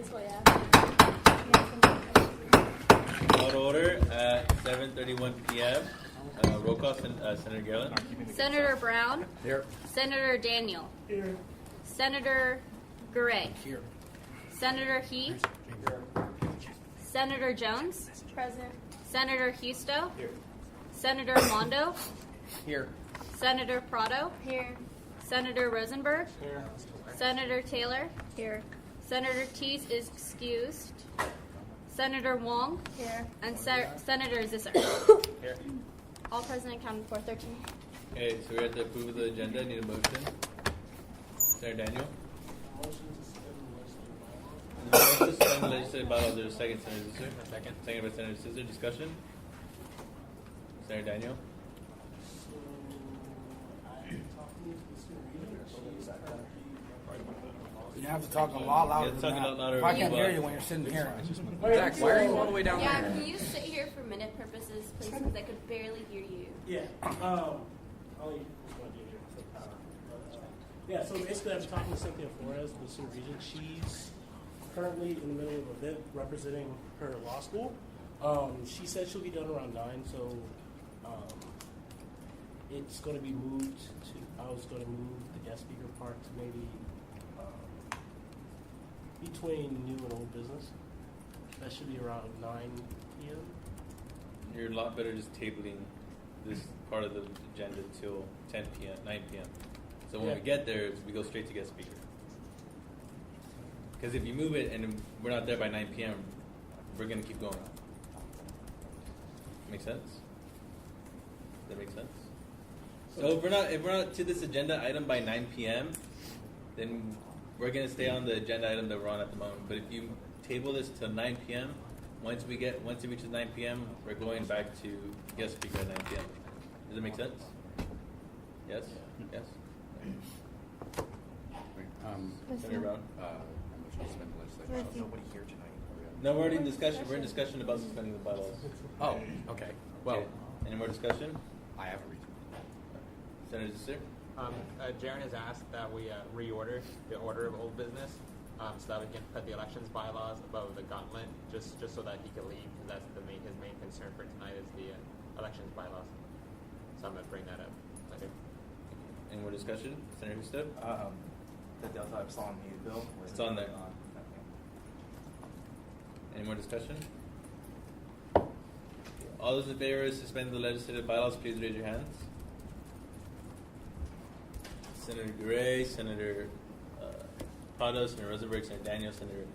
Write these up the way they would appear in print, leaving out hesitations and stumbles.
So, yeah. Call to order at 7:31 p.m. Roll call, Senator Garland. Senator Brown. Here. Senator Daniel. Here. Senator Gray. Here. Senator He. Senator Jones. Present. Senator Husto. Here. Senator Mondo. Here. Senator Prado. Here. Senator Rosenberg. Here. Senator Taylor. Here. Senator Teese is excused. Senator Wong. Here. And Senator Zisser. Here. All present and counted for 13. Okay, so we're at the approval of the agenda. Need a motion. Senator Daniel. Motion to suspend the legislative bylaws. Motion to suspend the legislative bylaws. There's a second, Senator Zisser. Second. Second by Senator Zisser. Discussion. Senator Daniel. So, I'm talking to the student she's currently You have to talk a lot louder Yeah, than talk a that. lot louder If I as can't well. hear you when you're sitting here. Zach, Why are you all the way down Yeah, there? can you sit here for minute purposes, please? Because I could barely hear you. Yeah. Only one here. Yeah. So basically, I'm talking to Cynthia Flores, the student regent. She's currently in the middle of an event representing her law school. She said she'll be done around 9, so it's going to be moved to. I was going to move the guest speaker part to maybe between new and old business. That should be around 9 p.m. You're a lot better just tabling this part of the agenda till 10 p.m., 9 p.m. So when Yeah. we get there, we go straight to guest speaker. Because if you move it and we're not there by 9 p.m., we're going to keep going. Make sense? Does that make sense? So if we're not to this agenda item by 9 p.m., then we're going to stay on the agenda item that we're on at the moment. But if you table this till 9 p.m., once it reaches 9 p.m., we're going back to guest speaker at 9 p.m. Does that make sense? Yes? Yes? Senator Brown? Nobody here tonight. No, we're already in discussion. We're in discussion about suspending the bylaws. Oh, okay. Well, Okay. Any more discussion? I have a reason. Senator Zisser? Jaron has asked that we reorder the order of old business so that we can put the elections bylaws above the gauntlet, just so that he can leave, because that's his main concern for tonight is the elections bylaws. So I'm going to bring that up. Okay. Any more discussion? Senator Husto? The Delta Epsilon Mu bill. It's on there. Any more discussion? All those in favor of suspending the legislative bylaws, please raise your hands. Senator Gray, Senator Prado, Senator Rosenberg, Senator Daniel, Senator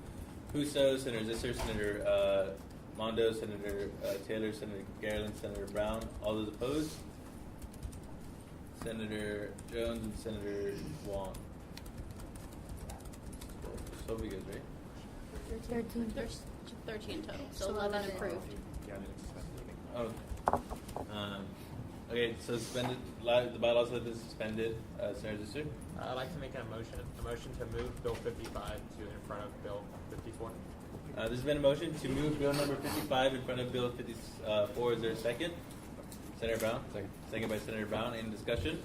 Huso, Senator Zisser, Senator Mondo, Senator Taylor, Senator Garland, Senator Brown. All those opposed? Senator Jones and Senator Wong. So be good, right? 13. There's 13 total, so 11 approved. Yeah, I need to suspend the meeting. Oh. Okay, so suspended. The bylaws have been suspended. Senator Zisser? I'd like to make a motion to move Bill 55 to in front of Bill 54. There's been a motion to move Bill number 55 in front of Bill 54. Is there a second? Senator Brown? Second. Second by Senator Brown. Any discussion?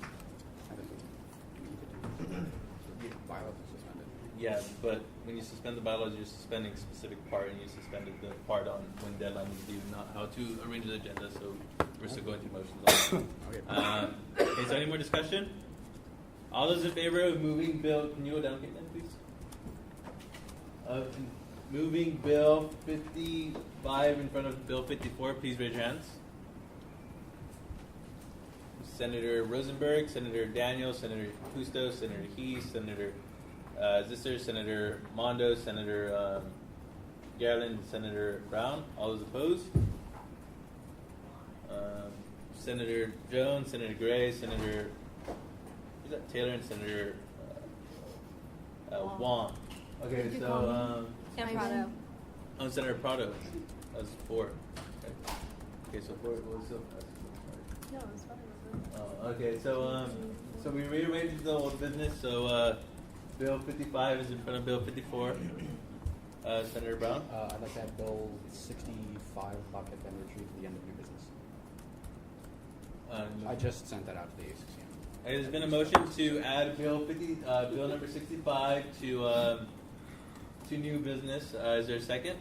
Bylaws are suspended. Yeah, but when you suspend the bylaws, you're suspending a specific part, and you suspended the part on when deadline is due, not how to arrange the agenda. So we're still going through motions on that. Okay, so any more discussion? All those in favor of moving Bill, can you go down, Caitlin, please? Moving Bill 55 in front of Bill 54, please raise your hands. Senator Rosenberg, Senator Daniel, Senator Justo, Senator He, Senator Zisser, Senator Mondo, Senator Garland, Senator Brown. All those opposed? Senator Jones, Senator Gray, Senator Taylor, and Senator Wong. Okay, so And Prado. Senator Prado. That's 4. Okay, so 4 was No, it's fine. okay, so we rearranged the old business. So Bill 55 is in front of Bill 54. Senator Brown. I'd like to have Bill 65 about get them retrieved to the end of new business. I just sent that out to the ASUCM. There's been a motion to add Bill number 65 to to new business. Is there a second?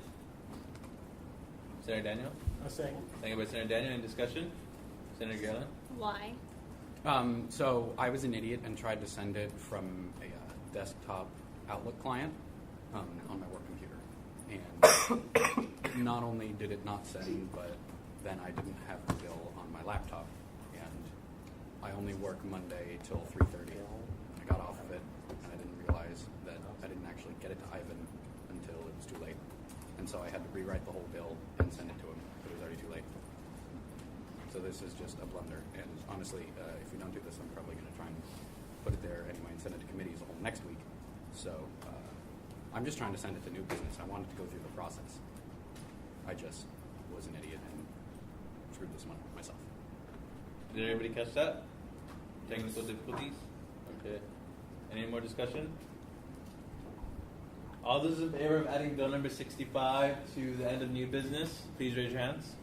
Senator Daniel? A second. Second by Senator Daniel. Any discussion? Senator Galen? Why? So I was an idiot and tried to send it from a desktop Outlook client on my work computer. And not only did it not send, but then I didn't have the bill on my laptop. And I only work Monday till 3:30. I got off of it, and I didn't realize that I didn't actually get it to Ivan until it was too late. And so I had to rewrite the whole bill and send it to him, but it was already too late. So this is just a blunder. And honestly, if we don't do this, I'm probably going to try and put it there anyway and send it to committee as a whole next week. So I'm just trying to send it to new business. I wanted to go through the process. I just was an idiot and screwed this one myself. Did everybody catch that? Technical difficulties? Okay. Any more discussion? All those in favor of adding bill number 65 to the end of new business, please raise your hands.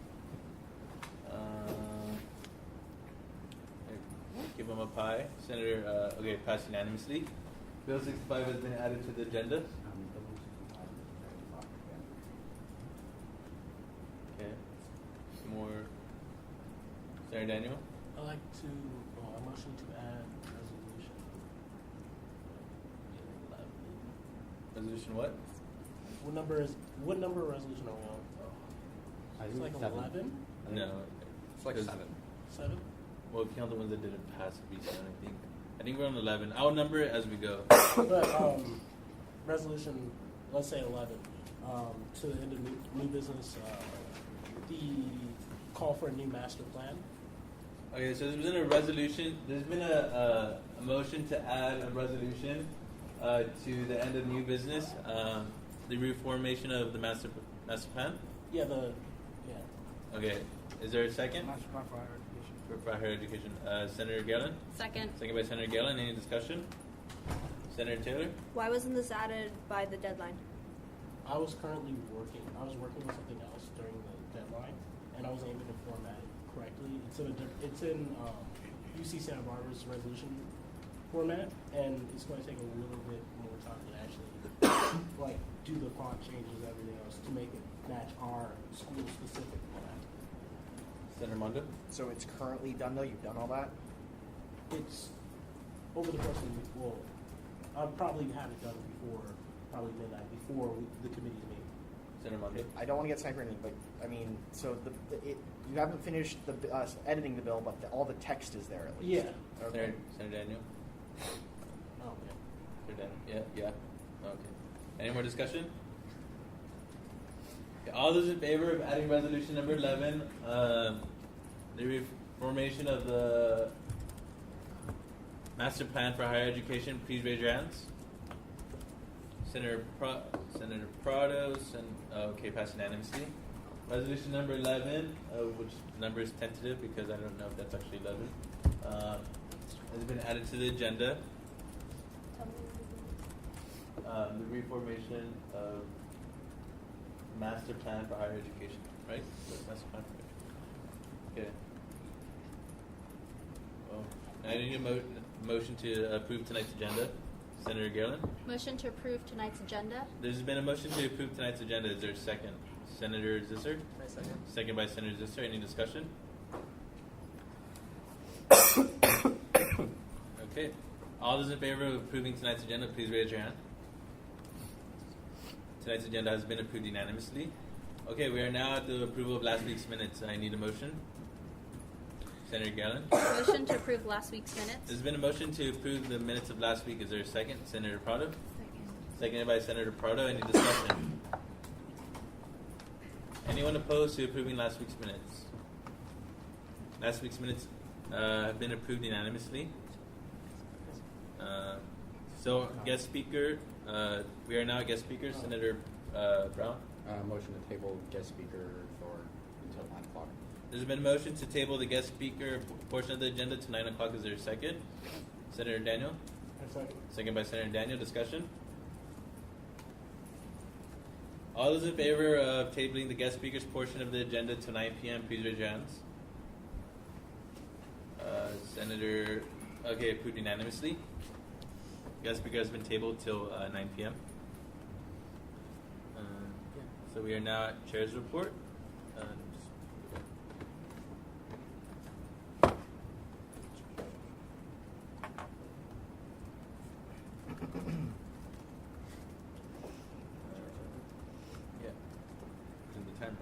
Give them a pie. Senator, okay, passed unanimously. Bill 65 has been added to the agenda. Okay. Some more. Senator Daniel? I'd like to, a motion to add resolution 11. Resolution what? What number of resolution are we on? I It's think like 7. 11? No. It's like 7. 7? Well, count the ones that didn't pass recently, I think. I think we're on 11. I'll number it as we go. But resolution, let's say 11, to the end of new business, the call for a new master plan. Okay, so there's been a resolution. There's been a motion to add a resolution to the end of new business, the reformation of the master plan. Yeah, Okay, is there a second? Master plan for higher education. For higher education, Senator Galen. Second. Second by Senator Galen. Any discussion? Senator Taylor. Why wasn't this added by the deadline? I was working with something else during the deadline, and I was able to format it correctly. It's in UC Santa Barbara's resolution format, and it's going to take a little bit more time to actually like do the font changes and everything else to make it match our school specific format. Senator Mondo. So it's currently done though? You've done all that? It's over the course of the week. Well, I'll probably have it done before probably midnight before the committee's meeting. Senator Mondo. I don't want to get sniper anything, but I mean, so you haven't finished the editing the bill, but all the text is there at least. Yeah. Okay. Senator Daniel. Oh, yeah. Senator Daniel. Yeah. Okay. Any more discussion? Okay, all those in favor of adding resolution number 11, the reformation of the master plan for higher education, please raise your hands. Senator Prado, okay, passed unanimously. Resolution number 11, which number is tentative because I don't know if that's actually 11, has been added to the agenda. The reformation of master plan for higher education, right? Master plan for okay. Well, I need a motion to approve tonight's agenda. Senator Galen. Motion to approve tonight's agenda. There's been a motion to approve tonight's agenda. Is there a second? Senator Zisser? Second. Second by Senator Zisser. Any discussion? Okay. All those in favor of approving tonight's agenda, please raise your hand. Tonight's agenda has been approved unanimously. Okay, we are now at the approval of last week's minutes. I need a motion. Senator Galen. Motion to approve last week's minutes. There's been a motion to approve the minutes of last week. Is there a second? Senator Prado. Second. Seconded by Senator Prado. Any discussion? Anyone opposed to approving last week's minutes? Last week's minutes have been approved unanimously. So, guest speaker. We are now at guest speaker. Senator Brown. Motion to table guest speaker for until 9 o'clock. There's been a motion to table the guest speaker portion of the agenda to 9 o'clock. Is there a second? Senator Daniel. Second. Second by Senator Daniel. Discussion? All those in favor of tabling the guest speakers portion of the agenda to 9 p.m., please raise your hands. Senator, okay, approved unanimously. Guest speaker has been tabled till 9 p.m. So we are now at Chair's Report. Yeah, in the timeline.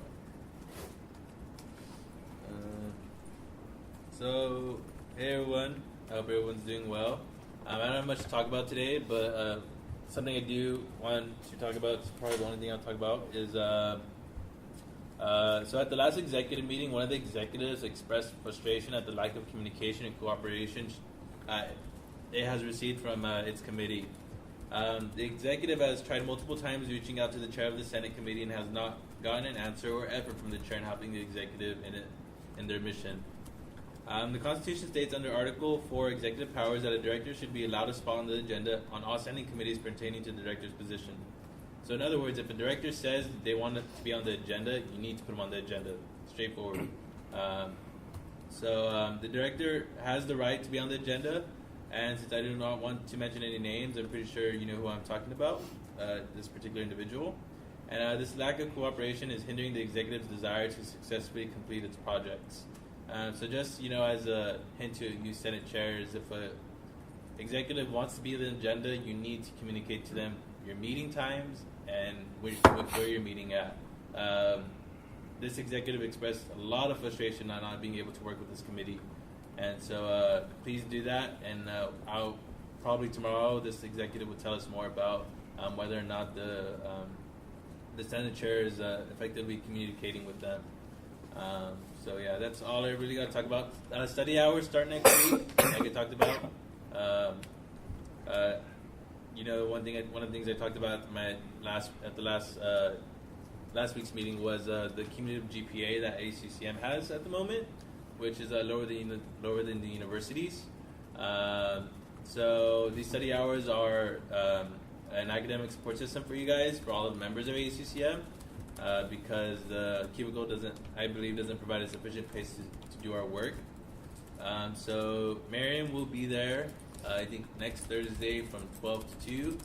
So, hey everyone. I hope everyone's doing well. I don't have much to talk about today, but something I do want to talk about, probably the only thing I'll talk about, is so at the last executive meeting, one of the executives expressed frustration at the lack of communication and cooperation it has received from its committee. The executive has tried multiple times reaching out to the chair of the Senate committee and has not gotten an answer or effort from the chair in helping the executive in their mission. The Constitution states under Article 4 Executive Powers that a director should be allowed a spot on the agenda on all standing committees pertaining to the director's position. So in other words, if a director says they want it to be on the agenda, you need to put them on the agenda. Straightforward. So the director has the right to be on the agenda, and since I do not want to mention any names, I'm pretty sure you know who I'm talking about, this particular individual. And this lack of cooperation is hindering the executive's desire to successfully complete its projects. So just, as a hint to you Senate chairs, if a executive wants to be on the agenda, you need to communicate to them your meeting times and where you're meeting at. This executive expressed a lot of frustration on not being able to work with this committee. And so please do that. And I'll probably tomorrow, this executive will tell us more about whether or not the Senate chair is effectively communicating with them. So yeah, that's all I really got to talk about. Study hours start next week, like I talked about. One of the things I talked about at the last week's meeting was the cumulative GPA that ASUCM has at the moment, which is lower than the universities. So these study hours are an academic support system for you guys, for all of the members of ASUCM. Because the cubicle doesn't provide a sufficient pace to do our work. So Miriam will be there, I think next Thursday from 12 to 2,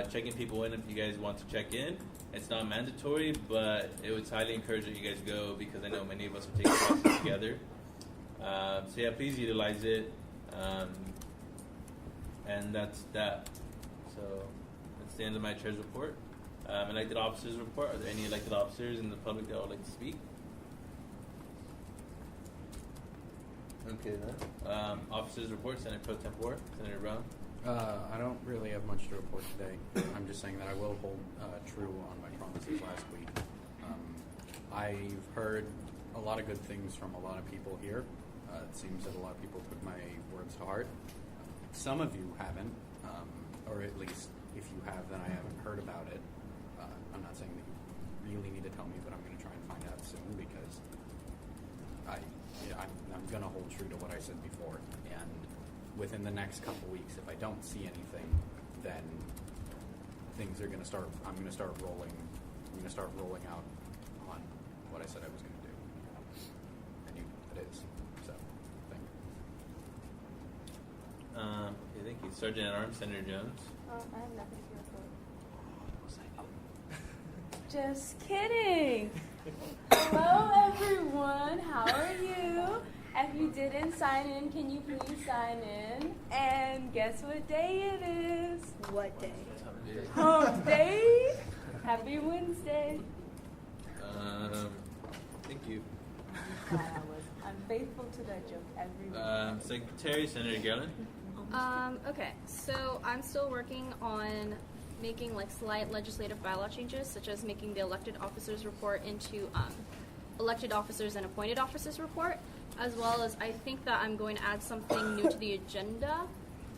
checking people in if you guys want to check in. It's not mandatory, but it would highly encourage that you guys go because I know many of us are taking classes together. So yeah, please utilize it. And that's that. So that's the end of my chair's report. Elected officers report. Are there any elected officers in the public that would like to speak? Okay then. Officers report. Senator Pro Tempore, Senator Brown. I don't really have much to report today. I'm just saying that I will hold true on my promises last week. I've heard a lot of good things from a lot of people here. It seems that a lot of people took my words to heart. Some of you haven't, or at least if you have, then I haven't heard about it. I'm not saying that you really need to tell me, but I'm going to try and find out soon because I'm going to hold true to what I said before. And within the next couple weeks, if I don't see anything, then things are going to start. I'm going to start rolling. I'm going to start rolling out on what I said I was going to do, and it is. So, thank you. Okay, thank you, Sergeant at Arms, Senator Jones. I have nothing to report. Just kidding. Hello, everyone. How are you? If you didn't sign in, can you please sign in? And guess what day it is? What day? Hump Day. Happy Wednesday. Thank you. I'm faithful to that joke every week. Secretary, Senator Garland. Okay, so I'm still working on making slight legislative bylaw changes, such as making the elected officers report into elected officers and appointed officers report, as well as I think that I'm going to add something new to the agenda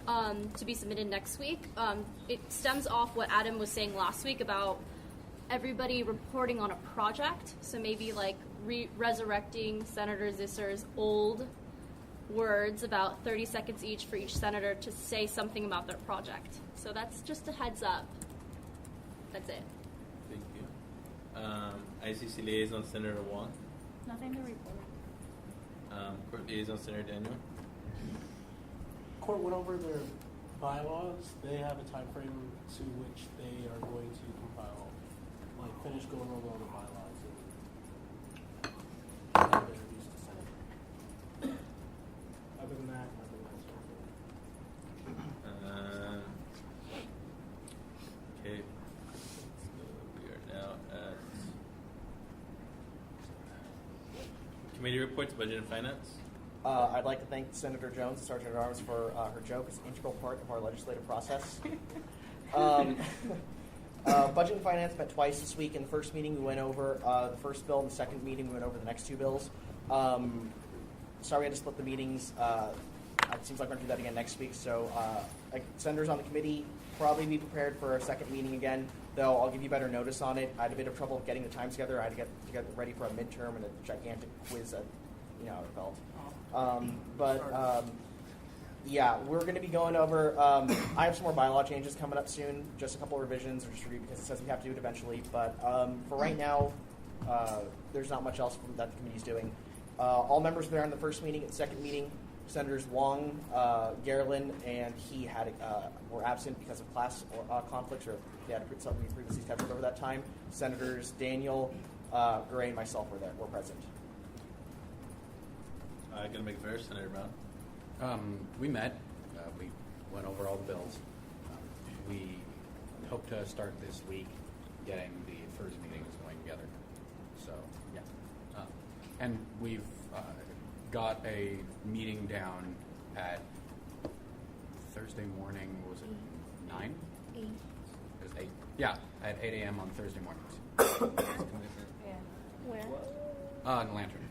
to be submitted next week. It stems off what Adam was saying last week about everybody reporting on a project, so maybe resurrecting Senator Zisser's old words, about 30 seconds each for each senator to say something about their project. So that's just a heads up. That's it. Thank you. ICC Liaison, Senator Wong. Nothing to report. Court Liaison, Senator Daniel. Court went over their bylaws. They have a time frame to which they are going to compile, finish just going over all the bylaws and have introduced the Senate. Other than that, nothing else. Okay. So we are now at committee reports, budget and finance. I'd like to thank Senator Jones, the Sergeant at Arms, for her joke. It's an integral part of our legislative process. Budget and finance met twice this week. In the first meeting, we went over the first bill. In the second meeting, we went over the next two bills. Sorry we had to split the meetings. It seems like we're going to do that again next week. So senators on the committee, probably be prepared for a second meeting again, though I'll give you better notice on it. I had a bit of trouble getting the times together. I had to get ready for a midterm and a gigantic quiz that, you know, how it felt. Yeah, we're going to be going over, I have some more bylaw changes coming up soon, just a couple of revisions, or just review because it says we have to do it eventually. But for right now, there's not much else that the committee's doing. All members were there in the first meeting. At the second meeting, Senators Wong, Garland, and he were absent because of class conflicts, or they had something we previously scheduled over that time. Senators Daniel, Gray, and myself were present. I'm going to make first, Senator Brown. We met. We went over all the bills. We hope to start this week getting the first meetings going together. So, yeah. And we've got a meeting down at Thursday morning. Was it 9? 8. It was 8. Yeah, at 8 a.m. on Thursday mornings. Yeah. Where? In Lantern.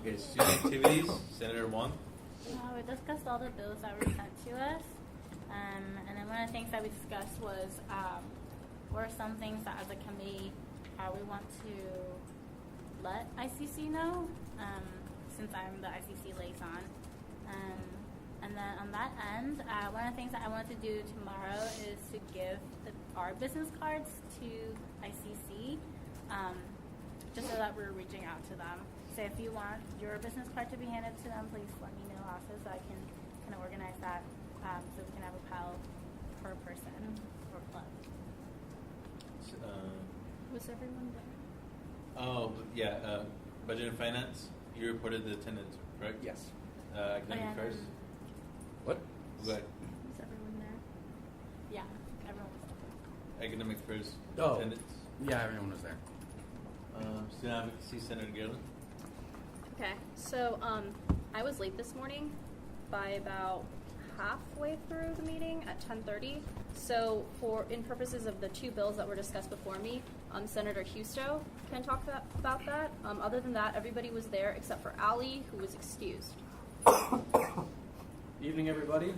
Okay, student activities, Senator Wong. We discussed all the bills that were sent to us, and then one of the things that we discussed was what are some things that as a committee we want to let ICC know, since I'm the ICC liaison. And then on that end, one of the things that I want to do tomorrow is to give our business cards to ICC, just so that we're reaching out to them. So if you want your business card to be handed to them, please let me know also so I can kind of organize that so we can have a pile per person or club. Was everyone there? Oh, yeah, budget and finance. You reported the attendance, correct? Yes. Academic affairs. What? Go ahead. Was everyone there? Yeah, everyone was there. Academic affairs Oh. attendance. Yeah, everyone was there. Student advocacy, Senator Garland. Okay, so I was late this morning by about halfway through the meeting at 10:30. So in purposes of the two bills that were discussed before me, Senator Husto can talk about that. Other than that, everybody was there except for Ali, who was excused. Evening, everybody.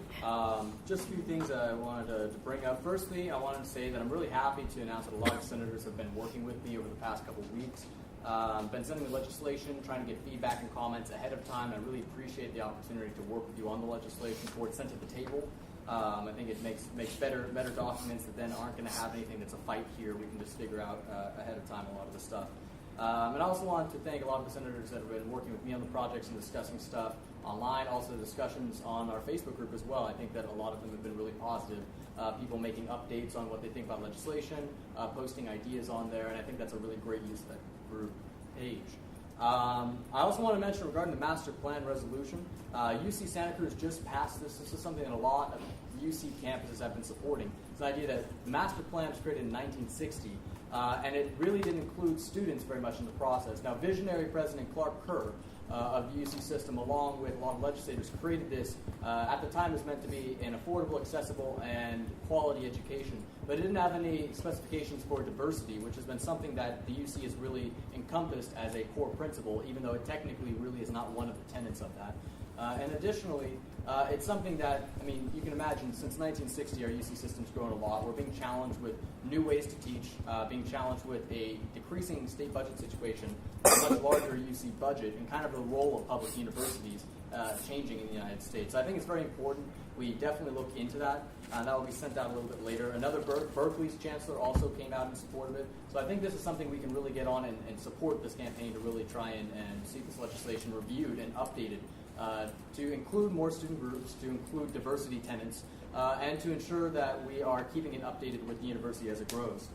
Just a few things I wanted to bring up. Firstly, I wanted to say that I'm really happy to announce that a lot of senators have been working with me over the past couple of weeks. Been sending me legislation, trying to get feedback and comments ahead of time. I really appreciate the opportunity to work with you on the legislation before it's sent to the table. I think it makes better documents that then aren't going to have anything that's a fight here. We can just figure out ahead of time a lot of the stuff. And I also wanted to thank a lot of the senators that have been working with me on the projects and discussing stuff online, also discussions on our Facebook group as well. I think that a lot of them have been really positive. People making updates on what they think about legislation, posting ideas on there, and I think that's a really great use of that group page. I also want to mention regarding the master plan resolution, UC Santa Cruz just passed this. This is something that a lot of UC campuses have been supporting. It's the idea that the master plan was created in 1960, and it really didn't include students very much in the process. Now, visionary President Clark Kerr of the UC system, along with a lot of legislators, created this. At the time, it was meant to be an affordable, accessible, and quality education. But it didn't have any specifications for diversity, which has been something that the UC has really encompassed as a core principle, even though it technically really is not one of the tenets of that. And additionally, it's something that, I mean, you can imagine since 1960, our UC system's grown a lot. We're being challenged with new ways to teach, being challenged with a decreasing state budget situation, a much larger UC budget, and kind of the role of public universities changing in the United States. So I think it's very important. We definitely look into that. That will be sent out a little bit later. Another Berkeley's chancellor also came out in support of it. So I think this is something we can really get on and support this campaign to really try and see this legislation reviewed and updated to include more student groups, to include diversity tenets, and to ensure that we are keeping it updated with the university as it grows.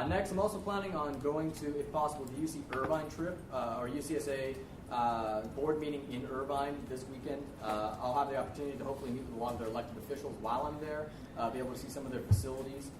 Next, I'm also planning on going to, if possible, the UC Irvine trip, or UCSA board meeting in Irvine this weekend. I'll have the opportunity to hopefully meet with a lot of their elected officials while I'm there, be able to see some of their facilities.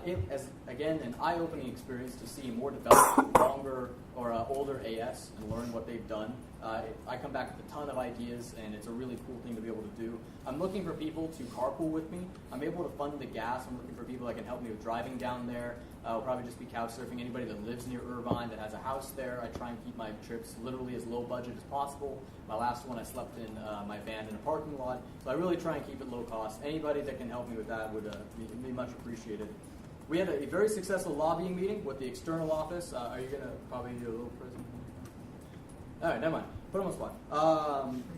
It as, again, an eye-opening experience to see more developed, longer, or older AS and learn what they've done. I come back with a ton of ideas, and it's a really cool thing to be able to do. I'm looking for people to carpool with me. I'm able to fund the gas. I'm looking for people that can help me with driving down there. I'll probably just be couch surfing. Anybody that lives near Irvine that has a house there, I try and keep my trips literally as low budget as possible. My last one, I slept in my van in a parking lot. So I really try and keep it low cost. Anybody that can help me with that would be much appreciated. We had a very successful lobbying meeting with the external office. Are you going to probably do a little presentation? All right, never mind. Put him on the spot.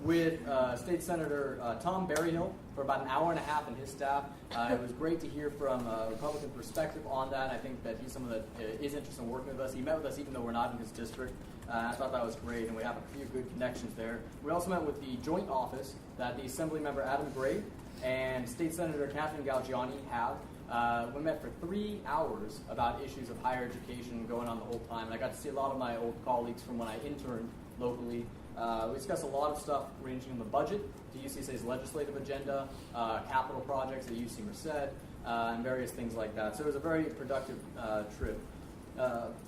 With State Senator Tom Berryhill for about an hour and a half and his staff. It was great to hear from a Republican perspective on that. I think that he's someone that is interested in working with us. He met with us even though we're not in his district. I thought that was great, and we have a few good connections there. We also met with the joint office that the Assembly Member Adam Gray and State Senator Catherine Galgiani have. We met for 3 hours about issues of higher education going on the whole time. And I got to see a lot of my old colleagues from when I interned locally. We discussed a lot of stuff ranging from the budget to UCSA's legislative agenda, capital projects at UC Merced, and various things like that. So it was a very productive trip.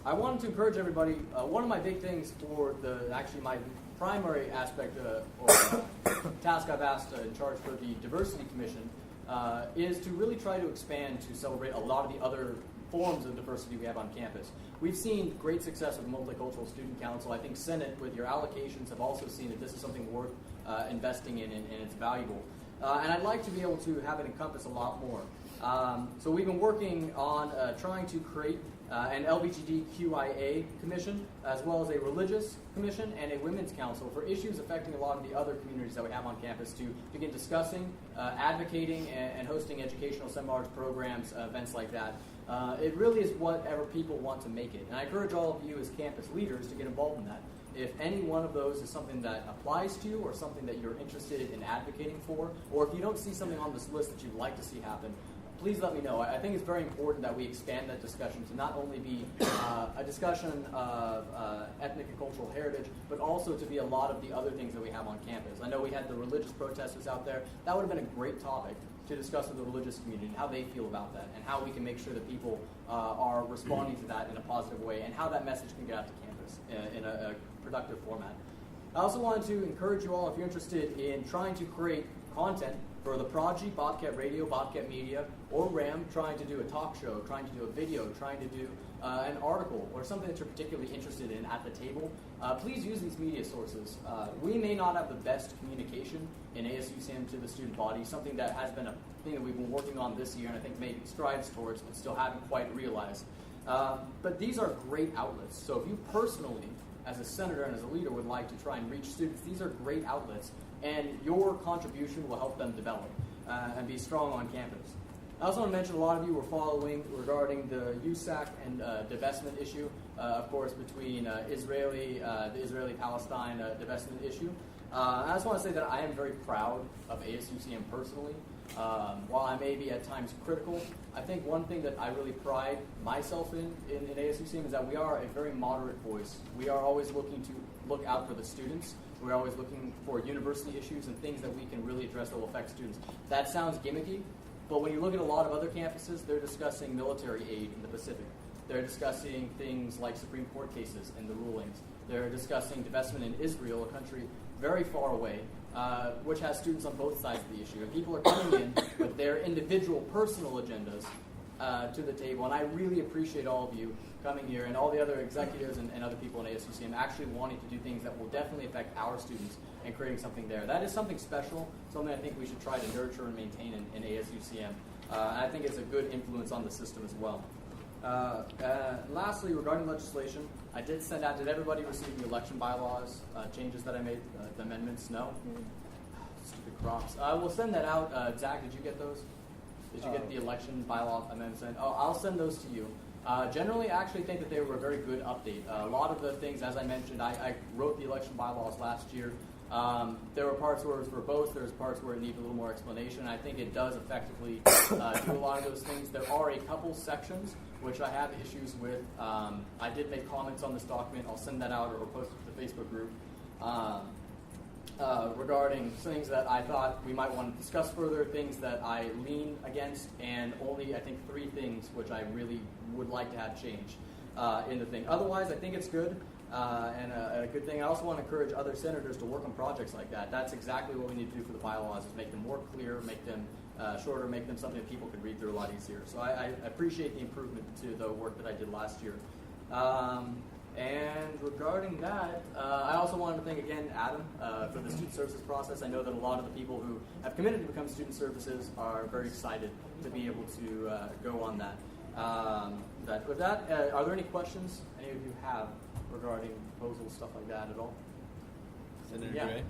I wanted to encourage everybody, one of my big things for my primary aspect or task I've asked in charge for the Diversity Commission is to really try to expand to celebrate a lot of the other forms of diversity we have on campus. We've seen great success with Multicultural Student Council. I think Senate, with your allocations, have also seen that this is something worth investing in, and it's valuable. And I'd like to be able to have it encompass a lot more. So we've been working on trying to create an LGBTQIA commission, as well as a religious commission and a women's council for issues affecting a lot of the other communities that we have on campus to begin discussing, advocating, and hosting educational seminars, programs, events like that. It really is whatever people want to make it. And I encourage all of you as campus leaders to get involved in that. If any one of those is something that applies to you or something that you're interested in advocating for, or if you don't see something on this list that you'd like to see happen, please let me know. I think it's very important that we expand that discussion to not only be a discussion of ethnic and cultural heritage, but also to be a lot of the other things that we have on campus. I know we had the religious protesters out there. That would have been a great topic to discuss with the religious community and how they feel about that, and how we can make sure that people are responding to that in a positive way, and how that message can get out to campus in a productive format. I also wanted to encourage you all, if you're interested in trying to create content for the Prodigy, Bobcat Radio, Bobcat Media, or RAM, trying to do a talk show, trying to do a video, trying to do an article, or something that you're particularly interested in at the table, please use these media sources. We may not have the best communication in ASUCM to the student body, something that has been a thing that we've been working on this year and I think made strides towards, but still haven't quite realized. But these are great outlets. So if you personally, as a senator and as a leader, would like to try and reach students, these are great outlets, and your contribution will help them develop and be strong on campus. I also want to mention a lot of you were following regarding the USAC and divestment issue, of course, between the Israeli-Palestine divestment issue. I just want to say that I am very proud of ASUCM personally. While I may be at times critical, I think one thing that I really pride myself in ASUCM is that we are a very moderate voice. We are always looking to look out for the students. We're always looking for university issues and things that we can really address that will affect students. That sounds gimmicky, but when you look at a lot of other campuses, they're discussing military aid in the Pacific. They're discussing things like Supreme Court cases and the rulings. They're discussing divestment in Israel, a country very far away, which has students on both sides of the issue. And people are coming in with their individual personal agendas to the table. And I really appreciate all of you coming here and all the other executives and other people in ASUCM actually wanting to do things that will definitely affect our students and creating something there. That is something special, something I think we should try to nurture and maintain in ASUCM. I think it's a good influence on the system as well. Lastly, regarding legislation, I did send out, did everybody receive the election bylaws changes that I made, the amendments? No? Stupid crops. We'll send that out. Zach, did you get those? Did you get the election bylaw amendments? I'll send those to you. Generally, I actually think that they were a very good update. A lot of the things, as I mentioned, I wrote the election bylaws last year. There were parts where it was verbose, there was parts where it needed a little more explanation. I think it does effectively do a lot of those things. There are a couple sections which I have issues with. I did make comments on this document. I'll send that out or post it to the Facebook group regarding things that I thought we might want to discuss further, things that I lean against, and only, I think, 3 things which I really would like to have changed in the thing. Otherwise, I think it's good. And a good thing. I also want to encourage other senators to work on projects like that. That's exactly what we need to do for the bylaws, is make them more clear, make them shorter, make them something that people can read through a lot easier. So I appreciate the improvement to the work that I did last year. And regarding that, I also wanted to thank again Adam for the student services process. I know that a lot of the people who have committed to become student services are very excited to be able to go on that. With that, are there any questions any of you have regarding proposals, stuff like that at all? Senator Yeah. Gray?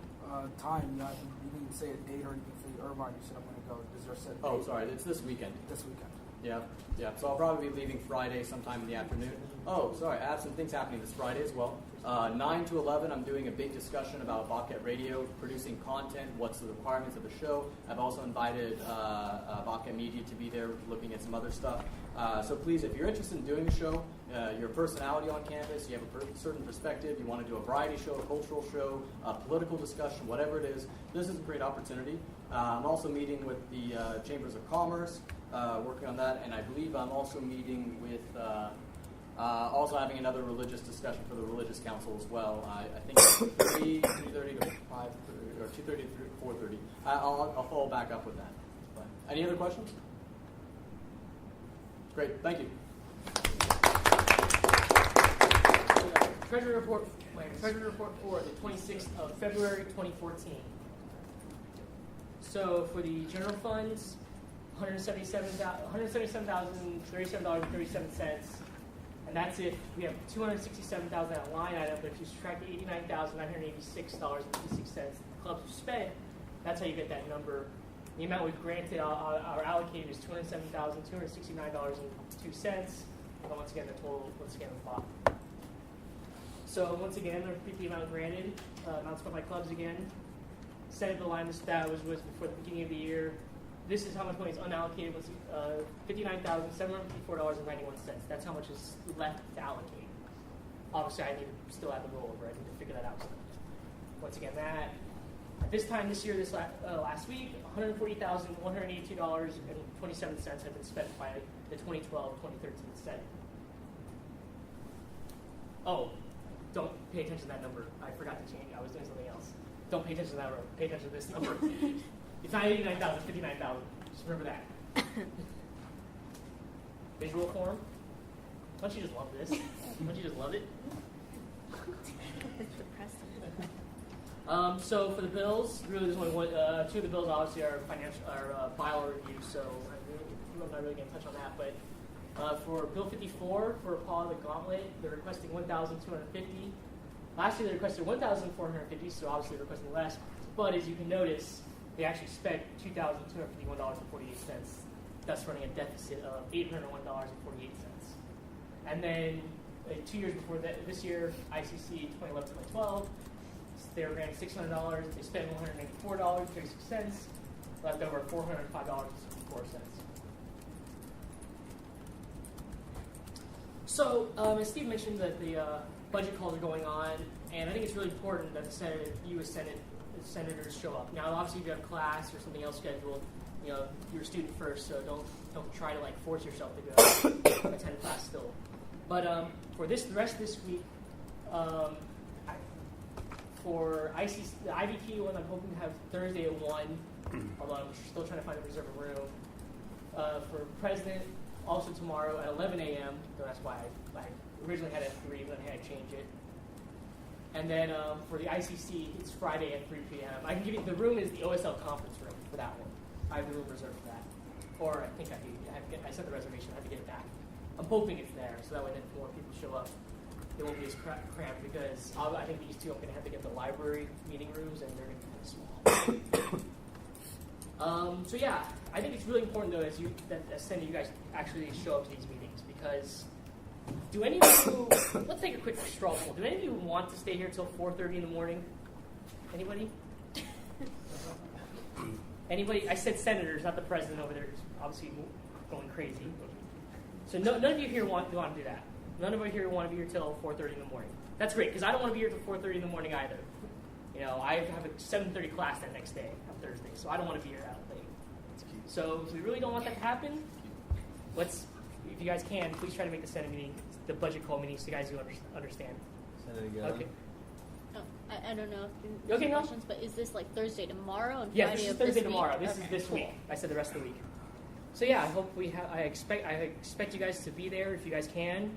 Time, you didn't say a date or anything for the Irvine. You said I'm going to go. Is there a set Oh, date? sorry, it's this weekend. This weekend. Yeah. So I'll probably be leaving Friday sometime in the afternoon. Oh, sorry, I have some things happening this Friday as well. 9 to 11, I'm doing a big discussion about Bobcat Radio, producing content, what's the requirements of the show. I've also invited Bobcat Media to be there looking at some other stuff. So please, if you're interested in doing the show, your personality on campus, you have a certain perspective, you want to do a variety show, a cultural show, a political discussion, whatever it is, this is a great opportunity. I'm also meeting with the Chambers of Commerce, working on that, and I believe I'm also meeting with, also having another religious discussion for the Religious Council as well. I think 2:30 to 5:30, or 2:30 to 4:30. I'll follow back up with that. But any other questions? Great, thank you. Treasury report for the 26th of February 2014. So for the general funds, $177,037.37, and that's if we have $267,000 at a line item. But if you subtract the $89,986.56 the clubs have spent, that's how you get that number. The amount we've granted, our allocated, is $207,269.02. And once again, the total, once again, the bottom. So once again, the repeat the amount granted, amount spent by clubs again. Senate the line that was before the beginning of the year. This is how much money is unallocated. Was $59,754.91. That's how much is left to allocate. Obviously, I need to still add the rollover. I need to figure that out. Once again, that at this time this year, last week, $140,182.27 have been spent by the 2012-2013 Senate. Oh, don't pay attention to that number. I forgot to change. I was doing something else. Don't pay attention to that number. Pay attention to this number. It's not 89,000, 59,000. Just remember that. Visual form. Don't you just love this? Don't you just love it? It's depressing. So for the bills, really there's only one. 2 of the bills obviously are bylaw review, so I'm not really going to touch on that. But for Bill 54 for Paul the Gauntlet, they're requesting $1,250. Last year they requested $1,450, so obviously they're requesting less. But as you can notice, they actually spent $2,251.48, thus running a deficit of $801.48. And then 2 years before that, this year, ICC 2011-2012, they were granted $600. They spent $194.36, left over $405.64. So, as Steve mentioned, that the budget calls are going on, and I think it's really important that the U.S. senators show up. Now, obviously, if you have class or something else scheduled, you're a student first, so don't try to force yourself to go attend class still. But for the rest of this week, for ICC, the IVP one, I'm hoping to have Thursday at 1, although I'm still trying to find a reserve room. For president, also tomorrow at 11 a.m. So that's why I originally had it at 3, but then I had to change it. And then for the ICC, it's Friday at 3 p.m. I can give you, the room is the OSL conference room for that one. I have the room reserved for that. Or I think I sent the reservation, I have to get it back. I'm hoping it's there, so that way then if more people show up, it won't be as cramped, because I think these 2 I'm going to have to get the library meeting rooms, and they're going to be kind of small. So yeah, I think it's really important though as Senate, you guys actually show up to these meetings, because do any of you, let's take a quick straw poll. Do any of you want to stay here till 4:30 in the morning? Anybody? Anybody? I said senators, not the president over there, who's obviously going crazy. So none of you here want to do that. None of you here want to be here till 4:30 in the morning. That's great, because I don't want to be here till 4:30 in the morning either. You know, I have a 7:30 class that next day on Thursday, so I don't want to be here that late. So if we really don't want that to happen, if you guys can, please try to make the Senate meeting, the budget call meeting, so you guys do understand. Send it again. Okay. Oh, I don't know if You okay, no? questions, but is this like Thursday tomorrow and Yeah, Friday this is of Thursday this tomorrow. week? This is Okay, this cool. week. I said the rest of the week. So yeah, I hope I expect you guys to be there if you guys can.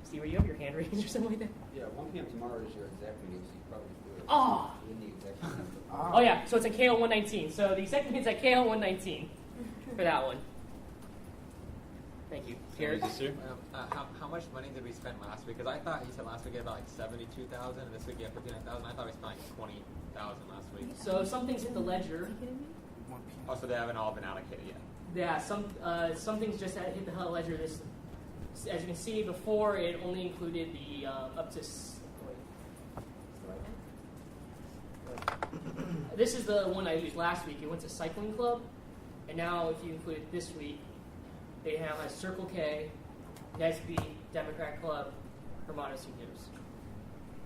Steve, you have your hand raised or something like that? Yeah, 1 p.m. tomorrow is your exec meeting, so you probably do it. Oh. In the exec meeting. Oh yeah, so it's at KL 119. So the exec meeting's at KL 119 for that one. Thank you. Garrett? Yes, sir. How much money did we spend last week? Because I thought you said last week you had about like 72,000, and this week you have 59,000. I thought we spent like 20,000 last week. So something's in the ledger. Oh, so they haven't all been allocated yet. Yeah, some things just hit the ledger. This, as you can see, before it only included the up to. This is the one I used last week. It went to Cycling Club, and now if you include it this week, they now have Circle K, Nesby, Democrat Club, Hermanos Unidos.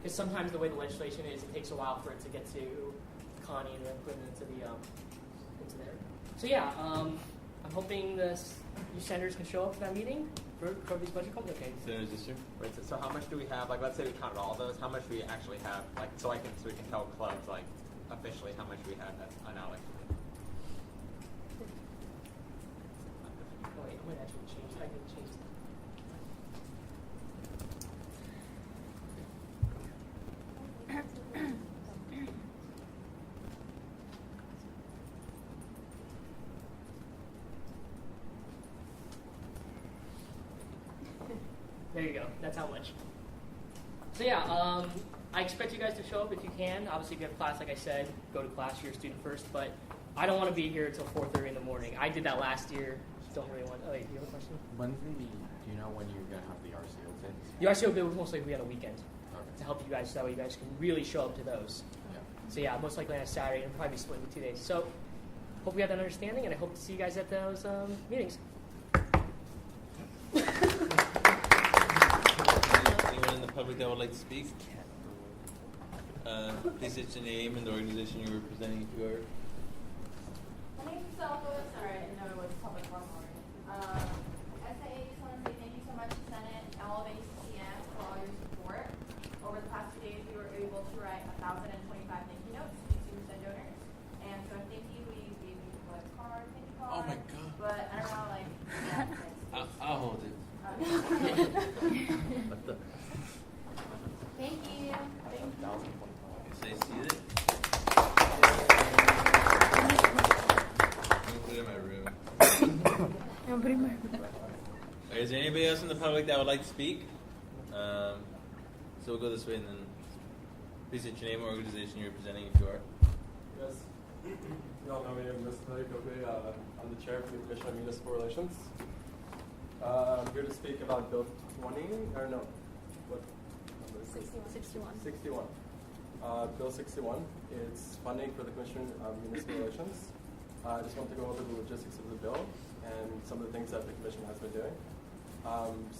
Because sometimes the way the legislation is, it takes a while for it to get to Connie and then put it into there. So yeah, I'm hoping you senators can show up for that meeting for these budget calls. Okay. Senators, yes, sir. Wait, so how much do we have? Like, let's say we counted all those. How much do we actually have? Like, so we can tell clubs like officially how much we have that's unallocated. Oh wait, I might actually change. I can change that. There you go. That's how much. So yeah, I expect you guys to show up if you can. Obviously, if you have class, like I said, go to class. You're a student first. But I don't want to be here until 4:30 in the morning. I did that last year. Don't really want. Oh wait, do you have a question? Do you know when you're gonna have the RCO things? The RCO bid will most likely be on a weekend to help you guys. So that way you guys can really show up to those. Yeah. So yeah, most likely on a Saturday and probably split into 2 days. So hope we have that understanding, and I hope to see you guys at those meetings. Anyone in the public that would like to speak? Please state your name and the organization you're representing if you are. My name is Selfless. Sorry, I didn't know it was public forum already. SAA, just want to say thank you so much to Senate and all of ASUCM for all your support. Over the past 2 days, we were able to write 1,025 thank you notes to students and donors. And so thank you. We gave you a card, thank you card. Oh my God. But I don't know, like. I'll hold it. Thank you. Yes, I see it. I'm gonna put it in my room. Alright, is there anybody else in the public that would like to speak? So we'll go this way and then please state your name and organization you're representing if you are. Yes. You all know me, I'm Mr. Kobe. I'm the chair for the Commission on Municipal Relations. I'm here to speak about Bill 20, or no, what number is it? 61. 61. Bill 61. It's funding for the Commission on Municipal Relations. I just want to go over the logistics of the bill and some of the things that the Commission has been doing.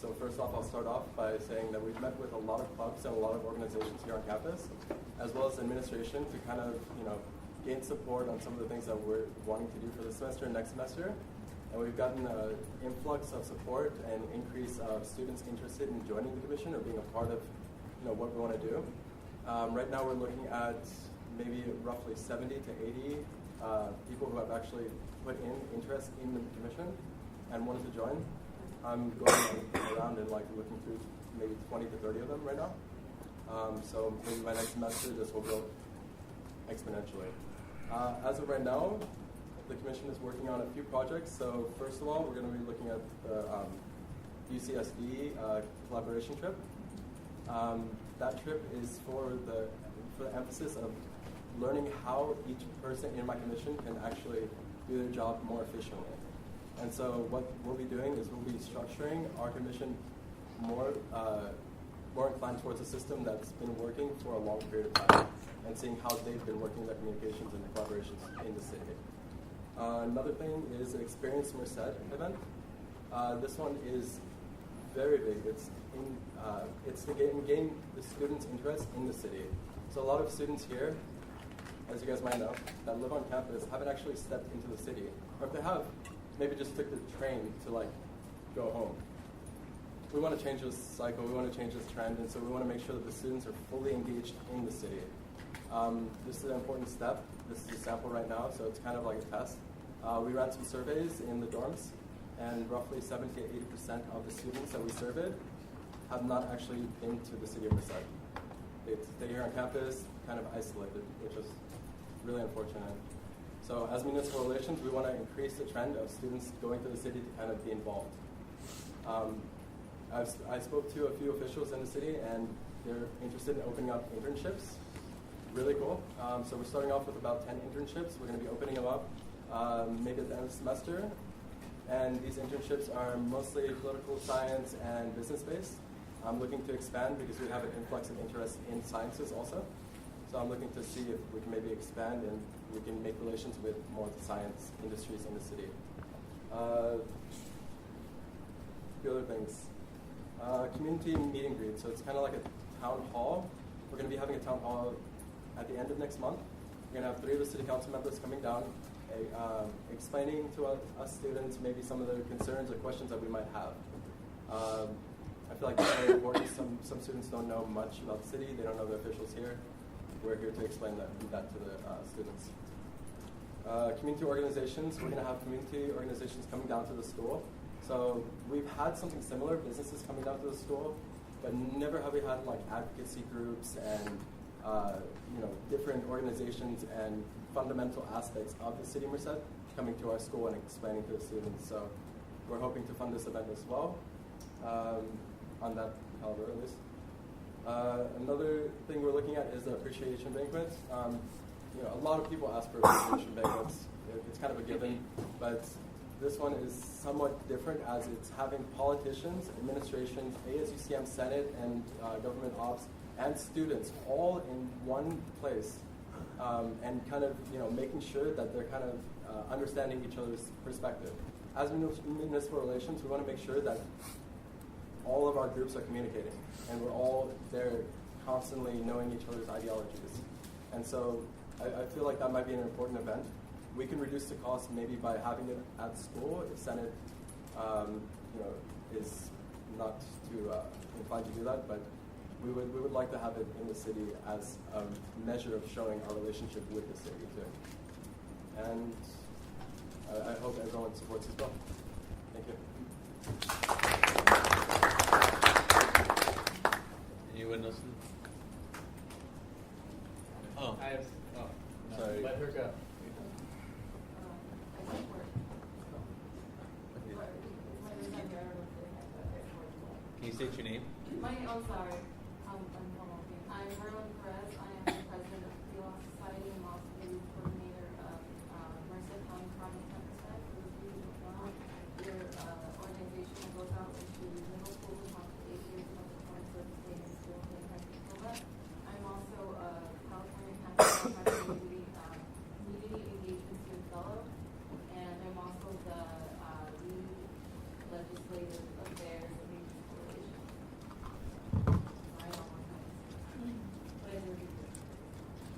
So first off, I'll start off by saying that we've met with a lot of clubs and a lot of organizations here on campus, as well as administration, to kind of, gain support on some of the things that we're wanting to do for this semester and next semester. And we've gotten an influx of support and increase of students interested in joining the commission or being a part of what we want to do. Right now we're looking at maybe roughly 70 to 80 people who have actually put in interest in the commission and wanted to join. I'm going around and looking through maybe 20 to 30 of them right now. So maybe by next semester this will grow exponentially. As of right now, the Commission is working on a few projects. So first of all, we're going to be looking at the UCSD collaboration trip. That trip is for the emphasis of learning how each person in my commission can actually do their job more efficiently. And so what we'll be doing is we'll be structuring our commission more inclined towards a system that's been working for a long period of time and seeing how they've been working their communications and collaborations in the city. Another thing is an Experience Merced event. This one is very big. It's to gain the students' interest in the city. So a lot of students here, as you guys might know, that live on campus haven't actually stepped into the city. Or if they have, maybe just took the train to like go home. We want to change this cycle, we want to change this trend, and so we want to make sure that the students are fully engaged in the city. This is an important step. This is a sample right now, so it's kind of like a test. We ran some surveys in the dorms, and roughly 70 to 80% of the students that we surveyed have not actually been to the city of Merced. They stay here on campus, kind of isolated, which is really unfortunate. So as municipal relations, we want to increase the trend of students going to the city to kind of be involved. I spoke to a few officials in the city, and they're interested in opening up internships. Really cool. So we're starting off with about 10 internships. We're going to be opening them up maybe at the end of the semester. And these internships are mostly political science and business-based. I'm looking to expand because we have an influx of interest in sciences also. So I'm looking to see if we can maybe expand and we can make relations with more of the science industries in the city. A few other things. Community meet and greet. So it's kind of like a town hall. We're going to be having a town hall at the end of next month. We're going to have 3 of the city council members coming down, explaining to us students maybe some of the concerns or questions that we might have. I feel like it's very important. Some students don't know much about the city. They don't know the officials here. We're here to explain that to the students. Community organizations. We're going to have community organizations coming down to the school. So we've had something similar, businesses coming down to the school, but never have we had like advocacy groups and different organizations and fundamental aspects of the city of Merced coming to our school and explaining to the students. So we're hoping to fund this event as well, on that caliber at least. Another thing we're looking at is the appreciation banquets. A lot of people ask for appreciation banquets. It's kind of a given, but this one is somewhat different as it's having politicians, administration, ASUCM Senate, and government ops, and students all in one place, and kind of making sure that they're kind of understanding each other's perspective. As municipal relations, we want to make sure that all of our groups are communicating, and we're all there constantly knowing each other's ideologies. And so I feel like that might be an important event. We can reduce the cost maybe by having it at school if Senate is not too inclined to do that, but we would like to have it in the city as a measure of showing our relationship with the city too. And I hope everyone supports as well. Thank you. Anyone else? Oh. No, sorry. let her go. Can you state your name? Sorry. I'm Marilyn Perez. I am the president of the Law Society and also the coordinator of Merced County Project 10%. Your organization goes out into middle school and up to 8 years of performance of the state and school and high school. I'm also a California Campus Community Engagement Student Fellow, and I'm also the lead legislative affairs and municipal relations.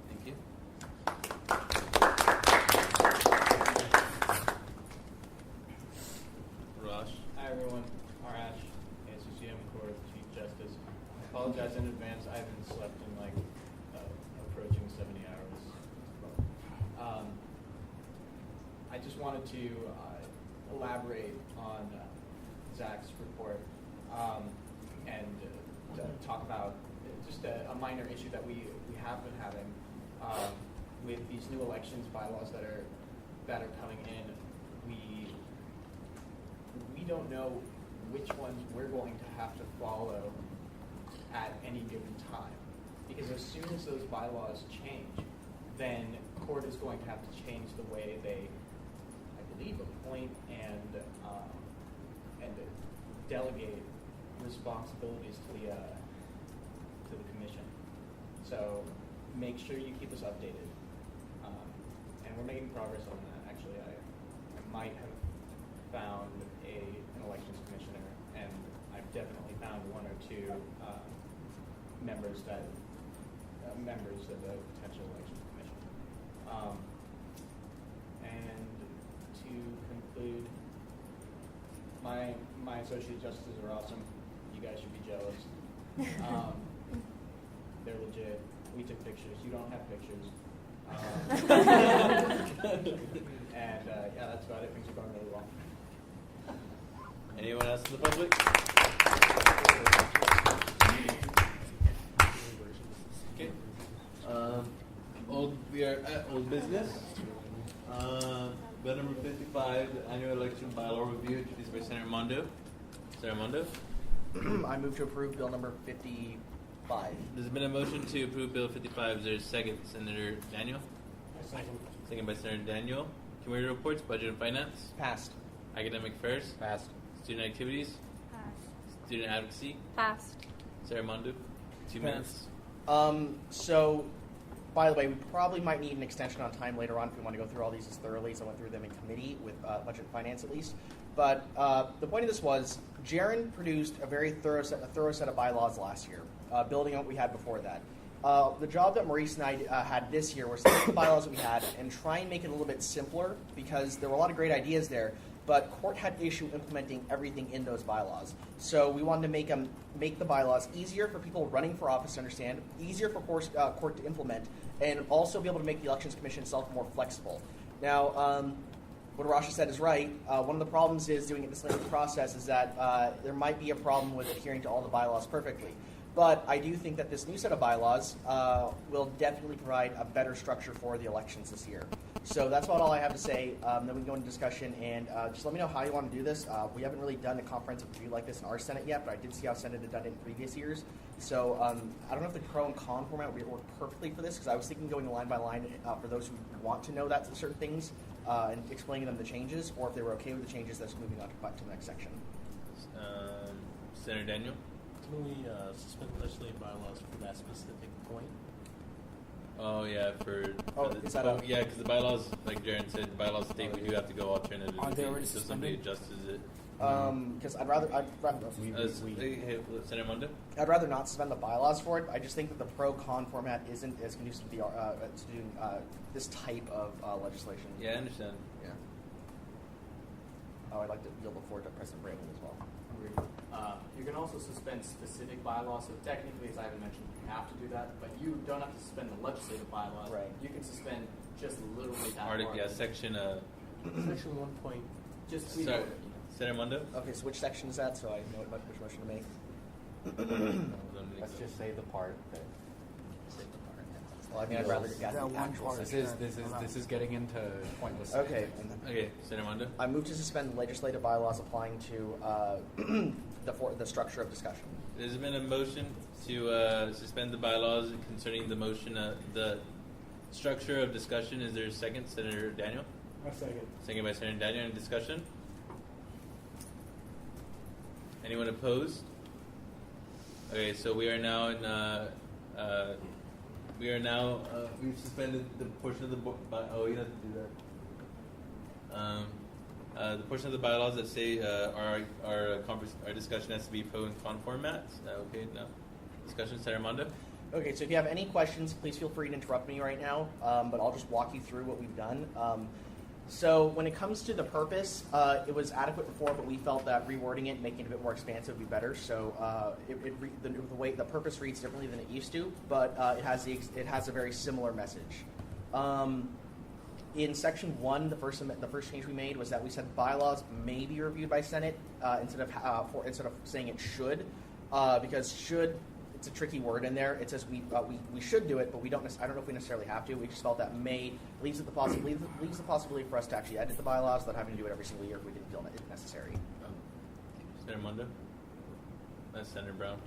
Thank you. Raj. Hi everyone, Arash, ASUCM Court of Chief Justice. I apologize in advance. I haven't slept in like approaching 70 hours. I just wanted to elaborate on Zach's report and talk about just a minor issue that we have been having with these new elections bylaws that are coming in. We don't know which ones we're going to have to follow at any given time, because as soon as those bylaws change, then court is going to have to change the way they, I believe, appoint and delegate responsibilities to the commission. So make sure you keep us updated, and we're making progress on that. Actually, I might have found an elections commissioner, and I've definitely found one or two members of the potential elections commission. And to conclude, my associate justices are awesome. You guys should be jealous. They're legit. We took pictures. You don't have pictures. And yeah, that's about it. Things are going really well. Anyone else in the public? Okay. We are at old business. Bill number 55, the annual election bylaw review, introduced by Senator Mondo. Senator Mondo? I move to approve bill number 55. There's been a motion to approve Bill 55. Is there a second? Senator Daniel? Second. Second by Senator Daniel. Committee reports, budget and finance. Passed. Academic affairs. Passed. Student activities. Passed. Student advocacy. Passed. Senator Mondo, 2 minutes. So, by the way, we probably might need an extension on time later on if we want to go through all these as thoroughly as I went through them in committee with budget and finance at least. But the point of this was, Jaron produced a very thorough set of bylaws last year, building on what we had before that. The job that Maurice and I had this year was to take the bylaws that we had and try and make it a little bit simpler, because there were a lot of great ideas there, but court had issue implementing everything in those bylaws. So we wanted to make the bylaws easier for people running for office to understand, easier for court to implement, and also be able to make the Elections Commission itself more flexible. Now, what Rasha said is right. One of the problems is doing it this lengthy process is that there might be a problem with adhering to all the bylaws perfectly. But I do think that this new set of bylaws will definitely provide a better structure for the elections this year. So that's about all I have to say. Then we can go into discussion, and just let me know how you want to do this. We haven't really done a comprehensive review like this in our Senate yet, but I did see how Senate had done it in previous years. So I don't know if the pro and con format would work perfectly for this, because I was thinking going line by line for those who want to know that certain things and explaining them the changes, or if they were okay with the changes, that's moving on to the next section. Senator Daniel? Can we suspend legislative bylaws for that specific point? Oh yeah, is that yeah, because the bylaws, like Jaron said, the bylaws state we do have to go alternatively. Are they already so somebody suspended? adjusts it. Because I'd rather Senator Mondo? I'd rather not suspend the bylaws for it. I just think that the pro-con format isn't as conducive to doing this type of legislation. Yeah, I understand. Yeah. Oh, I'd like to yield the floor to President Brandon as well. You can also suspend specific bylaws. So technically, as Ivan mentioned, you have to do that, but you don't have to suspend the legislative bylaws. Right. You can suspend just literally that Article, part. yeah, section. Section 1 point. Just Sorry, Senator Mondo? Okay, so which section is that, so I know which motion to make? Let's just say the part that. Well, I mean, I'd rather get That the one actual part. section. This is getting into pointless. Okay. Okay, Senator Mondo? I move to suspend legislative bylaws applying to the structure of discussion. There's been a motion to suspend the bylaws concerning the motion, the structure of discussion. Is there a second? Senator Daniel? A second. Second by Senator Daniel. Any discussion? Anyone opposed? Okay, so we are now in. We've suspended the portion of the. Oh, you have to do that. The portion of the bylaws that say our discussion has to be pro and con format. Okay, no discussion. Senator Mondo. Okay, so if you have any questions, please feel free to interrupt me right now, but I'll just walk you through what we've done. So when it comes to the purpose, it was adequate before, but we felt that rewording it, making it a bit more expansive would be better. So the purpose reads differently than it used to, but it has a very similar message. In section 1, the first change we made was that we said bylaws may be reviewed by Senate instead of saying it should, because should. It's a tricky word in there. It says we should do it, but we don't. I don't know if we necessarily have to. We just felt that may leaves the possibility for us to actually edit the bylaws without having to do it every single year if we didn't feel it necessary. Senator Mondo. That's Senator Brown.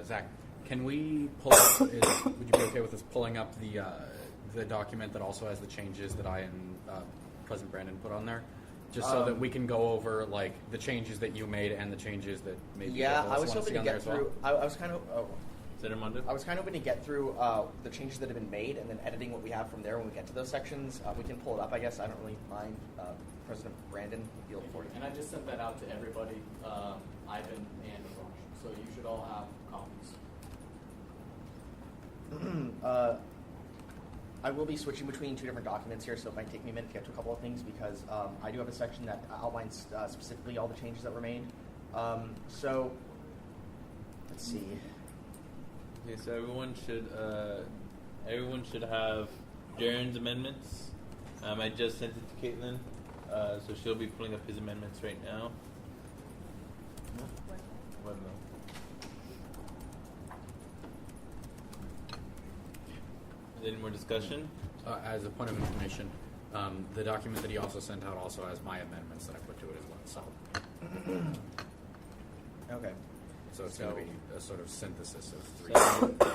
Zach, can we pull up? Would you be okay with us pulling up the document that also has the changes that I and President Brandon put on there? Just so that we can go over like the changes that you made and the changes that maybe. Yeah, I was hoping to get through. I was kind of. Senator Mondo. I was kind of hoping to get through the changes that have been made and then editing what we have from there when we get to those sections. We can pull it up, I guess. I don't really mind. President Brandon deal for you. And I just sent that out to everybody, Ivan and Rosh. So you should all have copies. I will be switching between two different documents here, so it might take me a minute to get to a couple of things because I do have a section that outlines specifically all the changes that were made. So let's see. Okay, so everyone should have Jaren's amendments. I just sent it to Caitlin, so she'll be pulling up his amendments right now. What no? Any more discussion? As a point of information, the document that he also sent out also has my amendments that I put to it as well. So. Okay. So it's going to be a sort of synthesis of three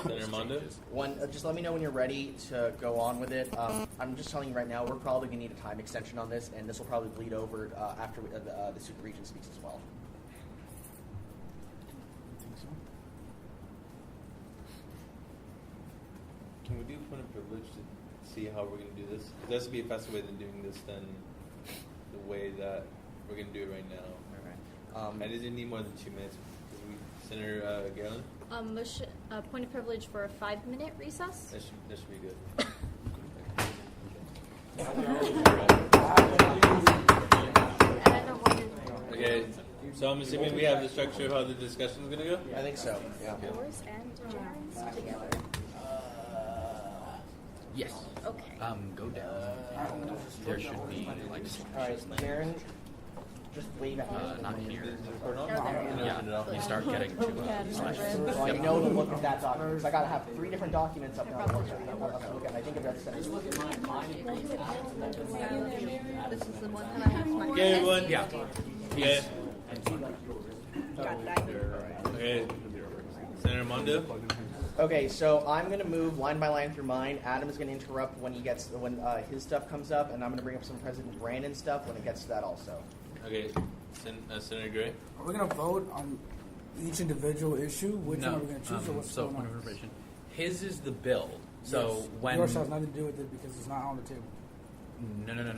Senator Mondo? One, just let me know when you're ready to go on with it. I'm just telling you right now, we're probably going to need a time extension on this, and this will probably bleed over after the super region speaks as well. Can we do point of privilege to see how we're going to do this? Because that would be a faster way than doing this than the way that we're going to do it right now. Okay. I didn't need more than 2 minutes. Senator Garland? Point of privilege for a 5-minute recess. That should be good. Okay, so I'm assuming we have the structure of how the discussion is going to go? I think so, yeah. Yours and Jaren's together. Yes. Okay. Go down. There should be like. All right, Jaren, just wave at me. Not here. No, Yeah, you start getting to slides. Well, I know to look at that document because I got to have 3 different documents up now. I think of that. This is the one that I have mine. Okay, everyone. Yeah. Okay. Got that. Okay. Senator Mondo? Okay, so I'm going to move line by line through mine. Adam is going to interrupt when his stuff comes up, and I'm going to bring up some President Brandon stuff when it gets to that also. Okay. Senator Gray? Are we going to vote on each individual issue? Which one are we going to choose, or what's so going point on? of information. His is the bill. So Yes. when Yours has nothing to do with it because it's not on the table.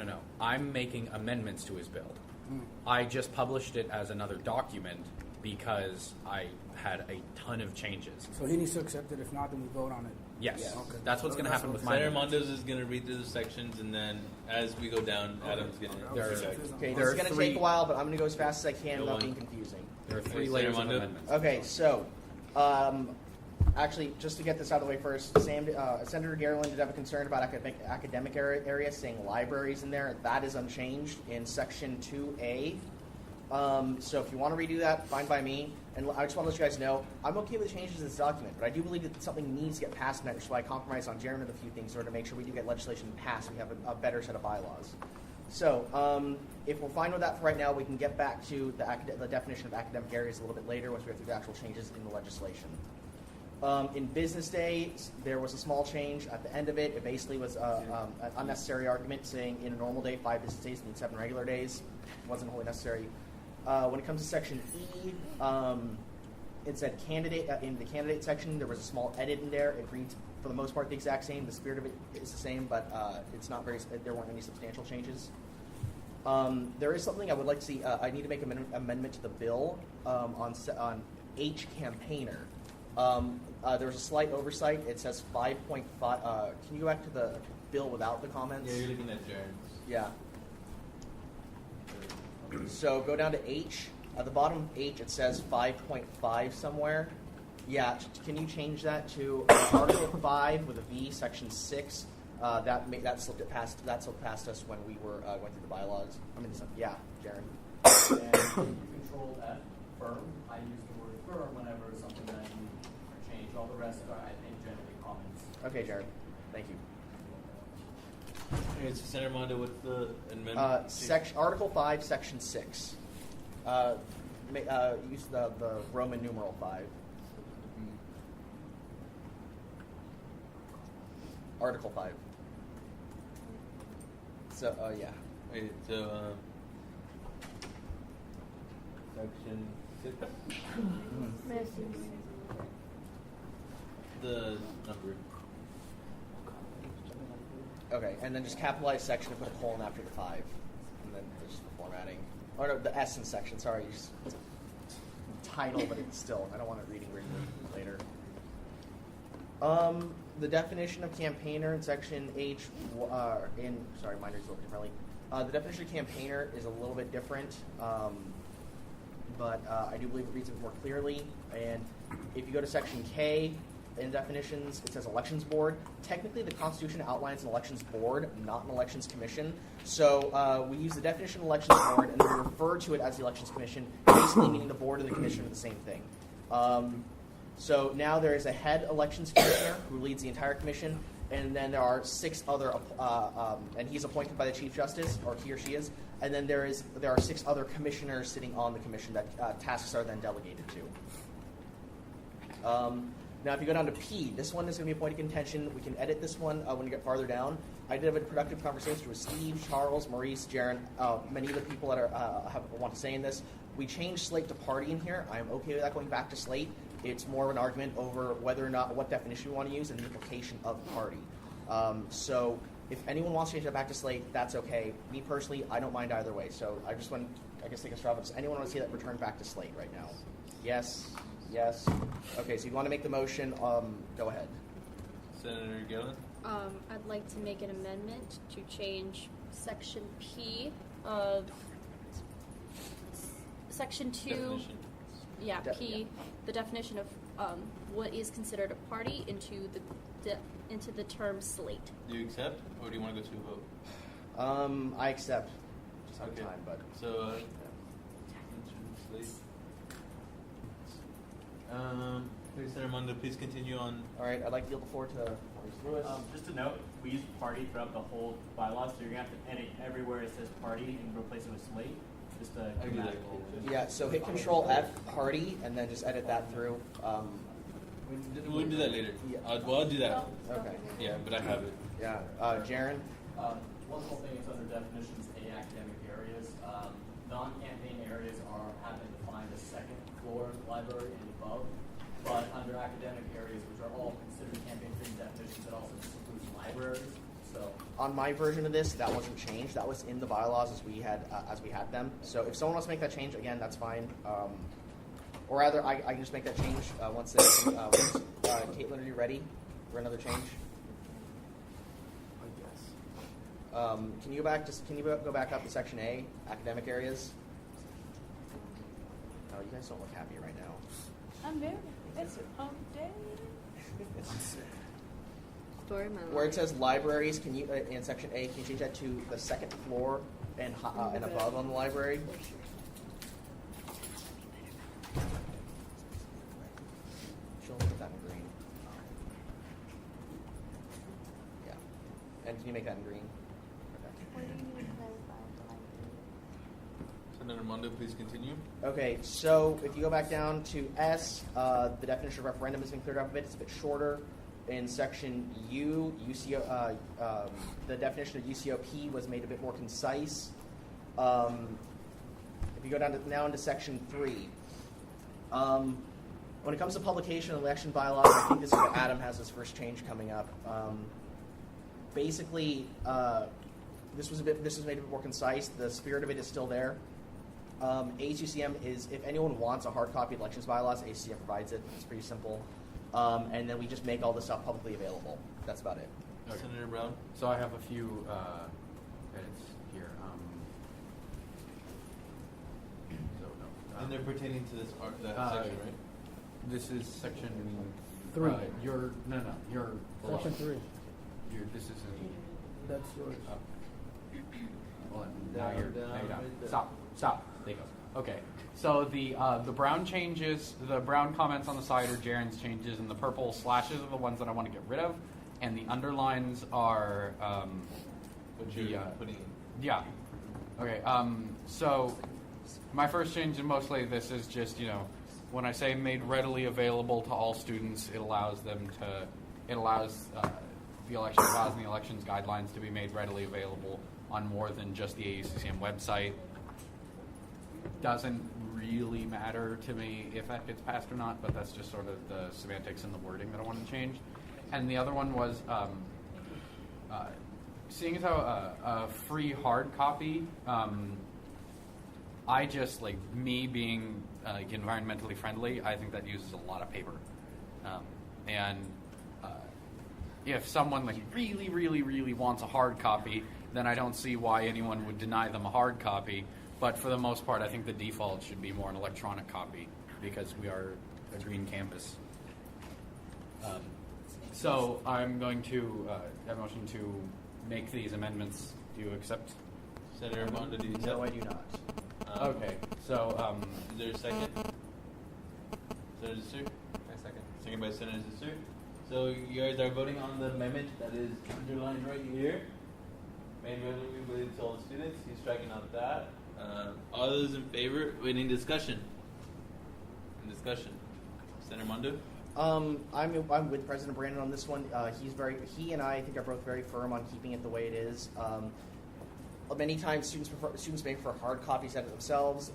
No. I'm making amendments to his bill. Mm. I just published it as another document because I had a ton of changes. So he needs to accept it. If not, then we vote on it. Yes. Okay. That's what's going to happen with my Senator amendments. Mondo's is going to read through the sections, and then as we go down, Adam's going to. Okay, There this are is going to 3 take a while, but I'm going to go as fast as I can Go without on. being confusing. There are 3 Okay, layers of Senator Mondo? amendments. Okay, so actually, just to get this out of the way first, Senator Garland did have a concern about academic area, saying libraries in there. That is unchanged in Section 2A. So if you want to redo that, fine by me. And I just want to let you guys know, I'm okay with changes in this document, but I do believe that something needs to get passed tonight, which is why I compromised on Jaren with a few things in order to make sure we do get legislation passed. We have a better set of bylaws. So if we're fine with that for right now, we can get back to the definition of academic areas a little bit later once we go through the actual changes in the legislation. In business days, there was a small change at the end of it. It basically was an unnecessary argument saying in a normal day, 5 business days means 7 regular days. It wasn't wholly necessary. When it comes to Section E, it said candidate. In the candidate section, there was a small edit in there. It reads, for the most part, the exact same. The spirit of it is the same, but it's not very. There weren't any substantial changes. There is something I would like to see. I need to make an amendment to the bill on H campaigner. There was a slight oversight. It says 5.5. Can you go back to the bill without the comments? Yeah, you're looking at Jaren's. Yeah. So go down to H. At the bottom of H, it says 5.5 somewhere. Yeah, can you change that to Article 5 with a V, Section 6? That slipped it past. That slipped past us when we were going through the bylaws. Yeah, Jaren. And Control F, firm. I use the word firm whenever something that you change. All the rest are, I think, generally comments. Okay, Jaren. Thank you. Okay, so Senator Mondo, what's the amendment? Article 5, Section 6. Use the Roman numeral 5. Article 5. So, yeah. Wait, so, Section 6? The number. Okay, and then just capitalize section and put a colon after the 5. then just formatting. Or no, the S in section. Sorry, it's title, but it's still. I don't want it reading later. The definition of campaigner in section H. Sorry, mine reads a little differently. The definition of campaigner is a little bit different, but I do believe it reads it more clearly. And if you go to section K in definitions, it says elections board. Technically, the Constitution outlines an elections board, not an elections commission. So we use the definition of elections board, and then we refer to it as the elections commission, basically meaning the board and the commission are the same thing. So now there is a head elections commissioner who leads the entire commission, and then there are 6 other, and he's appointed by the Chief Justice, or he or she is, and then there are 6 other commissioners sitting on the commission that tasks are then delegated to. Now, if you go down to P, this one is going to be a point of contention. We can edit this one when you get farther down. I did have a productive conversation with Steve, Charles, Maurice, Jaron, many of the people that want to say in this. We changed slate to party in here. I am okay with that going back to slate. It's more of an argument over whether or not what definition we want to use and the implication of party. So if anyone wants to change that back to slate, that's okay. Me personally, I don't mind either way. So I just want to, take a straw. Does anyone want to see that returned back to slate right now? Yes. Yes. Okay, so you want to make the motion, go ahead. Senator Gillen? I'd like to make an amendment to change section P of section 2. Definition. Yeah, P, the definition of what is considered a party into the term slate. Do you accept, or do you want to go to a vote? I accept. Just out of time, but So, slate. Senator Mondo, please continue on. All right, I'd like to yield the floor to Maurice Lewis. Just to note, we use party throughout the whole bylaw, so you're going to have to edit everywhere it says party and replace it with slate. Just a grammatical. Yeah, so hit Control F, party, and then just edit that through. We'll do that later. Yeah. I'll do that. Okay. Yeah, but I have it. Yeah. Jaron? One small thing is under definitions, A, academic areas. Non-campaign areas have been defined as second floor library and above. But under academic areas, which are all considered campaign-free definitions, it also just includes libraries. So on my version of this, that wasn't changed. That was in the bylaws as we had them. So if someone wants to make that change, again, that's fine. Or rather, I can just make that change once it's. Caitlin, are you ready for another change? I guess. Can you go back up to section A, academic areas? Oh, you guys don't look happy right now. I'm very. It's hump day. Story of my life. Where it says libraries, can you in section A, can you change that to the second floor and above on the library? She'll put that in green. Yeah. And can you make that in green? Senator Mondo, please continue. Okay, so if you go back down to S, the definition of referendum has been cleared up a bit. It's a bit shorter. In section U, the definition of UCOP was made a bit more concise. If you go down now into section 3, when it comes to publication of election bylaws, I think this is where Adam has his first change coming up. Basically, this was made a bit more concise. The spirit of it is still there. ASUCM is, if anyone wants a hard copy of elections bylaws, ASUCM provides it. It's pretty simple. And then we just make all this stuff publicly available. That's about it. Okay. Senator Brown? So I have a few edits here. And they're pertaining to this part, that section, right? This is section 3. Your Section 3. This is That's yours. well, now you're down. Stop. There you go. Okay. So the brown changes, the brown comments on the side are Jaron's changes, and the purple slashes are the ones that I want to get rid of, and the underlines are yeah. Okay. So my first change, and mostly this is just when I say made readily available to all students, it allows the election laws and the elections guidelines to be made readily available on more than just the ASUCM website. Doesn't really matter to me if that gets passed or not, but that's just sort of the semantics and the wording that I wanted to change. And the other one was seeing as how a free hard copy, I just, like, me being environmentally friendly, I think that uses a lot of paper. And if someone like really, really, really wants a hard copy, then I don't see why anyone would deny them a hard copy. But for the most part, I think the default should be more an electronic copy because we are a green campus. So I'm going to have a motion to make these amendments. Do you accept? Senator Armando, do you accept? No, I do not. Okay, so is there a second? Senator Zissou? I second. Second by Senator Zissou. So you guys are voting on the amendment that is underlined right here. Made readily to all the students. He's striking out that. All those in favor? Any discussion? Discussion. Senator Mondo? I'm with President Brandon on this one. He and I think are both very firm on keeping it the way it is. Many times students may prefer hard copies of it themselves.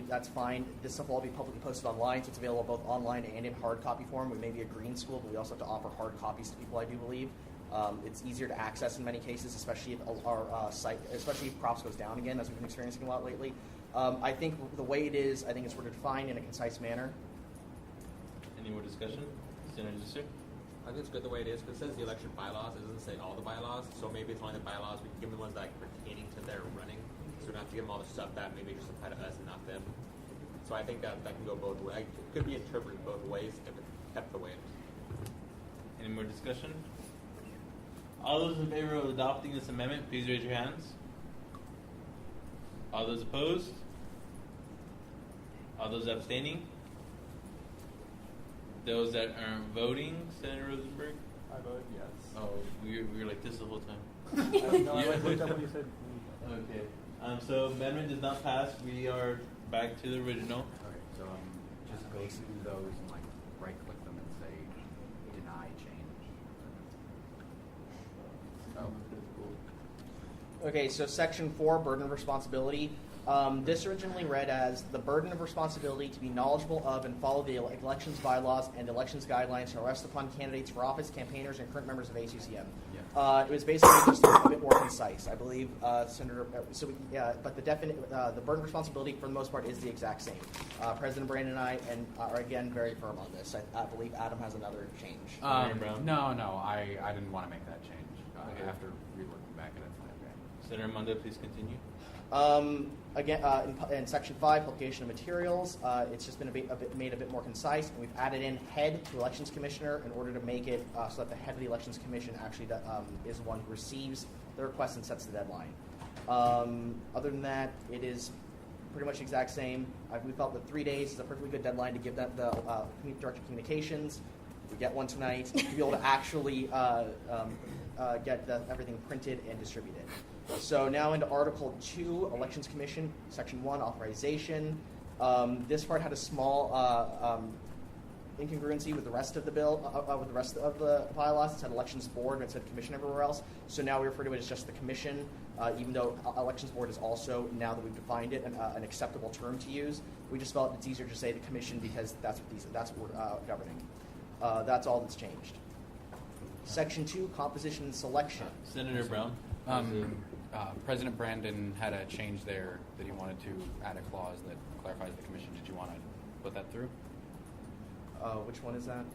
That's fine. This stuff will all be publicly posted online, so it's available both online and in hard copy form. We may be a green school, but we also have to offer hard copies to people, I do believe. It's easier to access in many cases, especially if our site, especially if Props goes down again, as we've been experiencing a lot lately. I think the way it is, I think it's sort of defined in a concise manner. Any more discussion? Senator Zissou? I think it's good the way it is, because it says the election bylaws. It doesn't say all the bylaws, so maybe it's only the bylaws. We can give them the ones that are pertaining to their running, so we don't have to give them all the stuff that maybe just apply to us and not them. So I think that can go both ways. It could be interpreted both ways if it's kept the way it is. Any more discussion? All those in favor of adopting this amendment, please raise your hands. All those opposed? All those abstaining? Those that aren't voting, Senator Rosenberg? I voted yes. Oh, we were like this the whole time. No, I looked up what you said. Okay. So amendment does not pass. We are back to the original. okay, so just go through those and like right-click them and say deny change. Okay, so Section 4, Burden of Responsibility. This originally read as the burden of responsibility to be knowledgeable of and follow the elections bylaws and elections guidelines to rest upon candidates for office, campaigners, and current members of ASUCM. It was basically just a bit more concise, I believe, Senator. But the burden of responsibility for the most part is the exact same. President Brandon and I are again very firm on this. I believe Adam has another change. No, I didn't want to make that change. After reworking back at it. Senator Armando, please continue. In Section 5, publication of materials, it's just been made a bit more concise, and we've added in head to elections commissioner in order to make it so that the head of the elections commission actually is the one who receives the request and sets the deadline. Other than that, it is pretty much the exact same. We felt that 3 days is a perfectly good deadline to give the director of communications. We get one tonight to be able to actually get everything printed and distributed. So now into Article 2, Elections Commission, Section 1, Authorization. This part had a small incongruency with the rest of the bill, with the rest of the bylaws. It said Elections Board and it said Commission everywhere else. So now we refer to it as just the Commission, even though Elections Board is also, now that we've defined it, an acceptable term to use. We just felt it's easier to say the Commission because that's what we're governing. That's all that's changed. Section 2, Composition and Selection. Senator Brown. President Brandon had a change there that he wanted to add a clause that clarifies the commission. Did you want to put that through? Which one is that?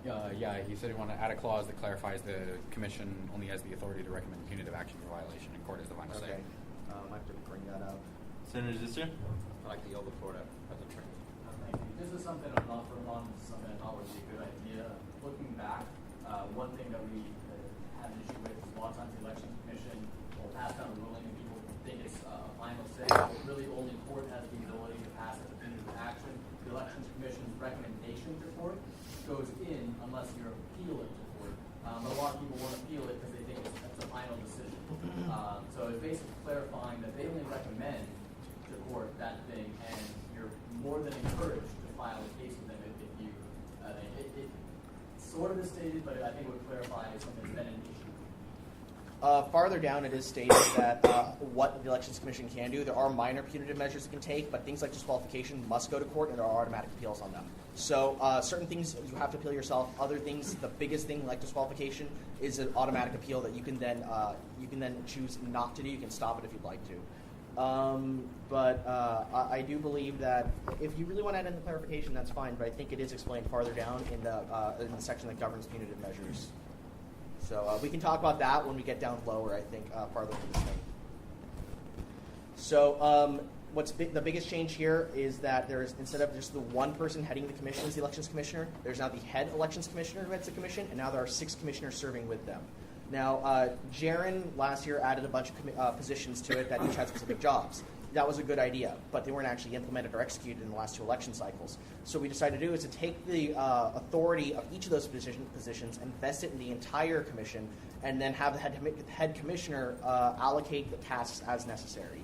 Yeah, he said he wanted to add a clause that clarifies the commission only has the authority to recommend punitive action for violation, and court is the final say. I have to bring that up. Senator Zissou? I like the yield the floor to President Trent. Thank you. This is something I'm not firm on. This is something I thought would be a good idea. Looking back, one thing that we had an issue with is a lot of times the election commission will pass down a ruling and people think it's a final say. But really, only court has the ability to pass a definitive action. The elections commission's recommendation to court goes in unless you appeal it to court. But a lot of people won't appeal it because they think it's a final decision. So it's basically clarifying that they only recommend to court that thing, and you're more than encouraged to file a case with them if you. It sort of is stated, but I think it would clarify something that's been an issue. Farther down, it is stated that what the Elections Commission can do. There are minor punitive measures it can take, but things like disqualification must go to court, and there are automatic appeals on them. So certain things you have to appeal yourself. Other things, the biggest thing like disqualification, is an automatic appeal that you can then choose not to do. You can stop it if you'd like to. But I do believe that if you really want to add in the clarification, that's fine. But I think it is explained farther down in the section that governs punitive measures. So we can talk about that when we get down lower, I think, farther into this thing. So the biggest change here is that there is, instead of just the one person heading the commission as the elections commissioner, there's now the head elections commissioner who heads the commission, and now there are 6 commissioners serving with them. Now, Jaron last year added a bunch of positions to it that each had specific jobs. That was a good idea, but they weren't actually implemented or executed in the last 2 election cycles. So what we decided to do is to take the authority of each of those positions and vest it in the entire commission, and then have the head commissioner allocate the tasks as necessary.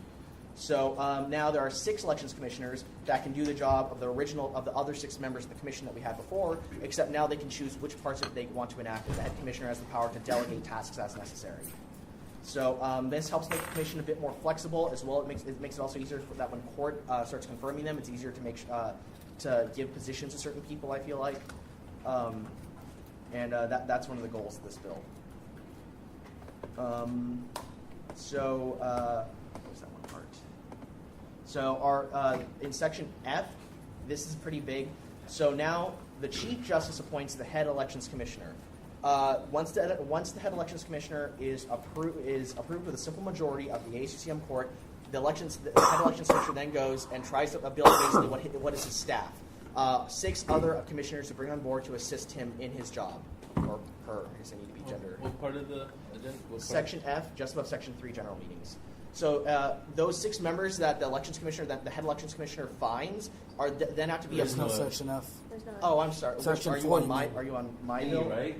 So now there are 6 elections commissioners that can do the job of the other 6 members of the commission that we had before, except now they can choose which parts of it they want to enact, and the head commissioner has the power to delegate tasks as necessary. So this helps make the commission a bit more flexible as well. It makes it also easier for that when court starts confirming them, it's easier to give positions to certain people, I feel like. That's one of the goals of this bill. What was that one part? So our in section F, this is pretty big. So now the Chief Justice appoints the head elections commissioner. Once the head elections commissioner is approved with a simple majority of the ASUCM court, the head elections commissioner then goes and tries to build basically what is his staff. 6 other commissioners to bring on board to assist him in his job, or her. I guess I need to be gender. What part of the agenda? Section F, just above Section 3, general meetings. So those 6 members that the elections commissioner, that the head elections commissioner finds, are then have to be. There's no Section F. Oh, I'm sorry. Section are you on my E, bill? right?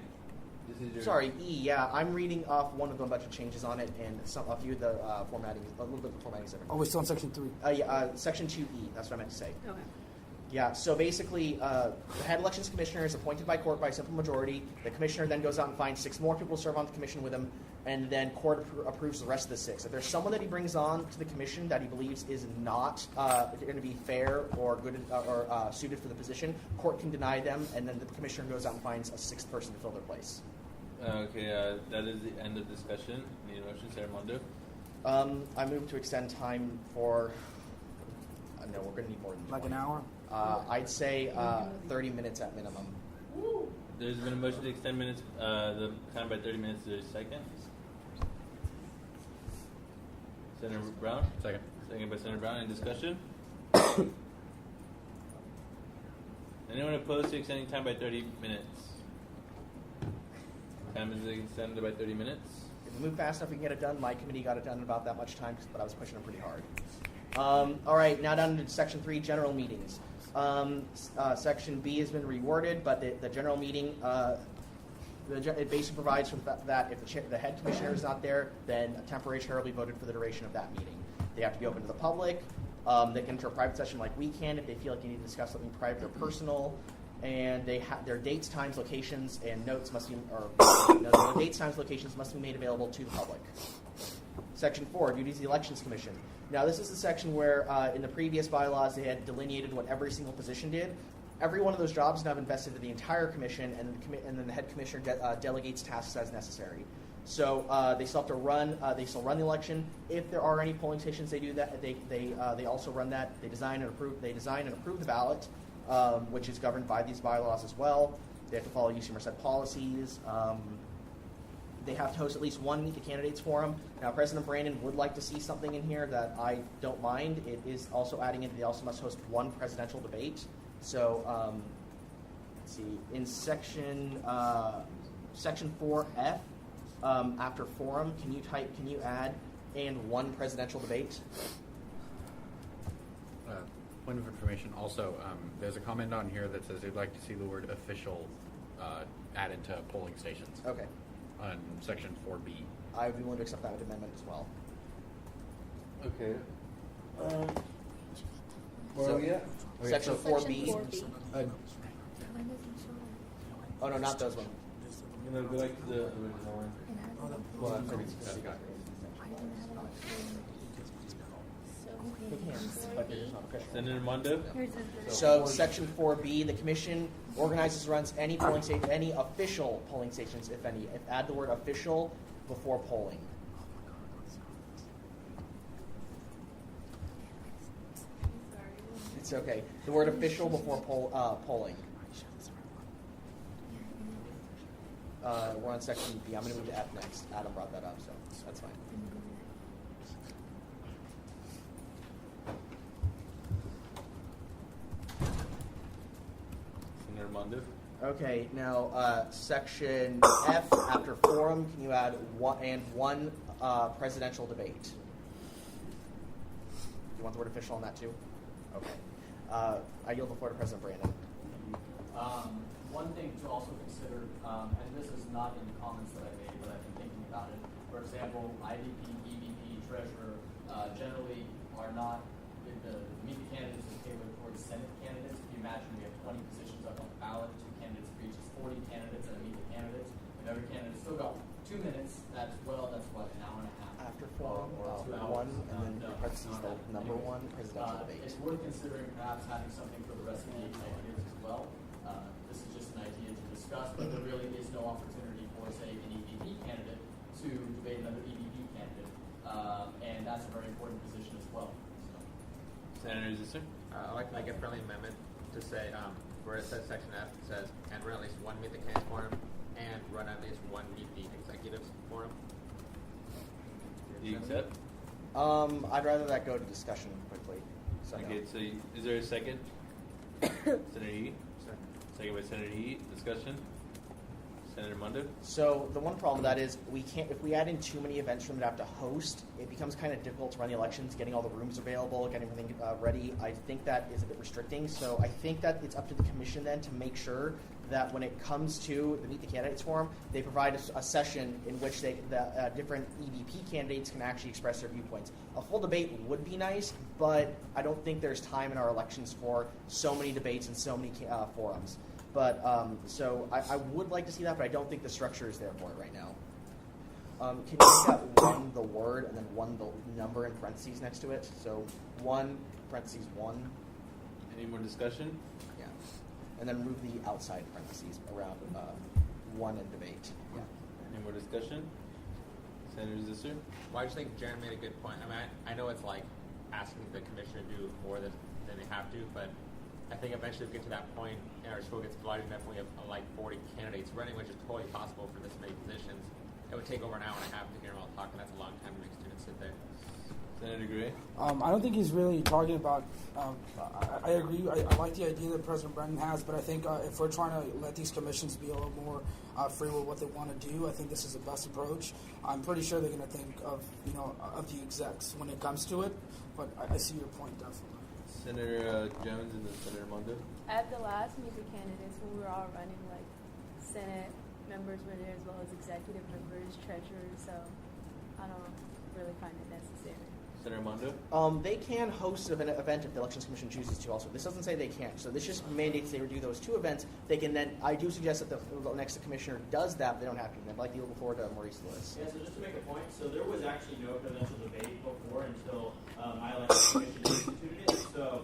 This is your Sorry, E. Yeah, I'm reading off one of the bunch of changes on it, and a few of the formatting, a little bit of the formatting. Oh, we're still on Section 3. Section 2E. That's what I meant to say. Okay. Yeah, so basically, the head elections commissioner is appointed by court by simple majority. The commissioner then goes out and finds 6 more people to serve on the commission with him, and then court approves the rest of the 6. If there's someone that he brings on to the commission that he believes is not going to be fair or good or suited for the position, court can deny them, and then the commissioner goes out and finds a 6th person to fill their place. Okay, that is the end of discussion. Need a motion, Sarah Mondo? I move to extend time for. No, we're going to need more than 20. Like an hour? I'd say 30 minutes at minimum. There's been a motion to extend the time by 30 minutes. Is there a second? Senator Brown? Second. Second by Senator Brown. Any discussion? Anyone opposed to extending time by 30 minutes? Time is extended by 30 minutes. If we move fast enough, we can get it done. My committee got it done in about that much time, but I was pushing them pretty hard. All right, now down to Section 3, general meetings. Section B has been reworded, but the general meeting, it basically provides for that if the head commissioner is not there, then a temporary chair will be voted for the duration of that meeting. They have to be open to the public. They can enter a private session like we can if they feel like you need to discuss something private or personal. And their dates, times, locations, and notes must be, dates, times, locations must be made available to the public. Section 4, duties of the Elections Commission. Now, this is the section where, in the previous bylaws, they had delineated what every single position did. Every one of those jobs is now invested in the entire commission, and then the head commissioner delegates tasks as necessary. So they still have to run. They still run the election. If there are any polling stations, they do that. They also run that. They design and approve the ballot, which is governed by these bylaws as well. They have to follow UC Merced policies. They have to host at least one Meet the Candidates forum. Now, President Brandon would like to see something in here that I don't mind. It is also adding in they also must host one presidential debate. So, let's see, in section 4F, after forum, can you add and one presidential debate? Point of information. Also, there's a comment on here that says they'd like to see the word official added to polling stations. Okay. On section 4B. I would be willing to accept that amendment as well. Okay. Where are we at? Section 4B. Oh no, not those ones. You know, go back to the original one. Well, hands, but they're just not official. Senator Mondo? So section 4B, the commission organizes and runs any polling station, any official polling stations, if any. Add the word official before polling. It's okay. The word official before polling. We're on section B. I'm going to move to F next. Adam brought that up, so that's fine. Senator Mondo? Okay, now section F after forum, can you add one presidential debate? Do you want the word official on that too? Okay. I yield the floor to President Brandon. One thing to also consider, and this is not in the comments that I made, but I've been thinking about it. For example, IVP, EVP, treasurer generally are not, the meet the candidates is tailored towards Senate candidates. If you imagine we have 20 positions up on the ballot, 2 candidates for each, is 40 candidates and meet the candidates. If every candidate still got 2 minutes, that's what, an hour and a half. After forum, or 2 hours. one, and then parentheses the number one presidential debate. It's worth considering perhaps having something for the rest of the executives as well. This is just an idea to discuss, but there really is no opportunity for, say, an EVP candidate to debate another EVP candidate, and that's a very important position as well. Senator Zisser? I'd like to make a friendly amendment to say, where it says section F, it says, and run at least one meet the candidates forum, and run at least one meet the executives forum. Do you accept? I'd rather that go to discussion quickly. So Okay, no. so is there a second? Senator Yi? Second by Senator Yi. Discussion? Senator Mondo? So the one problem with that is we can't, if we add in too many events for them to have to host, it becomes kind of difficult to run the elections, getting all the rooms available, getting everything ready. I think that is a bit restricting. So I think that it's up to the commission then to make sure that when it comes to the Meet the Candidates Forum, they provide a session in which the different EVP candidates can actually express their viewpoints. A full debate would be nice, but I don't think there's time in our elections for so many debates and so many forums. But so I would like to see that, but I don't think the structure is there for it right now. Can you make that one the word and then one the number in parentheses next to it? So 1 parentheses 1. Any more discussion? Yeah. And then remove the outside parentheses around 1 in debate. Yeah. Any more discussion? Senator Zisser? Well, I just think Jaron made a good point. I mean, I know it's like asking the commission to do more than they have to, but I think eventually we get to that point and our school gets divided enough when we have like 40 candidates running, which is totally possible for this many positions. It would take over an hour and a half to hear them all talk, and that's a long time to make students sit there. Senator Gray? I don't think he's really talking about. I agree. I like the idea that President Brennan has, but I think if we're trying to let these commissions be a little more free with what they want to do, I think this is the best approach. I'm pretty sure they're going to think of of the execs when it comes to it, but I see your point definitely. Senator Jones and then Senator Mondo? At the last Meet the Candidates, when we were all running, like, Senate members were there as well as executive members, treasurers, so I don't really find it necessary. Senator Mondo? They can host an event if the Elections Commission chooses to also. This doesn't say they can't. So this just mandates they would do those 2 events. They can then, I do suggest that the next commissioner does that, but they don't have to. I'd like to yield before to Maurice Lewis. Yeah, so just to make a point, so there was actually no presidential debate before until my elections commission instituted it. So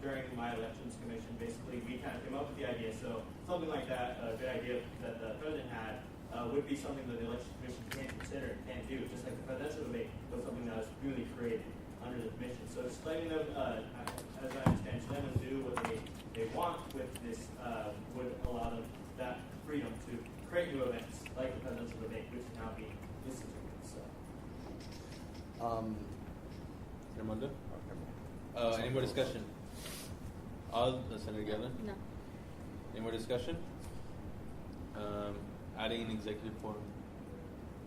during my elections commission, basically we kind of came up with the idea. So something like that, a good idea that the president had, would be something that the election commission can't consider and can't do. Just like the presidential debate was something that was really created under the commission. So just letting them, as I understand, to them do what they want with this would allow them that freedom to create new events like the presidential debate, which is now being instituted. So. Senator Mondo? Any more discussion? Senator Gellin? No. Any more discussion? Adding an executive forum.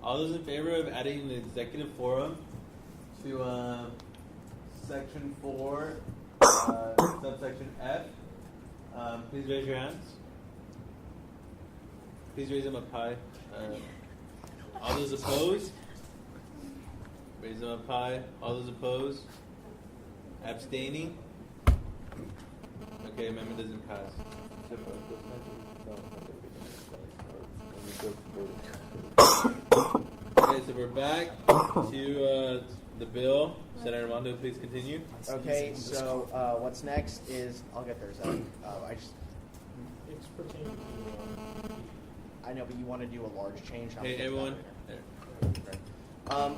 All those in favor of adding an executive forum to section 4, subsection F, please raise your hands. Please raise them up high. All those opposed? Raise them up high. All those opposed? Abstaining? Okay, amendment doesn't pass. Okay, so we're back to the bill. Senator Armando, please continue. Okay, so what's next is I'll get there, Zach. It's pertaining to. I know, but you want to do a large change. I'll Hey, get to that everyone. later.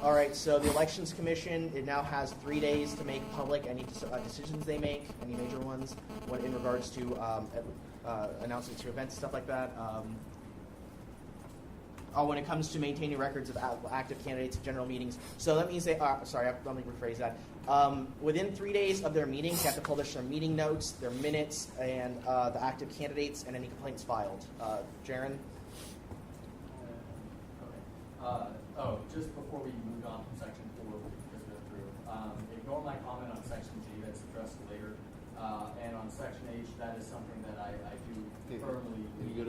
All right, so the Elections Commission, it now has 3 days to make public any decisions they make, any major ones, in regards to announcements to events, stuff like that. When it comes to maintaining records of active candidates at general meetings. So that means let me rephrase that. Within 3 days of their meetings, they have to publish their meeting notes, their minutes, and the active candidates, and any complaints filed. Jaron? Just before we move on from section 4, because we're through, ignore my comment on section G, that's addressed later. And on section H, that is something that I do firmly believe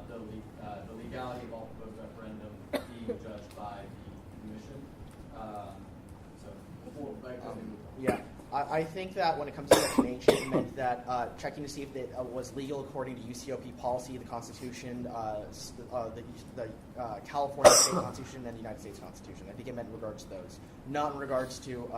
the legality of all proposed referendum being judged by the commission. Yeah. I think that when it comes to section H, it meant that checking to see if it was legal according to UCOP policy, the Constitution, the California State Constitution, and the United States Constitution. I think it meant in regards to those, not in regards to,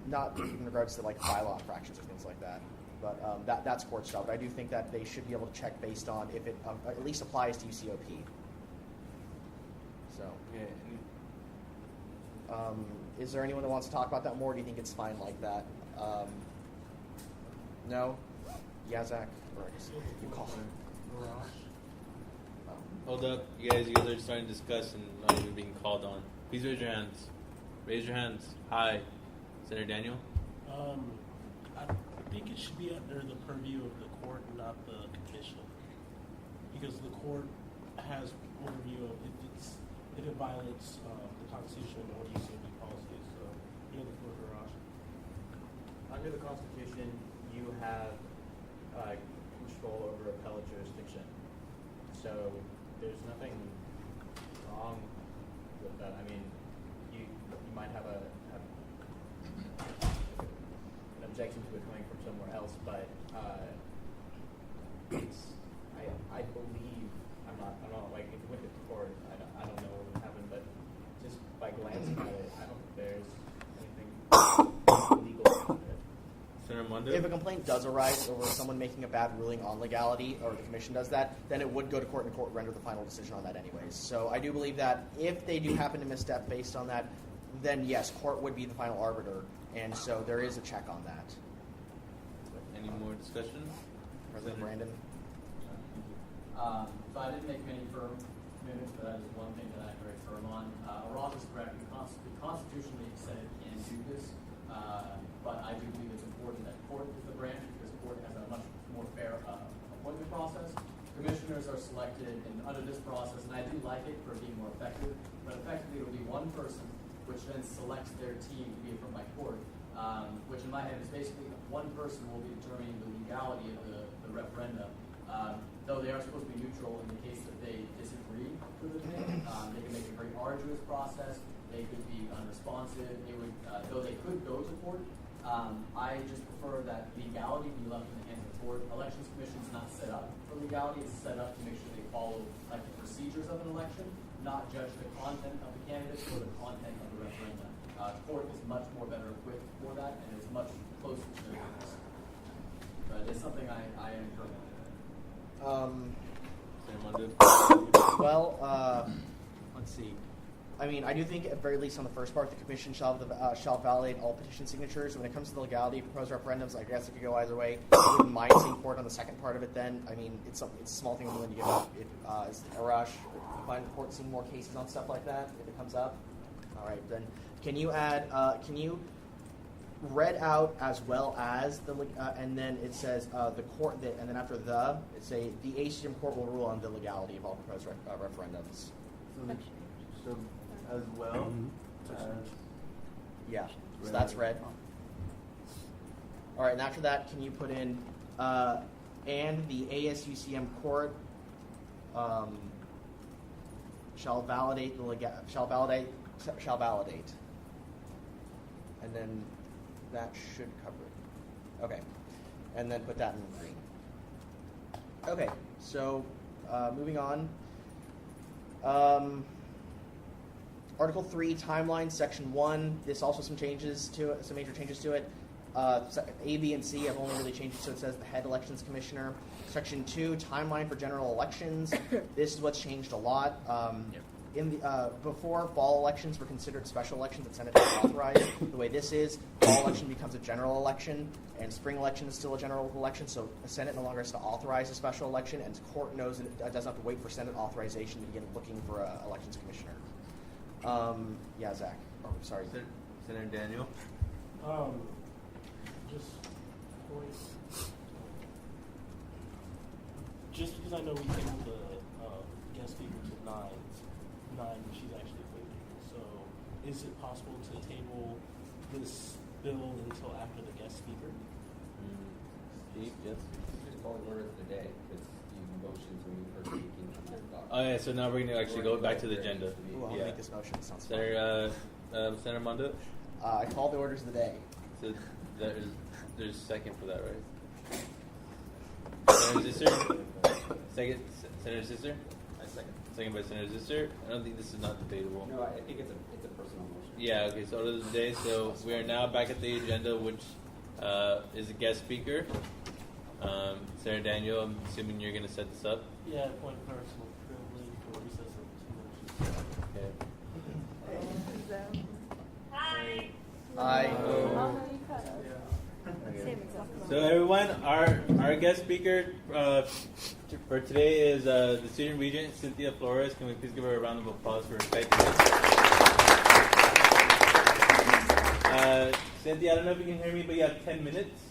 not in regards to like bylaw infractions or things like that. But that's court style. But I do think that they should be able to check based on if it at least applies to UCOP. So. Is there anyone that wants to talk about that more? Or do you think it's fine like that? No? Yeah, Zach? Or I guess you call him. Hold up. You guys are starting to discuss and not even being called on. Please raise your hands. Raise your hands. Hi. Senator Daniel? I think it should be under the purview of the court and not the commission. Because the court has overview of if it violates the Constitution or UCOP policies. So, you know, the floor, Raj. Under the Constitution, you have control over appellate jurisdiction. So there's nothing wrong with that. I mean, you might have an objection to it coming from somewhere else, but I believe I'm not like if you went to court, I don't know what would happen, but just by glancing at it, I don't think there's anything legal about it. Senator Mondo? If a complaint does arise over someone making a bad ruling on legality, or the commission does that, then it would go to court and court render the final decision on that anyways. So I do believe that if they do happen to misstep based on that, then yes, court would be the final arbiter, and so there is a check on that. Any more discussion? President Brandon? So I didn't make many firm commitments, but that is one thing that I'm very firm on. Ross is correct. Constitutionally said it can do this, but I do believe it's important that court is the branch because court has a much more fair appointment process. Commissioners are selected under this process, and I do like it for being more effective, but effectively it will be one person which then selects their team to be affirmed by court, which in my head is basically one person will be determining the legality of the referendum. Though they are supposed to be neutral in the case that they disagree with the thing. They can make a very arduous process. They could be unresponsive. Though they could go to court, I just prefer that legality be left in the hands of the court. Elections Commission is not set up for legality. It's set up to make sure they follow like the procedures of an election, not judge the content of the candidates or the content of the referendum. Court is much more better equipped for that, and it's much closer to the business. But it's something I am currently. Let's see. I mean, I do think at very least on the first part, the commission shall validate all petition signatures. When it comes to the legality of proposed referendums, I guess it could go either way. I wouldn't mind seeing court on the second part of it then. I mean, it's a small thing I'm willing to give up. Is Arash, you find the court seeing more cases on stuff like that if it comes up? All right, then can you add, read out as well as the and then it says the court and then after the ASUCM court will rule on the legality of all proposed referendums. So as well as yeah, so that's read. All right, and after that, can you put in and the ASUCM court shall validate, and then that should cover it. Okay, and then put that in green. Okay, so moving on. Article 3, timeline, Section 1. This also some changes to it, some major changes to it. A, B, and C have only really changed it so it says the head elections commissioner. Section 2, timeline for general elections. This is what's changed a lot. Before, fall elections were considered special elections that Senate had authorized. The way this is, fall election becomes a general election, and spring election is still a general election, so the Senate no longer has to authorize a special election, and the court knows that it doesn't have to wait for Senate authorization to begin looking for an elections commissioner. Yeah, Zach. Oh, sorry. Senator Daniel. Just because I know we tabled the guest speaker to 9, she's actually waiting. So, is it possible to table this bill until after the guest speaker? Steve, yes. Just call the order of the day because you motioned to move her speaking from the document. Oh yeah, so now we're going to actually go back to the agenda. Ooh, I'll make this motion. Sounds fun. Senator Mondo? I call the orders of the day. So there's a second for that, right? Senator Zisser? Second, Senator Zisser? I second. Second by Senator Zisser. I don't think this is not debatable. No, I think it's a personal motion. Yeah, okay, so order of the day. So we are now back at the agenda, which is a guest speaker. Senator Daniel, I'm assuming you're going to set this up. Yeah, point of personal privilege for recess of 2 minutes. Okay. Hi. Hi. So everyone, our guest speaker for today is the student regent, Cynthia Flores. Can we please give her a round of applause for her Cynthia, I don't know if you can hear me, but you have 10 minutes.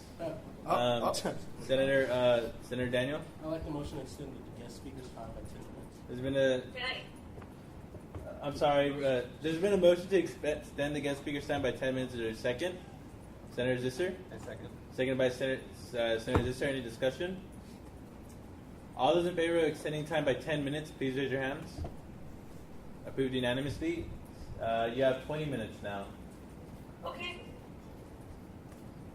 Senator Daniel? I'd like the motion to extend the guest speaker's time by 10 minutes. There's been I'm sorry. There's been a motion to extend the guest speaker's time by 10 minutes. Is there a second? Senator Zisser? I second. Seconded by Senator Zisser. Any discussion? All those in favor of extending time by 10 minutes, please raise your hands. Approved unanimously. You have 20 minutes now. Okay.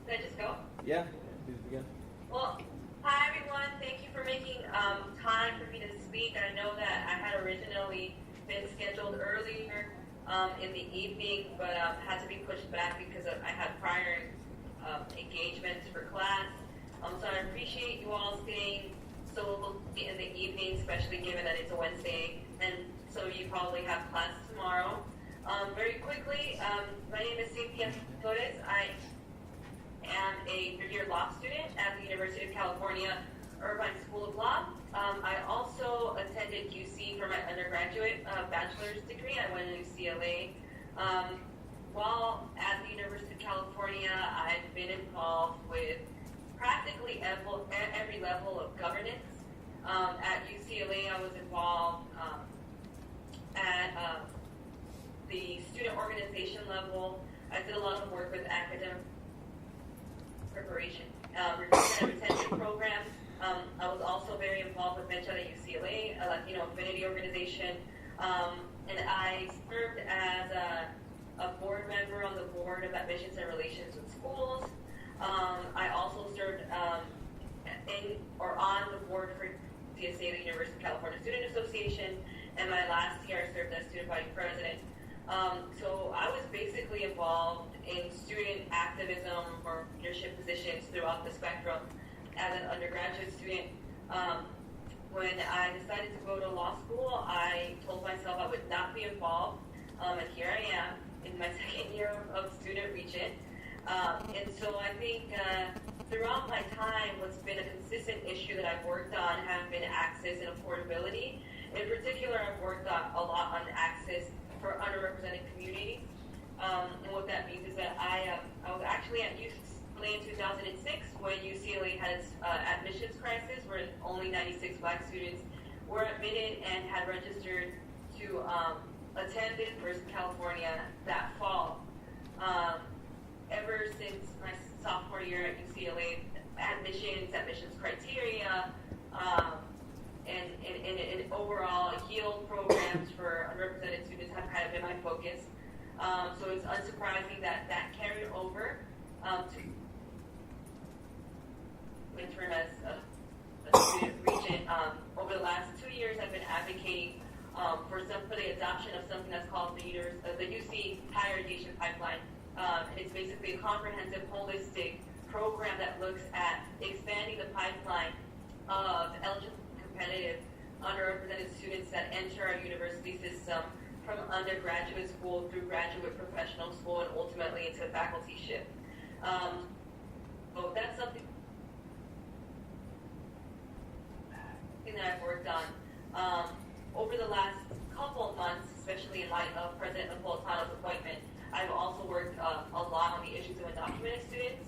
Did I just go? Yeah, please begin. Well, hi everyone. Thank you for making time for me to speak. I know that I had originally been scheduled earlier in the evening, but had to be pushed back because I had prior engagements for class. So I appreciate you all staying so in the evening, especially given that it's a Wednesday, and so you probably have class tomorrow. Very quickly, my name is Cynthia Flores. I am a third-year law student at the University of California Irvine School of Law. I also attended UC for my undergraduate bachelor's degree. I went to UCLA. While at the University of California, I've been involved with practically every level of governance. At UCLA, I was involved at the student organization level. I did a lot of work with academic preparation, recruitment and retention programs. I was also very involved with Bench at UCLA, a Latino affinity organization, and I served as a board member on the board of admissions and relations with schools. I also served in or on the board for CSA, the University of California Student Association, and my last year I served as student body president. So I was basically involved in student activism or leadership positions throughout the spectrum as an undergraduate student. When I decided to go to law school, I told myself I would not be involved, and here I am in my second year of student regent. And so I think throughout my time, what's been a consistent issue that I've worked on have been access and affordability. In particular, I've worked a lot on access for underrepresented communities. And what that means is that I was actually at UCLA in 2006 when UCLA had its admissions crisis where only 96 black students were admitted and had registered to attend the University of California that fall. Ever since my sophomore year at UCLA, admissions criteria, and overall yield programs for underrepresented students have kind of been my focus. So it's unsurprising that carried over to intern as a student regent. Over the last 2 years, I've been advocating for the adoption of something that's called the UC Higher Education Pipeline. It's basically a comprehensive, holistic program that looks at expanding the pipeline of eligible, competitive, underrepresented students that enter our university system from undergraduate school through graduate professional school and ultimately into facultyship. So that's something that I've worked on over the last couple of months, especially in light of President Napolitano's appointment. I've also worked a lot on the issues of undocumented students,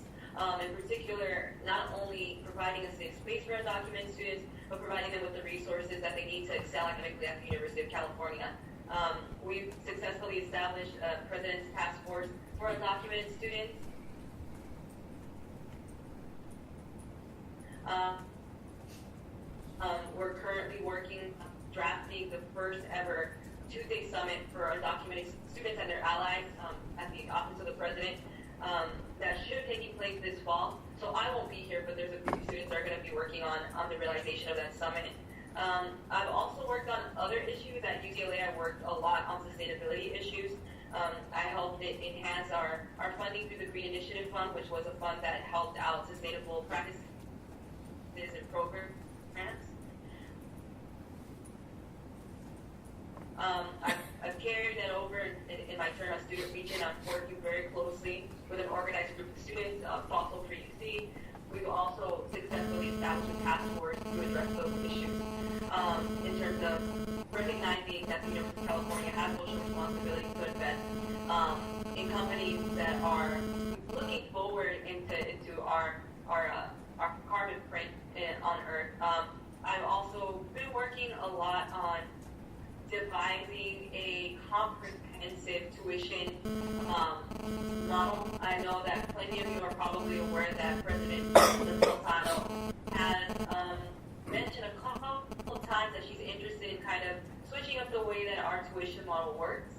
in particular, not only providing a safe space for undocumented students, but providing them with the resources that they need to excel academically at the University of California. We've successfully established a President's Task Force for undocumented students. We're currently drafting the first ever Tuesday Summit for undocumented students and their allies at the Office of the President. That should take place this fall. So I won't be here, but there's a group of students that are going to be working on the realization of that summit. I've also worked on other issues. At UCLA, I worked a lot on sustainability issues. I helped enhance our funding through the Green Initiative Fund, which was a fund that helped out sustainable practices and programs. I've carried that over in my term as student region. I'm working very closely with an organized group of students, also for UC. We've also successfully established a task force to address those issues in terms of recognizing that the University of California has social responsibility to invest in companies that are looking forward into our carbon print on Earth. I've also been working a lot on devising a comprehensive tuition model. I know that plenty of you are probably aware that President Napolitano has mentioned a couple of times that she's interested in kind of switching up the way that our tuition model works.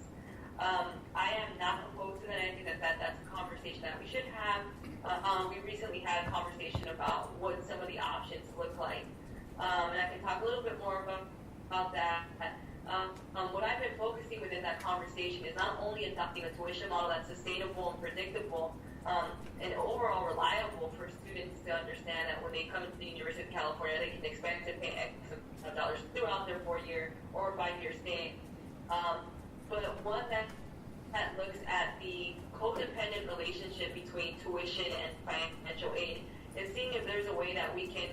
I am not opposed to that. I think that's a conversation that we should have. We recently had a conversation about what some of the options look like. And I can talk a little bit more about that. What I've been focusing within that conversation is not only adopting a tuition model that's sustainable and predictable and overall reliable for students to understand that when they come into the University of California, they can expect to pay X amount of dollars throughout their 4-year or 5-year stay. But one that looks at the codependent relationship between tuition and financial aid and seeing if there's a way that we can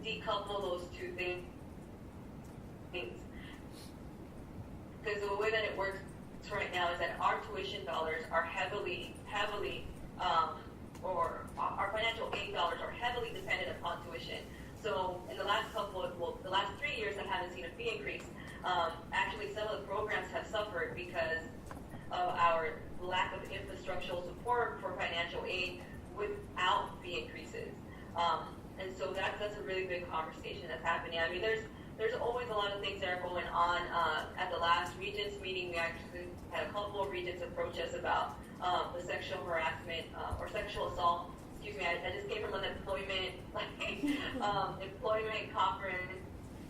decouple those two things. Because the way that it works right now is that our tuition dollars are heavily, or our financial aid dollars are heavily dependent upon tuition. So in the last the last 3 years, I haven't seen a fee increase. Actually, some of the programs have suffered because of our lack of infrastructural support for financial aid without fee increases. And so that's a really big conversation that's happening. I mean, there's always a lot of things that are going on. At the last Regents meeting, we actually had a couple of Regents approach us about the sexual harassment or sexual assault. Excuse me, I just came from an employment conference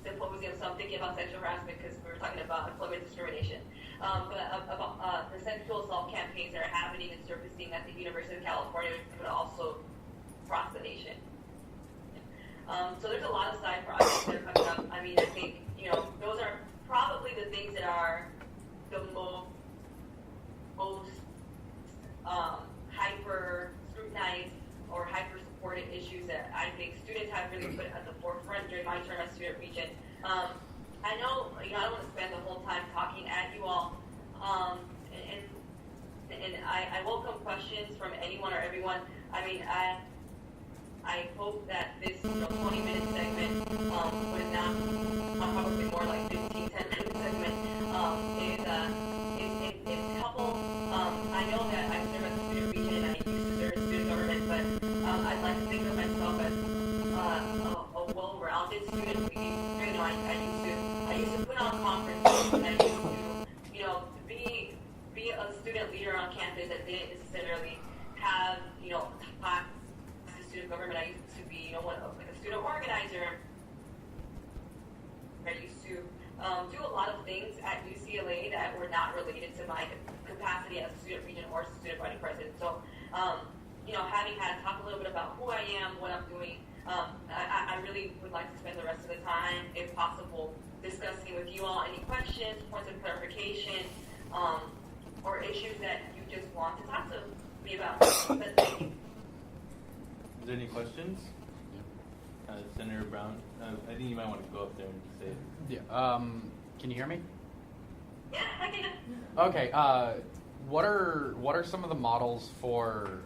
symposium, so I'm thinking about sexual harassment because we were talking about employment discrimination. But about the sexual assault campaigns that are happening and surfacing at the University of California, but also across the nation. So there's a lot of side projects that are coming up. I mean, I think, those are probably the things that are the most hyper scrutinized or hyper supported issues that I think students have really put at the forefront during my term as student regent. I know, I don't want to spend the whole time talking at you all, and I welcome questions from anyone or everyone. I mean, I hope that this 20-minute segment, would not probably more like 15, 10-minute segment, is helpful. I know that I serve as a student regent and I used to serve as student government, but I'd like to think of myself as a well-rounded student. I used to put on conferences, and I used to, be a student leader on campus that didn't necessarily have, talk to student government. I used to be, like a student organizer. I used to do a lot of things at UCLA that were not related to my capacity as a student regent or student body president. So, having had to talk a little bit about who I am, what I'm doing, I really would like to spend the rest of the time, if possible, discussing with you all any questions, points of clarification, or issues that you just want to talk to me about. But thank you. Is there any questions? Senator Brown, I think you might want to go up there and say it. Yeah. Can you hear me? Yeah, I can. Okay. What are some of the models for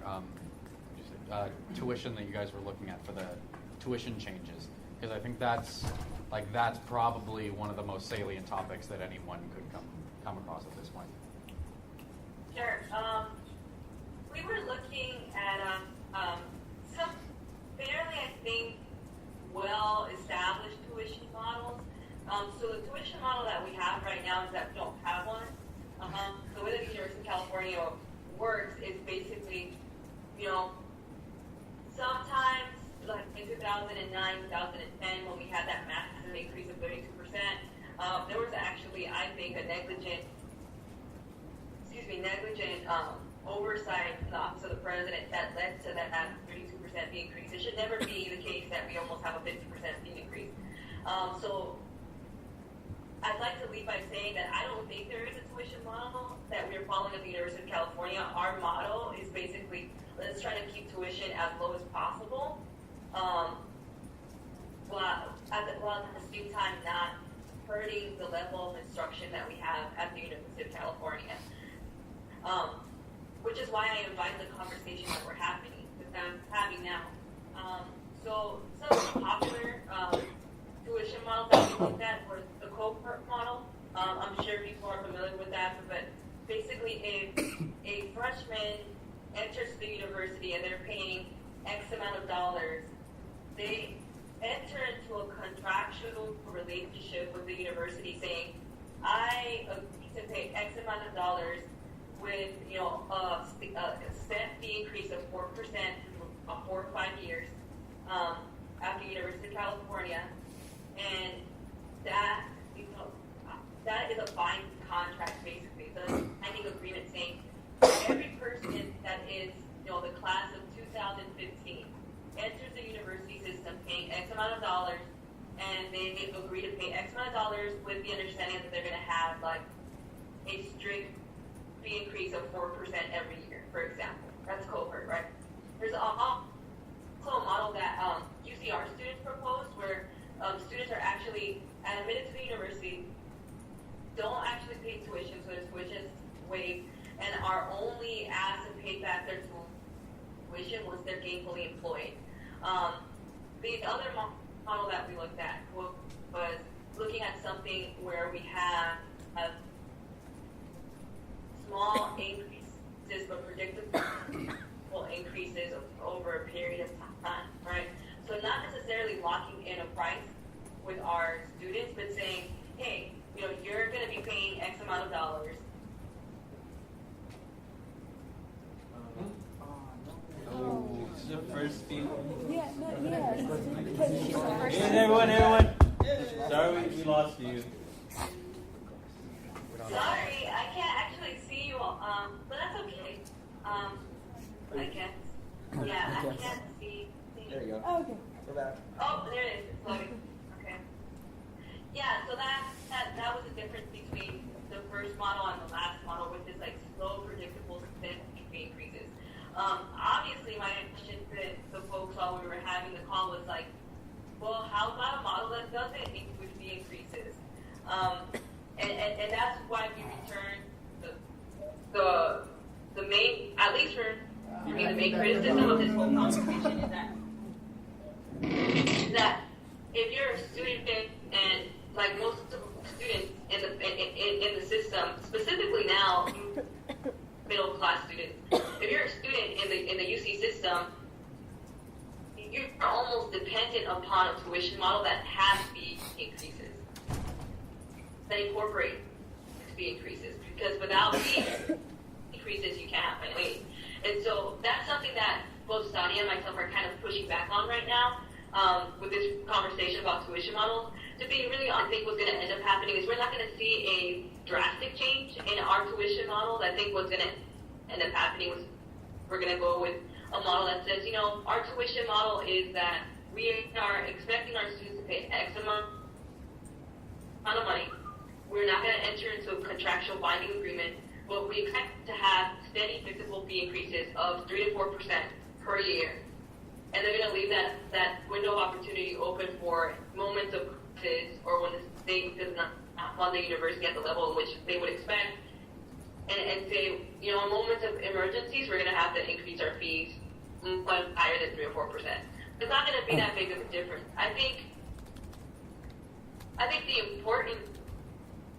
tuition that you guys were looking at for the tuition changes? Because I think that's probably one of the most salient topics that anyone could come across at this point. Sure. We were looking at some fairly, I think, well-established tuition models. So the tuition model that we have right now is that we don't have one. The way that the University of California works is basically, sometimes, like in 2009, 2010, when we had that massive increase of 32%, there was actually, I think, a negligent oversight from the Office of the President that led to that 32% fee increase. It should never be the case that we almost have a 50% fee increase. So I'd like to lead by saying that I don't think there is a tuition model that we're following at the University of California. Our model is basically, let's try to keep tuition as low as possible, while at the same time not hurting the level of instruction that we have at the University of California. Which is why I invited the conversation that we're having now. So some of the popular tuition models that we looked at were the cohort model. I'm sure people are familiar with that, but basically a freshman enters the university and they're paying X amount of dollars. They enter into a contractual relationship with the university saying, I agree to pay X amount of dollars with a spent fee increase of 4% for 4 or 5 years after University of California, and that is a binding contract basically. So it's a binding agreement saying every person that is the class of 2015 enters the university system paying X amount of dollars, and they agree to pay X amount of dollars with the understanding that they're going to have like a strict fee increase of 4% every year, for example. That's cohort, right? There's also a model that UCR students proposed where students are actually admitted to the university, don't actually pay tuition, so their tuition is waived, and are only asked to pay back their tuition once they're gainfully employed. The other model that we looked at was looking at something where we have small increases, but predictable increases over a period of time, right? So not necessarily locking in a price with our students, but saying, hey, you're going to be paying X amount of dollars. This is the first fee. Yeah, Hey, everyone. Sorry we lost you. Sorry, I can't actually see you all, but that's okay. I guess. Yeah, I can't see. There you go. Oh, okay. We're back. Oh, there it is. It's loading. Okay. Yeah, so that was the difference between the first model and the last model, which is like slow, predictable, fee increases. Obviously, my question to the folks while we were having the call was like, well, how about a model that doesn't include fee increases? And that's why we returned the main, at least for me, the main criticism of this whole conversation is that if you're a student and like most of the students in the system, specifically now middle class students, if you're a student in the UC system, you're almost dependent upon a tuition model that has fee increases, that incorporate fee increases, because without fee increases, you can't wait. And so that's something that both Sadia and myself are kind of pushing back on right now with this conversation about tuition models. to be really honest, I think what's going to end up happening is we're not going to see a drastic change in our tuition models. I think what's going to end up happening is we're going to go with a model that says, our tuition model is that we are expecting our students to pay X amount of money. We're not going to enter into a contractual binding agreement, but we expect to have steady visible fee increases of 3 to 4% per year. And they're going to leave that window of opportunity open for moments of crisis or when the state does not fund the university at the level in which they would expect. And say, in moments of emergencies, we're going to have to increase our fees much higher than 3 or 4%. It's not going to be that big of a difference. I think the important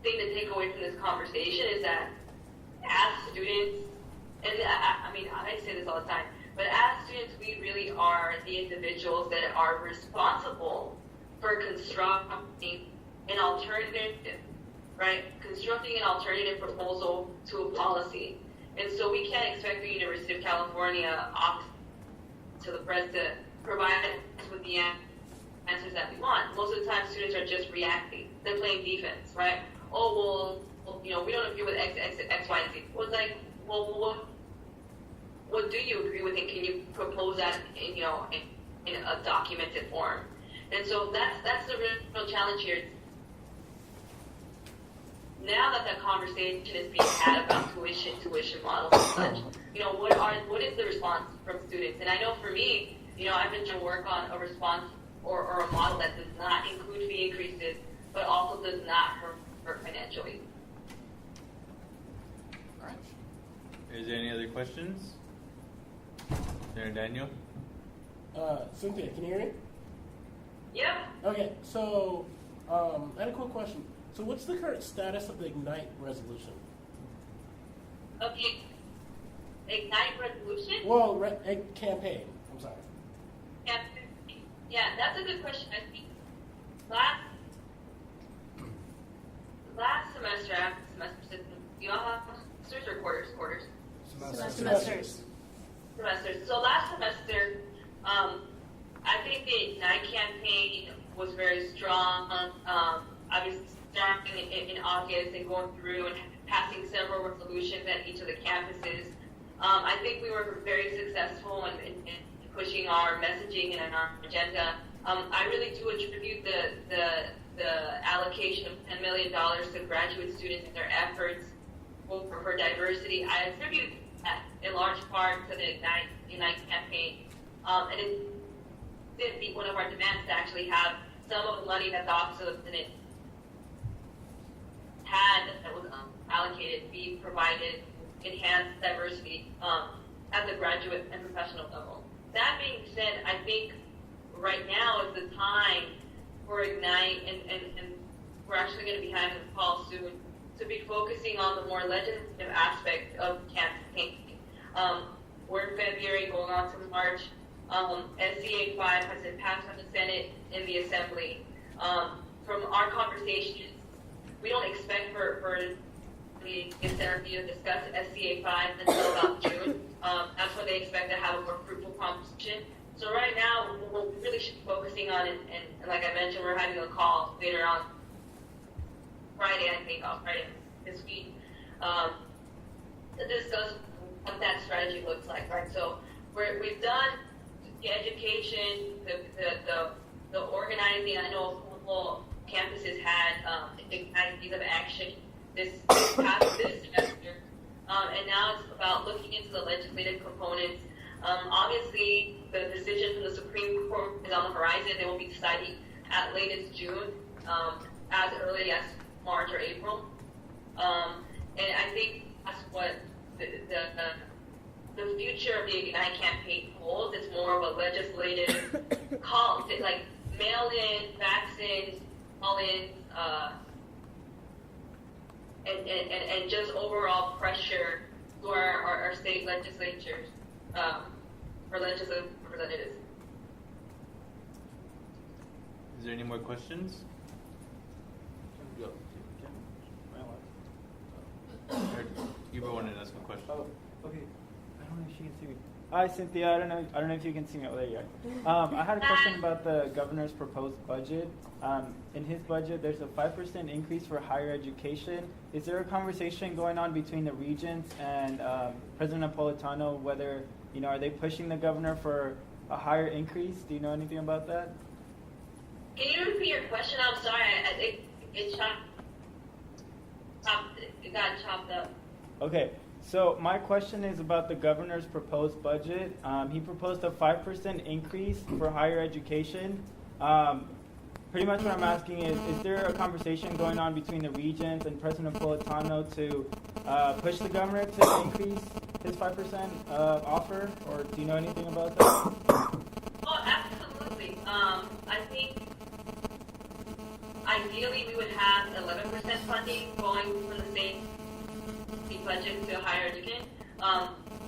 thing to take away from this conversation is that as students, and I say this all the time, but as students, we really are the individuals that are responsible for constructing an alternative, right? Constructing an alternative proposal to a policy. And so we can't expect the University of California office to the press to provide us with the answers that we want. Most of the time, students are just reacting. They're playing defense, right? Oh, well, we don't agree with X, Y, and Z. Well, it's like, what do you agree with, and can you propose that in a documented form? And so that's the real challenge here. Now that the conversation is being had about tuition models and such, what is the response from students? And I know for me, I've been trying to work on a response or a model that does not include fee increases, but also does not hurt financially. All right. Is there any other questions? There, Daniel? Cynthia, can you hear me? Yeah. Okay, so I had a quick question. So what's the current status of the Ignite resolution? Okay. Ignite resolution? Well, campaign. I'm sorry. Yeah, that's a good question. I think last semester, after the semester system, you all have semesters or quarters? Semesters. So last semester, I think the Ignite campaign was very strong. Obviously, starting in August and going through and passing several resolutions at each of the campuses. I think we were very successful in pushing our messaging and our agenda. I really do attribute the allocation of $10 million to graduate students and their efforts for diversity. I attribute that in large part to the Ignite campaign. And it did be one of our demands to actually have some of the money that the Office of the Senate had that was allocated be provided enhanced diversity at the graduate and professional level. That being said, I think right now is the time for Ignite, and we're actually going to be having a call soon, to be focusing on the more legislative aspect of campaigning. We're in February, going on to March. SCA 5 has been passed by the Senate and the Assembly. From our conversations, we don't expect for the Assembly to discuss SCA 5 until about June. That's when they expect to have a more fruitful conversation. So right now, what we really should be focusing on, and like I mentioned, we're having a call later on Friday, Friday this week, to discuss what that strategy looks like, right? So we've done the education, the organizing. I know a couple campuses had Ignites of action this semester, and now it's about looking into the legislative components. Obviously, the decision from the Supreme Court is on the horizon. They will be deciding at latest June, as early as March or April. And I think that's what the future of the Ignite campaign holds. It's more of a legislative call, like mail-in, vaccines, call-ins, and just overall pressure to our state legislatures, or legislative representatives. Is there any more questions? You were wanting to ask a question. Oh, okay. I don't know if she can see me. Hi, Cynthia. I don't know if you can see me. Oh, there you are. I had a question about the governor's proposed budget. In his budget, there's a 5% increase for higher education. Is there a conversation going on between the regents and President Napolitano? Whether are they pushing the governor for a higher increase? Do you know anything about that? Can you repeat your question? I'm sorry. It got chopped up. Okay. So my question is about the governor's proposed budget. He proposed a 5% increase for higher education. Pretty much what I'm asking is there a conversation going on between the regents and President Napolitano to push the governor to increase his 5% offer, or do you know anything about that? Oh, absolutely. I think ideally we would have 11% funding going from the state budget to higher education.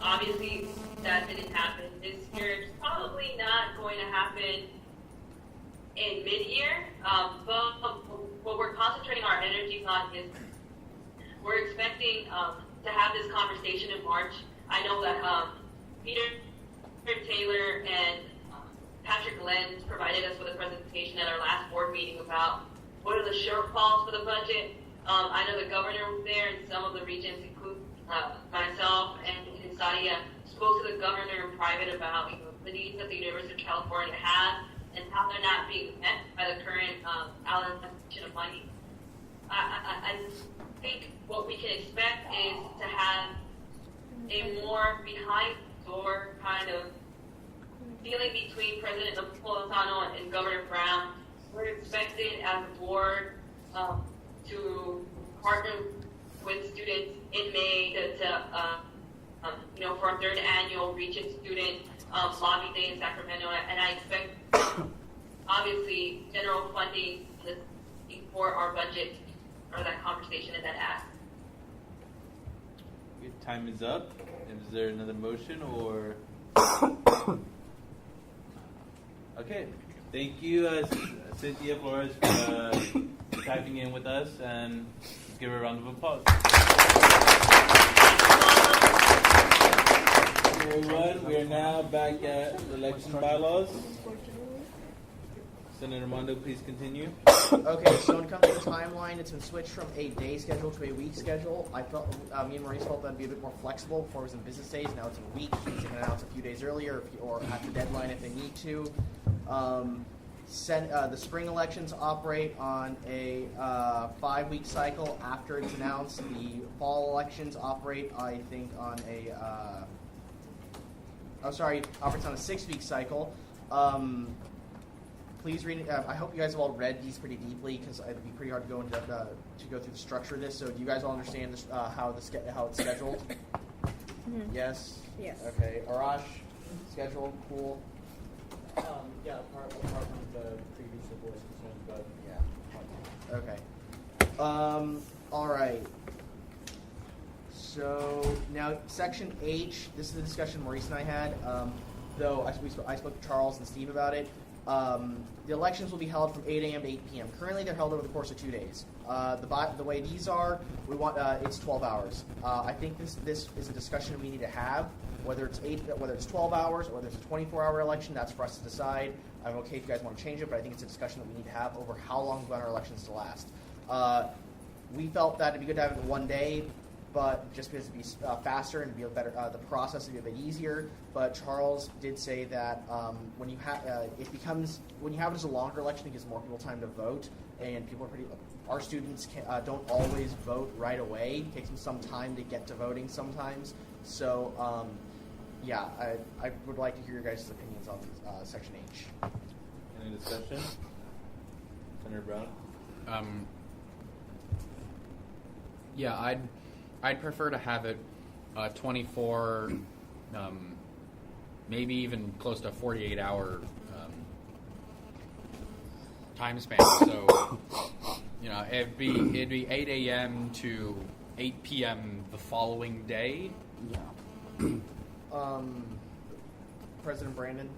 Obviously, that didn't happen this year. It's probably not going to happen in mid-year. But what we're concentrating our energies on is we're expecting to have this conversation in March. I know that Peter Taylor and Patrick Lenz provided us with a presentation at our last board meeting about what are the shortfalls for the budget. I know the governor was there, and some of the regents, including myself and Sadia, spoke to the governor in private about the needs that the University of California has and how they're not being met by the current allocation of money. I think what we can expect is to have a more behind-the-door kind of feeling between President Napolitano and Governor Brown. We're expected as a board to partner with students in May for our third annual Regent Student Lobby Day in Sacramento, and I expect obviously general funding for our budget or that conversation and that ask. Your time is up. Is there another motion or? Okay. Thank you, Cynthia Flores, for typing in with us, and let's give her a round of applause. Everyone, we are now back at election bylaws. Senator Mondo, please continue. Okay, so when it comes to the timeline, it's been switched from a day schedule to a week schedule. I felt, me and Maurice felt that'd be a bit more flexible before it was in business days. Now it's in a week. So you can announce a few days earlier or at the deadline if they need to. The spring elections operate on a 5-week cycle after it's announced. The fall elections operate, I think, on operates on a 6-week cycle. Please read. I hope you guys have all read these pretty deeply because it'd be pretty hard to go through the structure of this. So, do you guys all understand this, how it's scheduled? Mm-hmm. Yes. Yes. Okay. Arash, schedule, cool. Yeah, apart from the previously voiced concerns, but yeah. Okay. All right. So now section H. This is the discussion Maurice and I had. Though I spoke to Charles and Steve about it. The elections will be held from 8 a.m. to 8 p.m. Currently, they're held over the course of 2 days. The way these are, we want it's 12 hours. I think this is a discussion we need to have. Whether it's 12 hours or whether it's a 24-hour election, that's for us to decide. I'm okay if you guys want to change it, but I think it's a discussion that we need to have over how long we want our elections to last. We felt that it'd be good to have it in one day, but just because it'd be faster and be a better, the process would be a bit easier. But Charles did say that when you have it as a longer election, it gives more people time to vote, and our students don't always vote right away. It takes them some time to get to voting sometimes. So, I would like to hear your guys' opinions on Section H. Any discussion? Senator Brown? Yeah, I'd prefer to have it 24, maybe even close to 48-hour time span. So, it'd be 8 a.m. to 8 p.m. the following day. Yeah. President Brandon?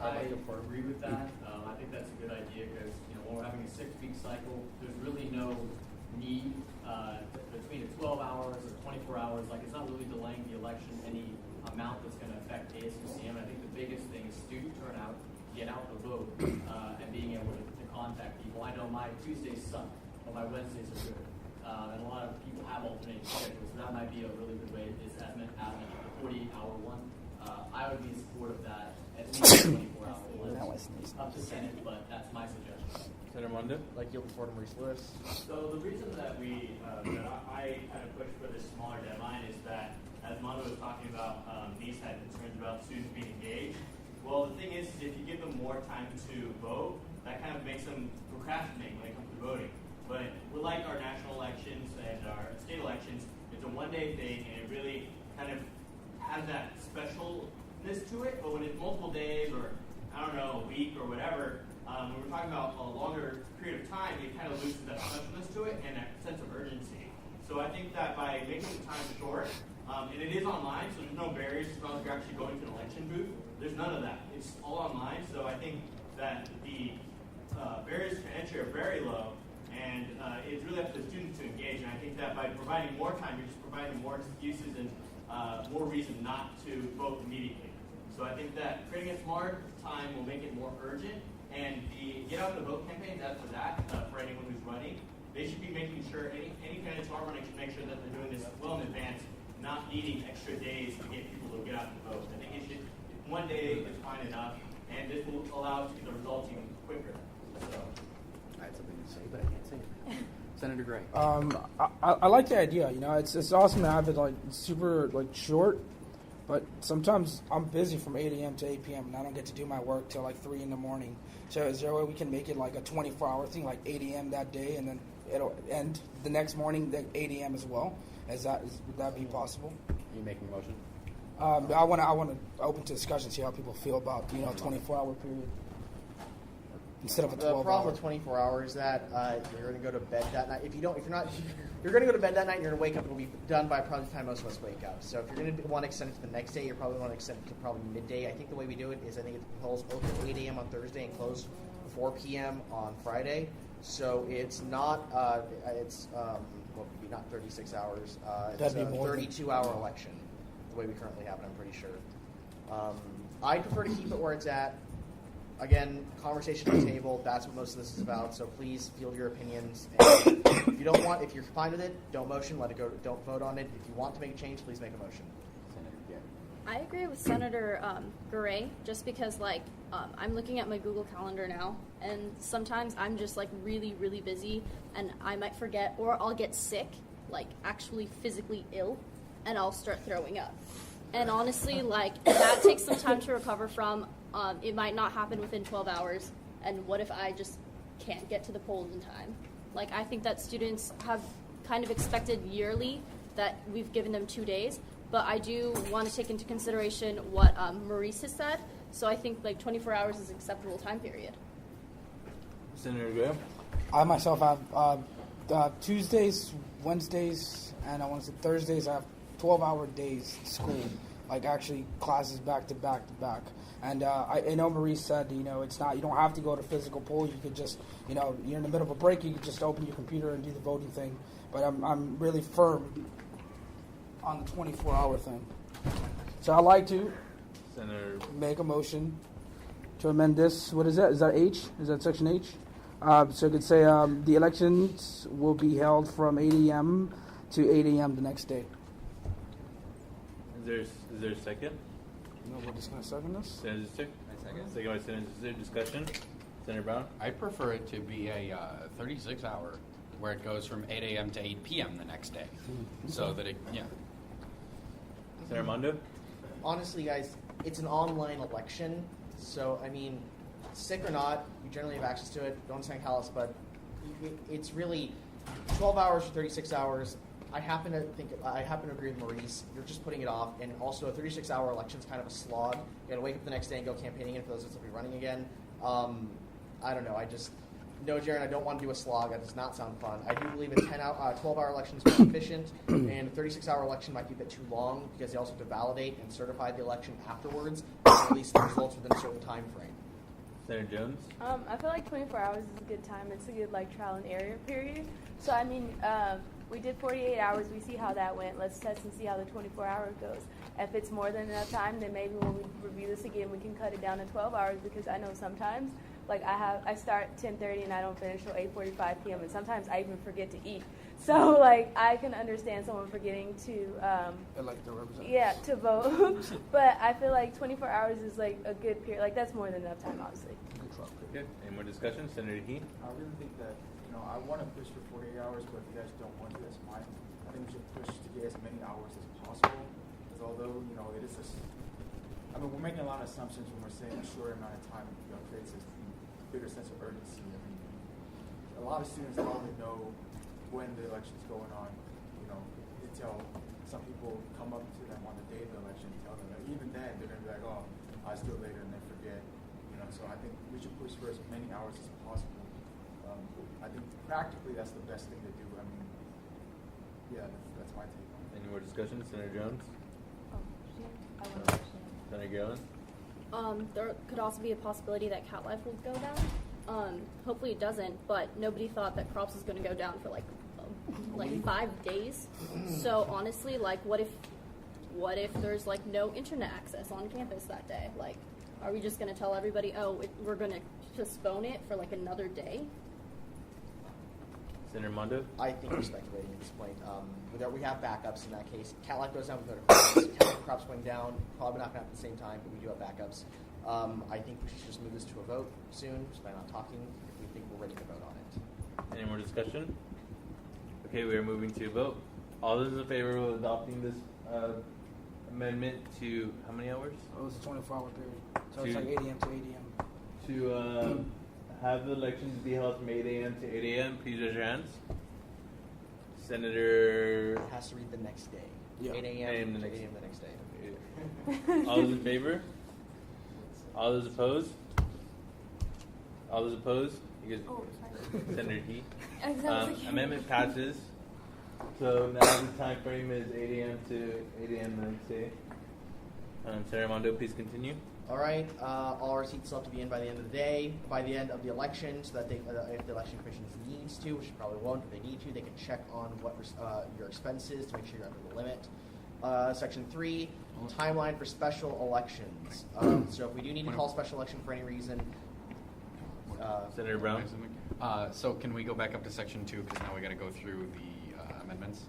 I agree with that. I think that's a good idea because when we're having a 6-week cycle, there's really no need between 12 hours or 24 hours. Like, it's not really delaying the election any amount that's going to affect ASUCM. I think the biggest thing is student turnout, get out the vote, and being able to contact people. I know my Tuesdays suck, but my Wednesdays are good. And a lot of people have alternating schedules, so that might be a really good way. Is having a 48-hour one. I would be in support of that, at least a 24-hour one. Up to Senate, but that's my suggestion. Senator Mondo? Like yield before to Maurice Lewis. So the reason that I kind of push for this smaller deadline is that, as Mondo was talking about, these had concerns about students being engaged. Well, the thing is if you give them more time to vote, that kind of makes them procrastinate when it comes to voting. But with like our national elections and our state elections, it's a one-day thing, and it really kind of has that specialness to it. But when it's multiple days, or I don't know, a week or whatever, when we're talking about a longer period of time, it kind of loses that specialness to it and that sense of urgency. So I think that by making the time short, and it is online, so there's no barriers. It's not like you're actually going to an election booth. There's none of that. It's all online. So I think that the barriers to entry are very low, and it's really up to the students to engage. And I think that by providing more time, you're just providing more excuses and more reason not to vote immediately. So I think that creating a smart time will make it more urgent. And the Get Out the Vote campaign, that's for that, for anyone who's running. They should be making sure, any candidates who are running should make sure that they're doing this well in advance, not needing extra days to get people to get out the vote. I think it should, one day is fine enough, and this will allow us to get the results even quicker. So. I had something to say, but I can't say it. Senator Gray. I like the idea. You know, it's awesome to have it like super like short, but sometimes I'm busy from 8 a.m. to 8 p.m. and I don't get to do my work till like 3 in the morning. So is there a way we can make it like a 24-hour thing, like 8 a.m. that day, and then it'll end the next morning at 8 a.m. as well? Would that be possible? Are you making a motion? I want to open to discussion, see how people feel about 24-hour period instead of a 12-hour. The problem with 24 hours is that you're going to go to bed that night. You're going to go to bed that night and you're going to wake up and it'll be done by probably the time most of us wake up. So if you're going to want to extend it to the next day, you're probably want to extend it to probably midday. I think the way we do it is I think the polls open at 8 a.m. on Thursday and close 4 p.m. on Friday. So it's not not 36 hours. It's a 32-hour election, the way we currently have it, I'm pretty sure. I prefer to keep it where it's at. Again, conversation at the table, that's what most of this is about, so please field your opinions. And if you're fine with it, don't motion, let it go, don't vote on it. If you want to make a change, please make a motion. I agree with Senator Gray, just because I'm looking at my Google Calendar now, and sometimes I'm just really, really busy, and I might forget, or I'll get sick, actually physically ill, and I'll start throwing up. And honestly, that takes some time to recover from. It might not happen within 12 hours, and what if I just can't get to the polls in time? I think that students have kind of expected yearly that we've given them 2 days, but I do want to take into consideration what Maurice has said, so I think 24 hours is an acceptable time period. Senator Graham? I myself have Tuesdays, Wednesdays, and I want to say Thursdays. I have 12-hour days school, actually classes back to back to back. And I know Maurice said, it's not, you don't have to go to physical poll. You could just, you're in the middle of a break, you could just open your computer and do the voting thing. But I'm really firm on the 24-hour thing. So I'd like to make a motion to amend this. What is that? Is that H? Is that section H? So it could say the elections will be held from 8 a.m. to 8 a.m. the next day. Is there a second? No, we're just going to second this? Senator Zister? Second by Senator Zister. Discussion? Senator Brown? I prefer it to be a 36-hour where it goes from 8 a.m. to 8 p.m. the next day. So that Senator Mondo? Honestly, guys, it's an online election. So, sick or not, you generally have access to it. Don't sound callous, but it's really 12 hours or 36 hours. I happen to agree with Maurice. You're just putting it off, and also a 36-hour election is kind of a slog. You got to wake up the next day and go campaigning in for those that will be running again. I don't know. No, Jaron, I don't want to do a slog. That does not sound fun. I do believe a 12-hour election is more efficient, and a 36-hour election might be a bit too long because they also have to validate and certify the election afterwards, and release the results within a certain time frame. Senator Jones? I feel 24 hours is a good time. It's a good trial and error period. So we did 48 hours. We see how that went. Let's test and see how the 24-hour goes. If it's more than enough time, then maybe when we review this again, we can cut it down to 12 hours, because I know sometimes, like I start 10:30 and I don't finish till 8:45 p.m. and sometimes I even forget to eat. So like I can understand someone forgetting to elect the representative. Yeah, to vote. But I feel like 24 hours is like a good period. Like that's more than enough time, obviously. Okay. Any more discussion, Senator He? I really think that I want to push for 48 hours, but if you guys don't want to, that's fine. I think we should push to get as many hours as possible. Because although it is we're making a lot of assumptions when we're saying a short amount of time creates a bigger sense of urgency. I mean, a lot of students probably know when the election's going on. They tell some people come up to them on the day of the election and tell them that even then they're going to be like, oh, I was do it later and then forget. So I think we should push for as many hours as possible. I think practically that's the best thing to do. I mean, yeah, that's my take on it. Any more discussion, Senator Jones? Senator Galen? There could also be a possibility that cat life will go down. Hopefully it doesn't, but nobody thought that crops was going to go down for like 5 days. So honestly, like what if there's like no internet access on campus that day? Like, are we just going to tell everybody, we're going to postpone it for like another day? Senator Mondo? I think we're speculating at this point. We have backups in that case. Cat life goes down, we go to crops. Crops going down, probably not going to happen at the same time, but we do have backups. I think we should just move this to a vote soon, just by not talking, if we think we're ready to vote on it. Any more discussion? Okay, we are moving to a vote. All those in favor of adopting this amendment to how many hours? Oh, it's a 24-hour period. So it's like 8 a.m. to 8 a.m. To have the elections be held from 8 a.m. to 8 a.m., please raise your hands. Senator... It has to read the next day. Yeah. 8 a.m. to 8 a.m. the next day. All those in favor? All those opposed? All those opposed? Senator He. Amendment passes. So now the time frame is 8 a.m. to 8 a.m. the next day. Senator Mondo, please continue. All right. All receipts still have to be in by the end of the day, by the end of the election, so that if the election commission needs to, which it probably won't, if they need to, they can check on what your expense is to make sure you're under the limit. Section 3, timeline for special elections. So if we do need to call a special election for any reason, Senator Brown. So can we go back up to section 2, because now we got to go through the amendments?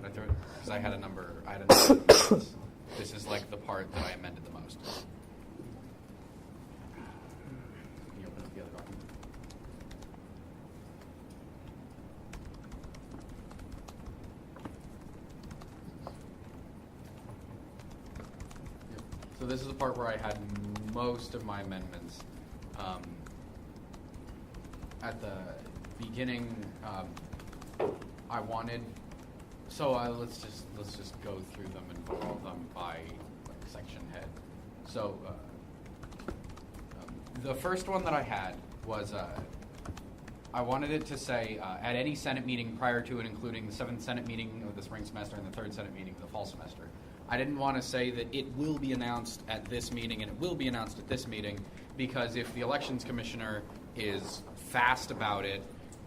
Because I had a number. Of amendments. This is like the part that I amended the most. Can you open up the other document? So this is the part where I had most of my amendments. At the beginning, I wanted. So let's just go through them and put all of them by section head. So the first one that I had was I wanted it to say at any Senate meeting prior to and including the 7th Senate meeting of the spring semester and the 3rd Senate meeting of the fall semester. I didn't want to say that it will be announced at this meeting and it will be announced at this meeting, because if the elections commissioner is fast about it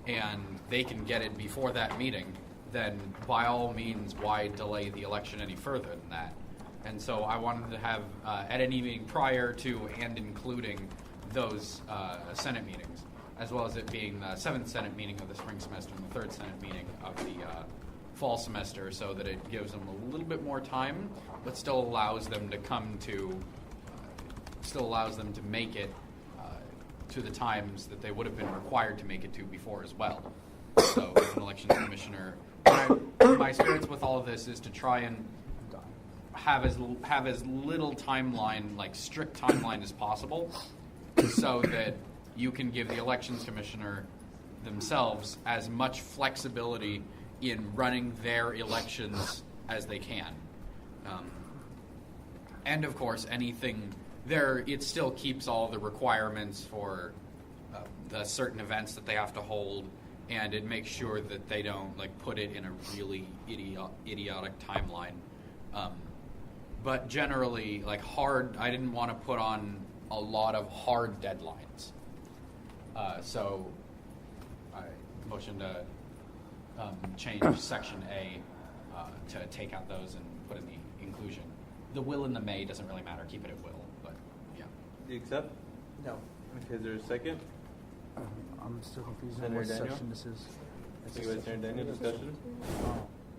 and they can get it before that meeting, then by all means, why delay the election any further than that? And so I wanted to have at any meeting prior to and including those Senate meetings, as well as it being the 7th Senate meeting of the spring semester and the 3rd Senate meeting of the fall semester, so that it gives them a little bit more time, but still allows them to make it to the times that they would have been required to make it to before as well. So as an elections commissioner, my experience with all of this is to try and have as little timeline, like strict timeline as possible, so that you can give the elections commissioner themselves as much flexibility in running their elections as they can. And of course, anything there, it still keeps all the requirements for the certain events that they have to hold, and it makes sure that they don't put it in a really idiotic timeline. But generally, I didn't want to put on a lot of hard deadlines. So I motioned to change section A to take out those and put in the inclusion. the will and the may doesn't really matter. Keep it at will, but yeah. Do you accept? No. Okay, is there a second? I'm still confused on Senator what Daniel? section this is. Thank you, Senator Daniel. Discussion?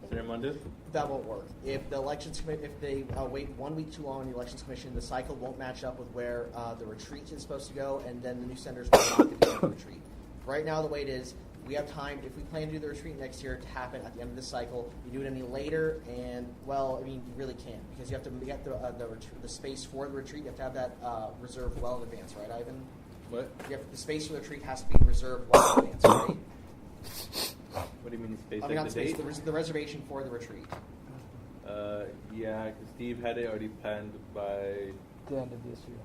Senator Mundu? That won't work. If the elections if they wait 1 week too long on the elections commission, the cycle won't match up with where the retreat is supposed to go, and then the new senators will not get to go to the retreat. Right now, the way it is, we have time. If we plan to do the retreat next year to happen at the end of this cycle, you do it any later, and well, I mean, you really can't because you have to get the space for the retreat. You have to have that reserved well in advance, right, Ivan? What? The space for the retreat has to be reserved well in advance, right? What do you mean space? I mean, Like not the space, date? the reservation for the retreat. Yeah, because Steve had it already planned by The end of this year.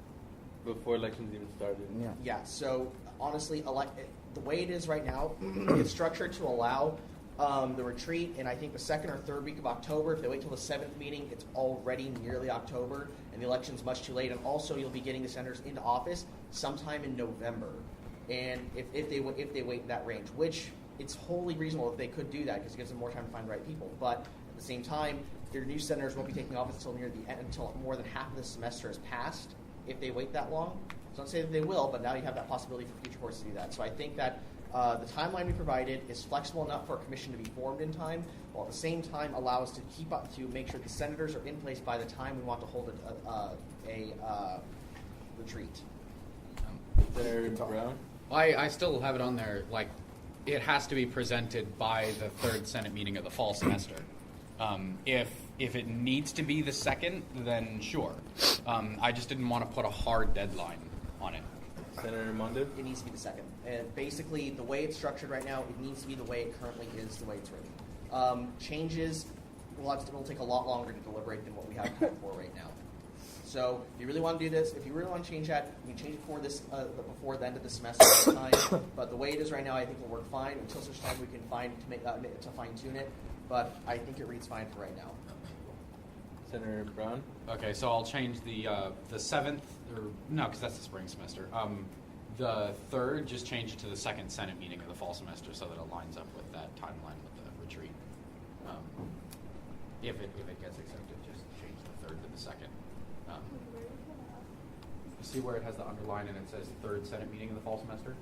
before elections even started. Yeah. Yeah. So honestly, the way it is right now, it's structured to allow the retreat, and I think the second or third week of October. If they wait till the 7th meeting, it's already nearly October, and the election's much too late. And also, you'll be getting the senators into office sometime in November. And if they wait in that range, which it's wholly reasonable if they could do that because it gives them more time to find the right people. But at the same time, your new senators won't be taking office until near the end, until more than half of the semester has passed. If they wait that long, so don't say that they will, but now you have that possibility for future boards to do that. So I think that the timeline we provided is flexible enough for a commission to be formed in time, while at the same time allow us to keep up to make sure the senators are in place by the time we want to hold a retreat. Senator Brown? I still have it on there, like, it has to be presented by the third Senate meeting of the fall semester. If it needs to be the second, then sure. I just didn't want to put a hard deadline on it. Senator Mondo? It needs to be the second. And basically, the way it's structured right now, it needs to be the way it currently is, the way it's written. Changes will take a lot longer to deliberate than what we have time for right now. So if you really want to do this, if you really want to change that, you can change it before the end of the semester time. But the way it is right now, I think will work fine until such time we can fine tune it. But I think it reads fine for right now. Senator Brown? Okay, so I'll change the 7th, or no, because that's the spring semester. The 3rd, just change it to the second Senate meeting of the fall semester so that it lines up with that timeline with the retreat. If it gets accepted, just change the 3rd to the 2nd. See where it has the underline and it says 3rd Senate meeting of the fall semester?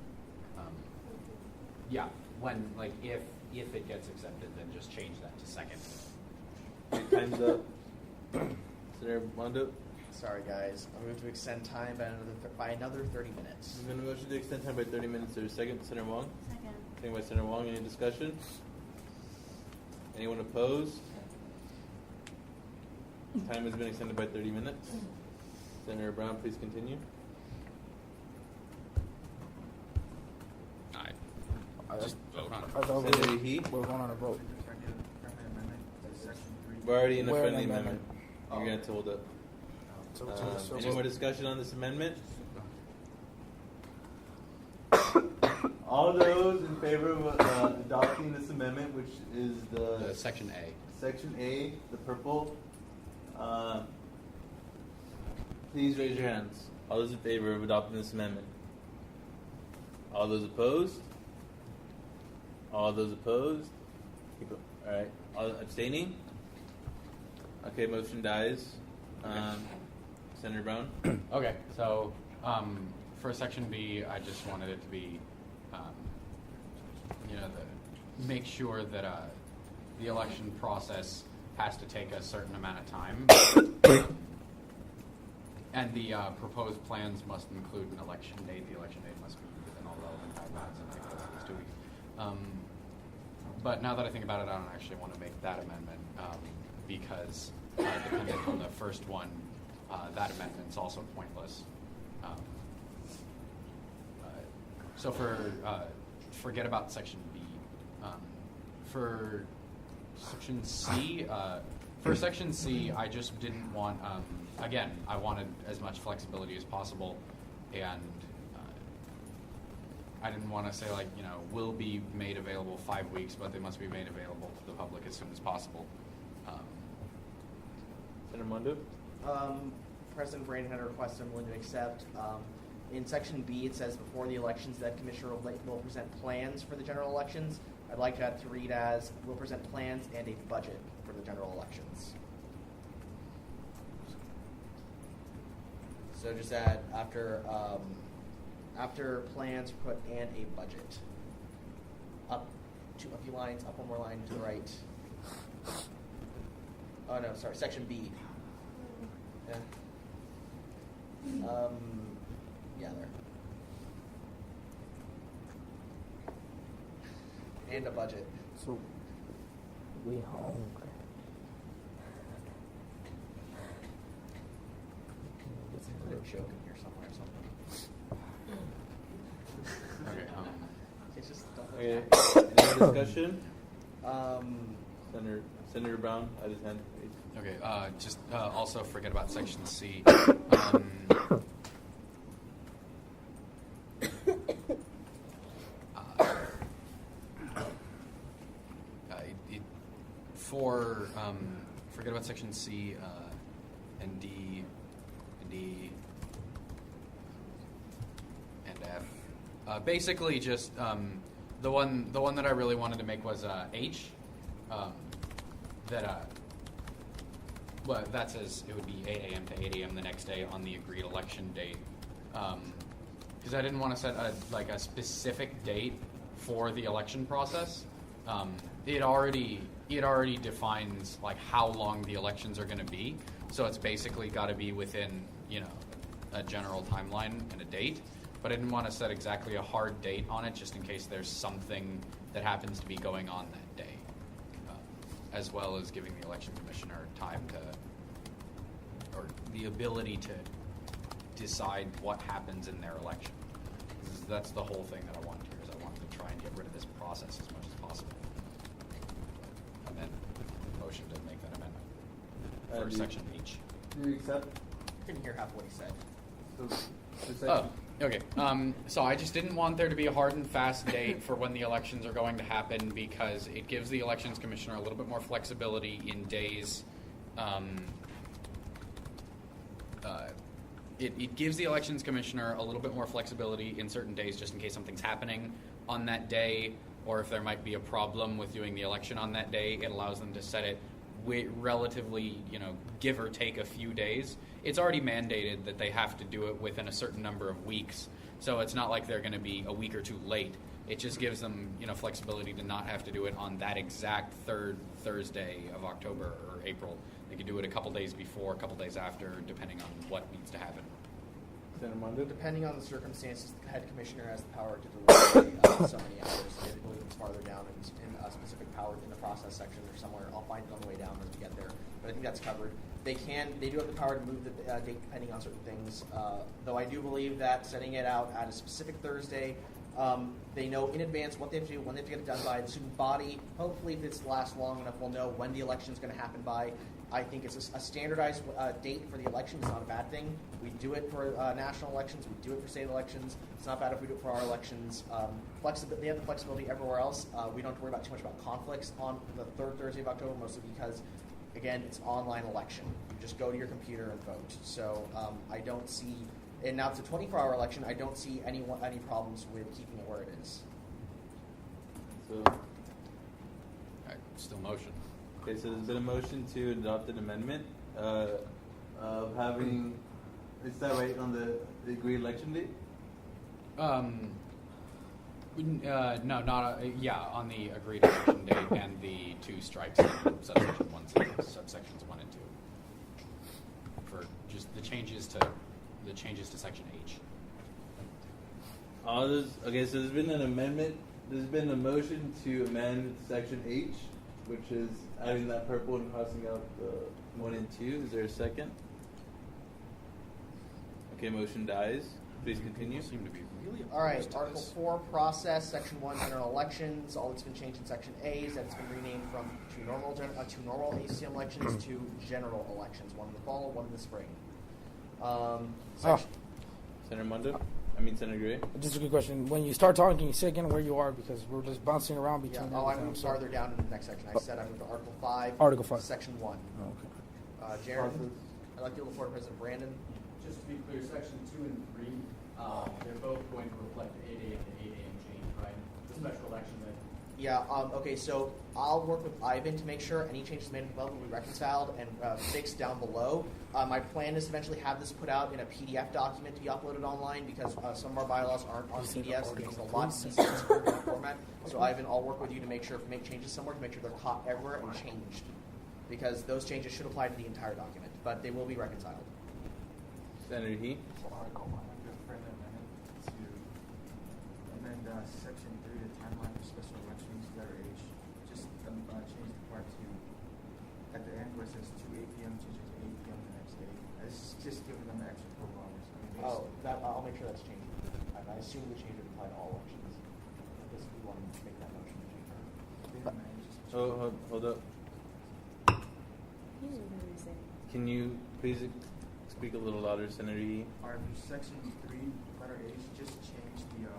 Yeah, when, like, if it gets accepted, then just change that to 2nd. Time's up. Senator Mondo? Sorry, guys. I'm going to extend time by another 30 minutes. I'm going to motion to extend time by 30 minutes. There's a second. Senator Wong? Second. Second by Senator Wong. Any discussion? Anyone opposed? Time has been extended by 30 minutes. Senator Brown, please continue. Just vote on it. Senator He? We're going on a vote. We're already in a We're in friendly an amendment. You're going to hold up. Any more discussion on this amendment? All those in favor of adopting this amendment, which is the Section A. Section A, the purple. Please raise your hands. All those in favor of adopting this amendment? All those opposed? All those opposed? All right. All abstaining? Okay, motion dies. Senator Brown? Okay, so for Section B, I just wanted it to be, make sure that the election process has to take a certain amount of time. And the proposed plans must include an election date. The election date must be within all relevant guidelines, and I think that's 2 weeks. But now that I think about it, I don't actually want to make that amendment because depending on the first one, that amendment's also pointless. So forget about Section B. For Section C, I just didn't want. Again, I wanted as much flexibility as possible, and I didn't want to say will be made available 5 weeks, but they must be made available to the public as soon as possible. Senator Mondo? President Brandon had a request I'm willing to accept. In Section B, it says before the elections that Commissioner will present plans for the general elections. I'd like that to read as will present plans and a budget for the general elections. So just add after plans, put and a budget. Up a few lines, up one more line to the right. Oh no, sorry, section B. Yeah. Yeah, there. And a budget. So we hungry. Put a joke in here somewhere or something. Okay. It's just Okay. Any more discussion? Senator Brown, at his hand. Okay. Just also forget about section C. Forget about section C and D and F. Basically, just the one that I really wanted to make was H. Well, that says it would be 8 a.m. to 8 a.m. the next day on the agreed election date. Because I didn't want to set a specific date for the election process. It already defines like how long the elections are going to be. So it's basically got to be within a general timeline and a date. But I didn't want to set exactly a hard date on it, just in case there's something that happens to be going on that day, as well as giving the election commissioner time or the ability to decide what happens in their election. That's the whole thing that I want here, is I wanted to try and get rid of this process as much as possible. Motion to make that amendment for section H. Do you accept? I didn't hear half what he said. Oh, okay. So I just didn't want there to be a hard and fast date for when the elections are going to happen, because it gives the elections commissioner a little bit more flexibility in days. It gives the elections commissioner a little bit more flexibility in certain days, just in case something's happening on that day, or if there might be a problem with doing the election on that day. It allows them to set it relatively, give or take a few days. It's already mandated that they have to do it within a certain number of weeks, so it's not like they're going to be a week or two late. It just gives them, flexibility to not have to do it on that exact third Thursday of October or April. They could do it a couple days before, a couple days after, depending on what needs to happen. Depending on the circumstances, the head commissioner has the power to delay so many hours. I believe it's farther down in a specific power in the process section or somewhere. I'll find it on the way down as we get there. But I think that's covered. They do have the power to move the date depending on certain things. Though I do believe that setting it out at a specific Thursday, they know in advance what they have to do, when they have to get it done by. The student body, hopefully if this lasts long enough, will know when the election is going to happen by. I think it's a standardized date for the election. It's not a bad thing. We do it for national elections. We do it for state elections. It's not bad if we do it for our elections. They have the flexibility everywhere else. We don't have to worry about too much about conflicts on the third Thursday of October, mostly because, again, it's an online election. You just go to your computer and vote. So I don't see, and now it's a 24-hour election, I don't see any problems with keeping it where it is. So, still motion. Okay, so there's been a motion to adopt an amendment of having, is that right, on the agreed election date? No, not on the agreed election date and the two strikes in subsection 1, subsections 1 and 2, for just the changes to section H. Okay, so there's been an amendment. There's been a motion to amend section H, which is adding that purple and crossing out the 1 and 2. Is there a second? Okay, motion dies. Please continue. Seem to be really all right. Article 4, process. Section 1, general elections. All that's been changed in Section A is that it's been renamed from two normal ASUCM elections to general elections. One in the fall, one in the spring. Senator Mundo? Senator Gray? Just a good question. When you start talking, can you say again where you are, because we're just bouncing around between. Yeah. I moved farther down in the next section. I said I moved to Article 5. Article 5. Section 1. Oh, okay. Jared, I'd like to yield the floor to President Brandon. Just to be clear, section 2 and 3, they're both going to reflect the 8 a.m. to 8 a.m. change, right? The special election that Yeah, okay, so I'll work with Ivan to make sure any changes made above will be reconciled and fixed down below. My plan is to eventually have this put out in a PDF document to be uploaded online because some of our bylaws aren't on PDFs. It makes it a lot easier to sort in format. So Ivan, I'll work with you to make sure if we make changes somewhere, to make sure they're caught everywhere and changed. Because those changes should apply to the entire document, but they will be reconciled. Senator He? Amend section 3, the timeline for special elections, letter H. Just change the part to, at the end where it says 2 8 p.m., change it to 8 p.m. the next day. It's just giving them an extra 4 hours. I'll make sure that's changed. I assume the change would apply to all elections. I guess we want to make that motion to change that. Hold up. Can you please speak a little louder, Senator He? All right, for section 3, letter H, just change the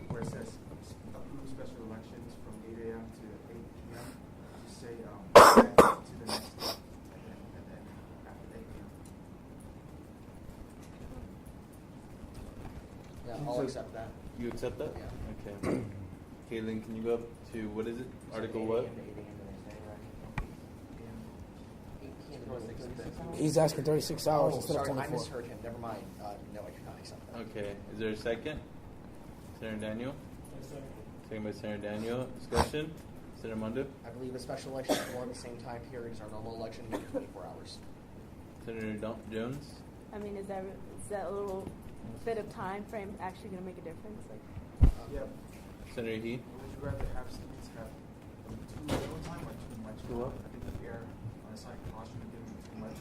where it says approve special elections from 8 a.m. to 8 p.m. Just say to the next day, and then after 8 p.m. Yeah, I'll accept that. You accept that? Yeah. Okay. Caitlin, can you go up to, what is it? Article what? He's asking 36 hours instead sorry, of 24. I misheard him. Never mind. No, I cannot accept that. Okay. Is there a second? Senator Daniel? Second by Senator Daniel. Discussion? Senator Mondo? I believe a special election is more the same time period as our normal election, maybe 24 hours. Senator Jones? I mean, is that a little bit of time frame actually going to make a difference? Yep. Senator He? Would you rather have students have too little time or too much time? I think the error on the side caution would give them too much.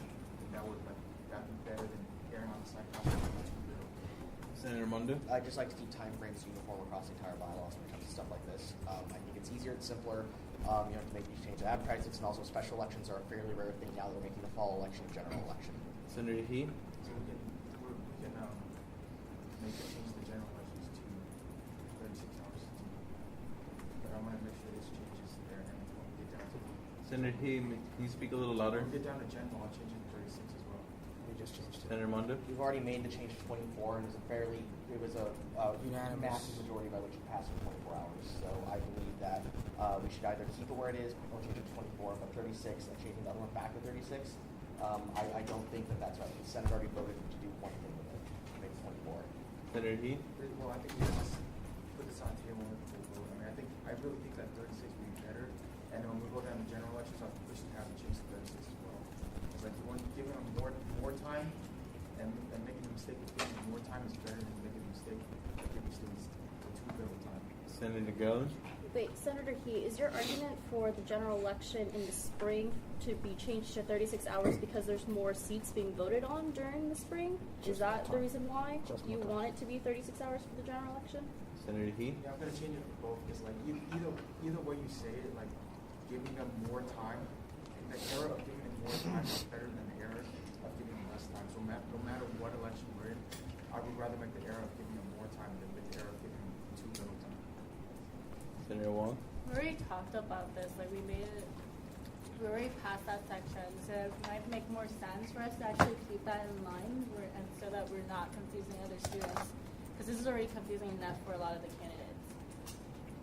That would be better than erring on the side caution with too little. Senator Mondo? I'd just like to keep time frames uniform across the entire bylaws when it comes to stuff like this. I think it's easier, it's simpler. You don't have to make these changes. Advertisements and also special elections are a fairly rare thing now that we're making the fall election a general election. Senator He? So we can make the change the general elections to 36 hours. But I want to make sure this changes there and when we get down to Senator He, can you speak a little louder? when we get down to general, I'll change it to 36 as well. We just changed it. Senator Mondo? We've already made the change to 24, and it was a massive majority by which it passed in 24 hours. So I believe that we should either keep it where it is or change it to 24, but 36 and changing the other one back to 36. I don't think that that's right. The Senate already voted to do one thing with it, to make it 24. Senator He? Well, I think we just put this on the table and we'll vote. I really think that 36 would be better. And when we go down to general elections, I think we should have a change to 36 as well. It's like giving them more time and making a mistake with giving them more time is better than making a mistake with giving students too little time. Senator Goins? Wait, Senator He, is your argument for the general election in the spring to be changed to 36 hours because there's more seats being voted on during the spring? Is that the reason why you want it to be 36 hours for the general election? Senator He? Yeah, I'm going to change it for both because like either way you say it, like giving them more time, the era of giving them more time is better than the era of giving them less time. So no matter what election we're in, I would rather make the era of giving them more time than the era of giving them too little time. Senator Wong? We already talked about this. We already passed that section, so it might make more sense for us to actually keep that in mind, and so that we're not confusing other students, because this is already confusing enough for a lot of the candidates.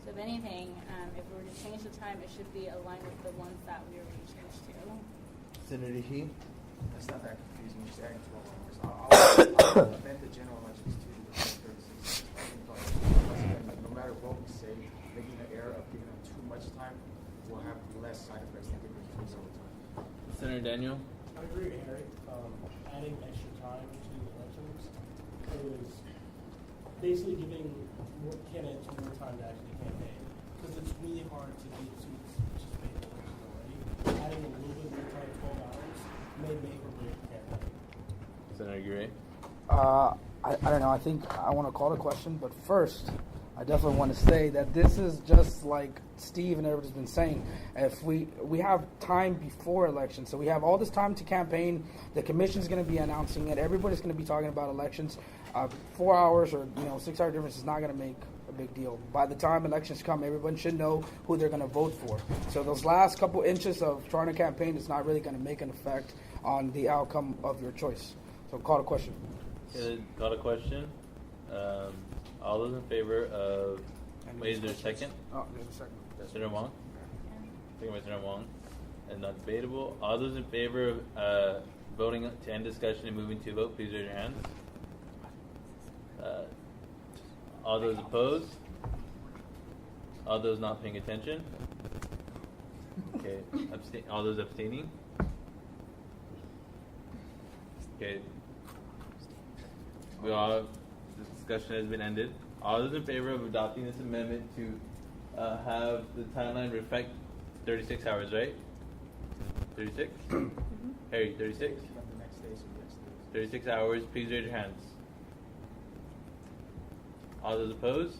So if anything, if we were to change the time, it should be aligned with the ones that we already changed to. Senator He? It's not that confusing. Just adding 12 hours. I'll amend the general elections to the 36. I think no matter what we say, making the error of giving them too much time will have less side effects than giving them too little time. Senator Daniel? I agree with Harry. Adding extra time to the elections is basically giving more candidates more time to actually campaign. Because it's really hard to get to participate in elections already. Adding a little bit more time, 12 hours, may make or break the campaign. Senator Gray? I don't know. I think I want to call the question, but first, I definitely want to say that this is just like Steve and everybody's been saying. If we have time before election, so we have all this time to campaign. The commission's going to be announcing it. Everybody's going to be talking about elections. 4 hours or 6 hour difference is not going to make a big deal. By the time elections come, everyone should know who they're going to vote for. So those last couple inches of trying to campaign is not really going to make an effect on the outcome of your choice. So call the question. Call the question. All those in favor of Wait, is there a second? Oh, there's a second. Senator Wong? Second by Senator Wong. And not debatable. All those in favor of voting to end discussion and moving to vote, please raise your hands. All those opposed? All those not paying attention? Okay. All those abstaining? Okay. The discussion has been ended. All those in favor of adopting this amendment to have the timeline reflect 36 hours, right? 36? Harry, 36? 36 hours. Please raise your hands. All those opposed?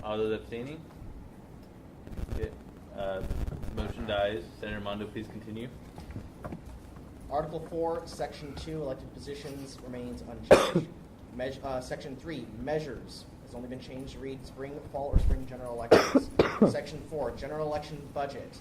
All those abstaining? Okay. Motion dies. Senator Mondo, please continue. Article 4, Section 2, elected positions remains unchanged. Section 3, measures, has only been changed to read spring, fall, or spring general elections. Section 4, general election budget.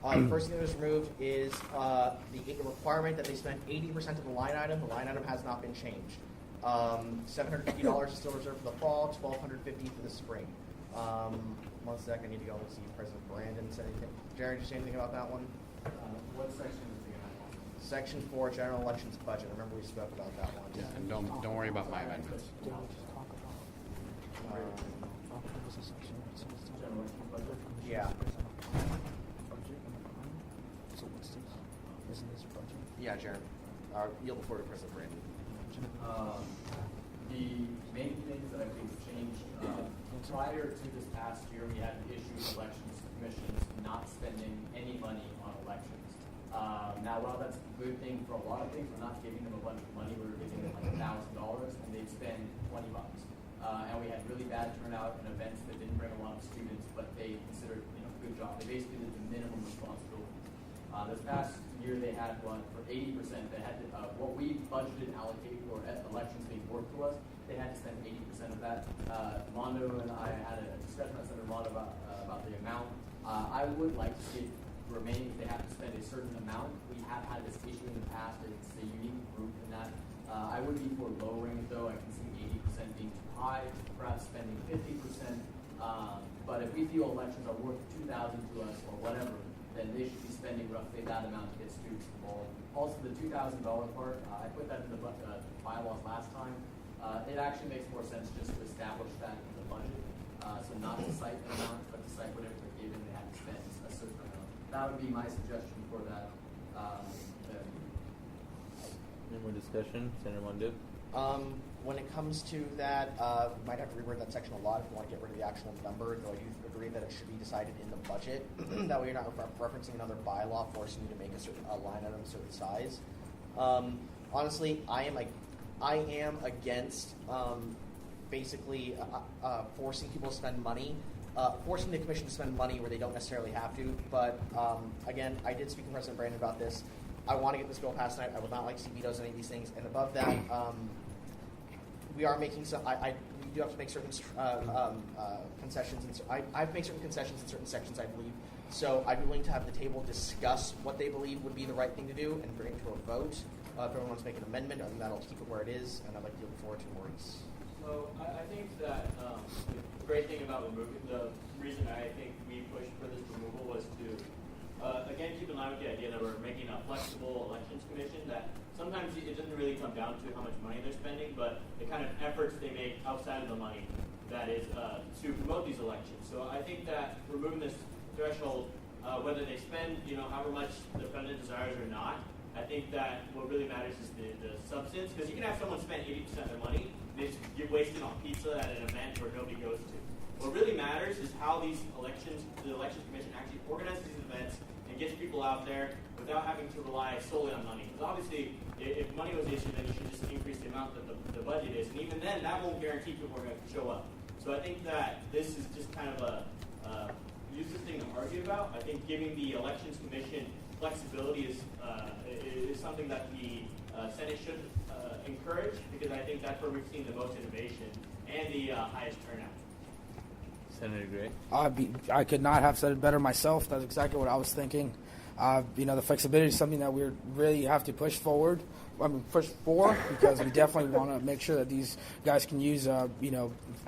The first thing that was removed is the requirement that they spend 80% of the line item. The line item has not been changed. $750 is still reserved for the fall, $1,250 for the spring. 1 sec, I need to go and see if President Brandon said anything. Jared, did you say anything about that one? What section is the amendment? Section 4, general elections budget. Remember we spoke about that one. Yeah, and don't worry about my amendments. Yeah. So what's this? Isn't this budget? Yeah, Jared. Yield before President Brandon. The main things that I think changed prior to this past year, we had issued elections commissions not spending any money on elections. Now, while that's a good thing for a lot of things, we're not giving them a bunch of money. We were giving them like $1,000, and they'd spend $20. And we had really bad turnout in events that didn't bring a lot of students, but they considered a good job. They basically did the minimum responsibility. This past year, they had one for 80%. They had to, what we budgeted allocate for elections being worked to us. They had to spend 80% of that. Mondo and I had a discussion with Senator Mondo about the amount. I would like to see it remain. They have to spend a certain amount. We have had this issue in the past. It's a unique group in that. I would be for lowering it, though. I can see 80% being too high, perhaps spending 50%. But if we feel elections are worth $2,000 to us or whatever, then they should be spending roughly that amount to get students involved. Also, the $2,000 part, I put that in the bylaws last time. It actually makes more sense just to establish that in the budget. So not to cite an amount, but to cite whatever they're given, they have to spend a certain amount. That would be my suggestion for that. Any more discussion? Senator Mondo? When it comes to that, we might have to reword that section a lot if we want to get rid of the actual number, though I do agree that it should be decided in the budget. That way you're not referencing another bylaw forcing you to make a line item a certain size. Honestly, I am against basically forcing people to spend money, forcing the commission to spend money where they don't necessarily have to. But again, I did speak to President Brandon about this. I want to get this bill passed tonight. I would not like to see vetoes on any of these things. And above that, we are making some. We do have to make certain concessions. And I have to make certain concessions in certain sections, I believe. So I'd be willing to have the table discuss what they believe would be the right thing to do and bring it to a vote. If everyone wants to make an amendment, other than that, I'll keep it where it is. And I'd like to look forward to Maurice. So I think that the great thing about removing, the reason I think we pushed for this removal was to, again, keep in line with the idea that we're making a flexible elections commission, that sometimes it doesn't really come down to how much money they're spending, but the kind of efforts they make outside of the money that is to promote these elections. So I think that removing this threshold, whether they spend, however much the president desires or not, I think that what really matters is the substance, because you can have someone spend 80% of their money, and they just get wasted on pizza at an event where nobody goes to. What really matters is how the elections commission actually organizes these events and gets people out there without having to rely solely on money. Because obviously, if money was the issue, then you should just increase the amount that the budget is, and even then, that won't guarantee people are going to show up. So I think that this is just kind of a useless thing to argue about. I think giving the elections commission flexibility is something that the Senate should encourage, because I think that's where we've seen the most innovation and the highest turnout. Senator Gray? I could not have said it better myself. That's exactly what I was thinking. The flexibility is something that we really have to push forward. Push for, because we definitely want to make sure that these guys can use, to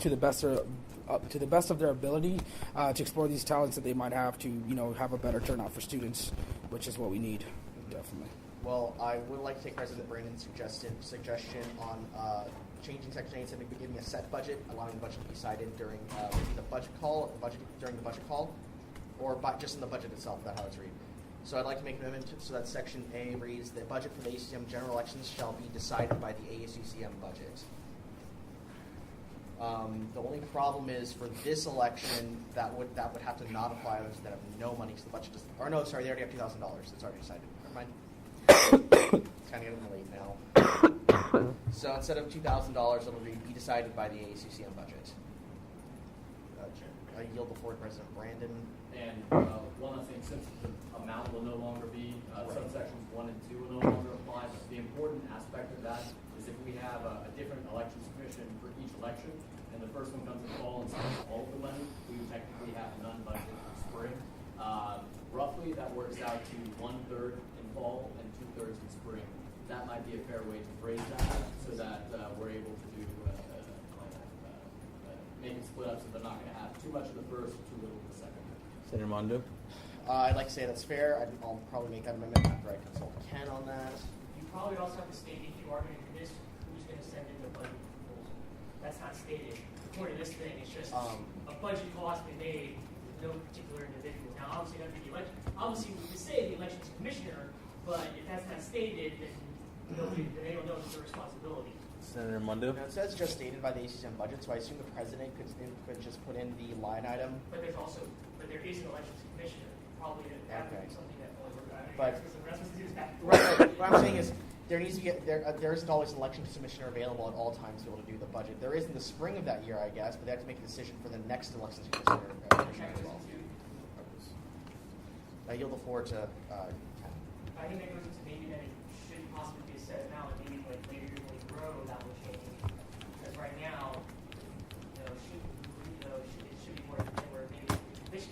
the best of their ability to explore these talents that they might have to, have a better turnout for students, which is what we need, definitely. Well, I would like to take President Brandon's suggestion on changing Section 8 and giving a set budget, allowing the budget to be decided during maybe the budget call, during the budget call, or just in the budget itself. That's how it's read. So I'd like to make an amendment so that Section A reads: the budget for the ASUCM general elections shall be decided by the ASUCM budget. The only problem is for this election that would have to not apply to those that have no money because the budget doesn't. Or no, sorry, they already have $2,000. It's already decided. Never mind. It's kind of getting late now. So instead of $2,000, it'll be decided by the ASUCM budget. I yield the floor to President Brandon. And one other thing, since the amount will no longer be, subsections 1 and 2 will no longer apply, but the important aspect of that is if we have a different elections commission for each election, and the first one comes in fall and spends all of the money, we would technically have none budget for spring. Roughly, that works out to 1/3 in fall and 2/3 in spring. That might be a fair way to phrase that, so that we're able to do make it split up, so they're not going to have too much of the first, too little of the second. Senator Mondo? I'd like to say that's fair. I'll probably make that amendment after I consult Ken on that. You probably also have to state, if you are going to do this, who's going to send in the budget proposal. That's not stated. The point of this thing is just a budget call has been made with no particular individual. Now, obviously, that would be the election. Obviously, we could say the elections commissioner, but if that's not stated, then they don't know it's their responsibility. Senator Mondo? Now, it says just stated by the ACCM budget, so I assume the president could just put in the line item. But there is an elections commissioner. Probably that would be something that But right, what I'm saying is there needs to be there isn't always an elections commissioner available at all times to be able to do the budget. There is in the spring of that year, I guess, but they have to make a decision for the next elections commissioner as well. I yield the floor to Ken. I think that goes into maybe that it should possibly be a set amount, and maybe like later when we grow, that will change. Because right now, it should be more where maybe the commission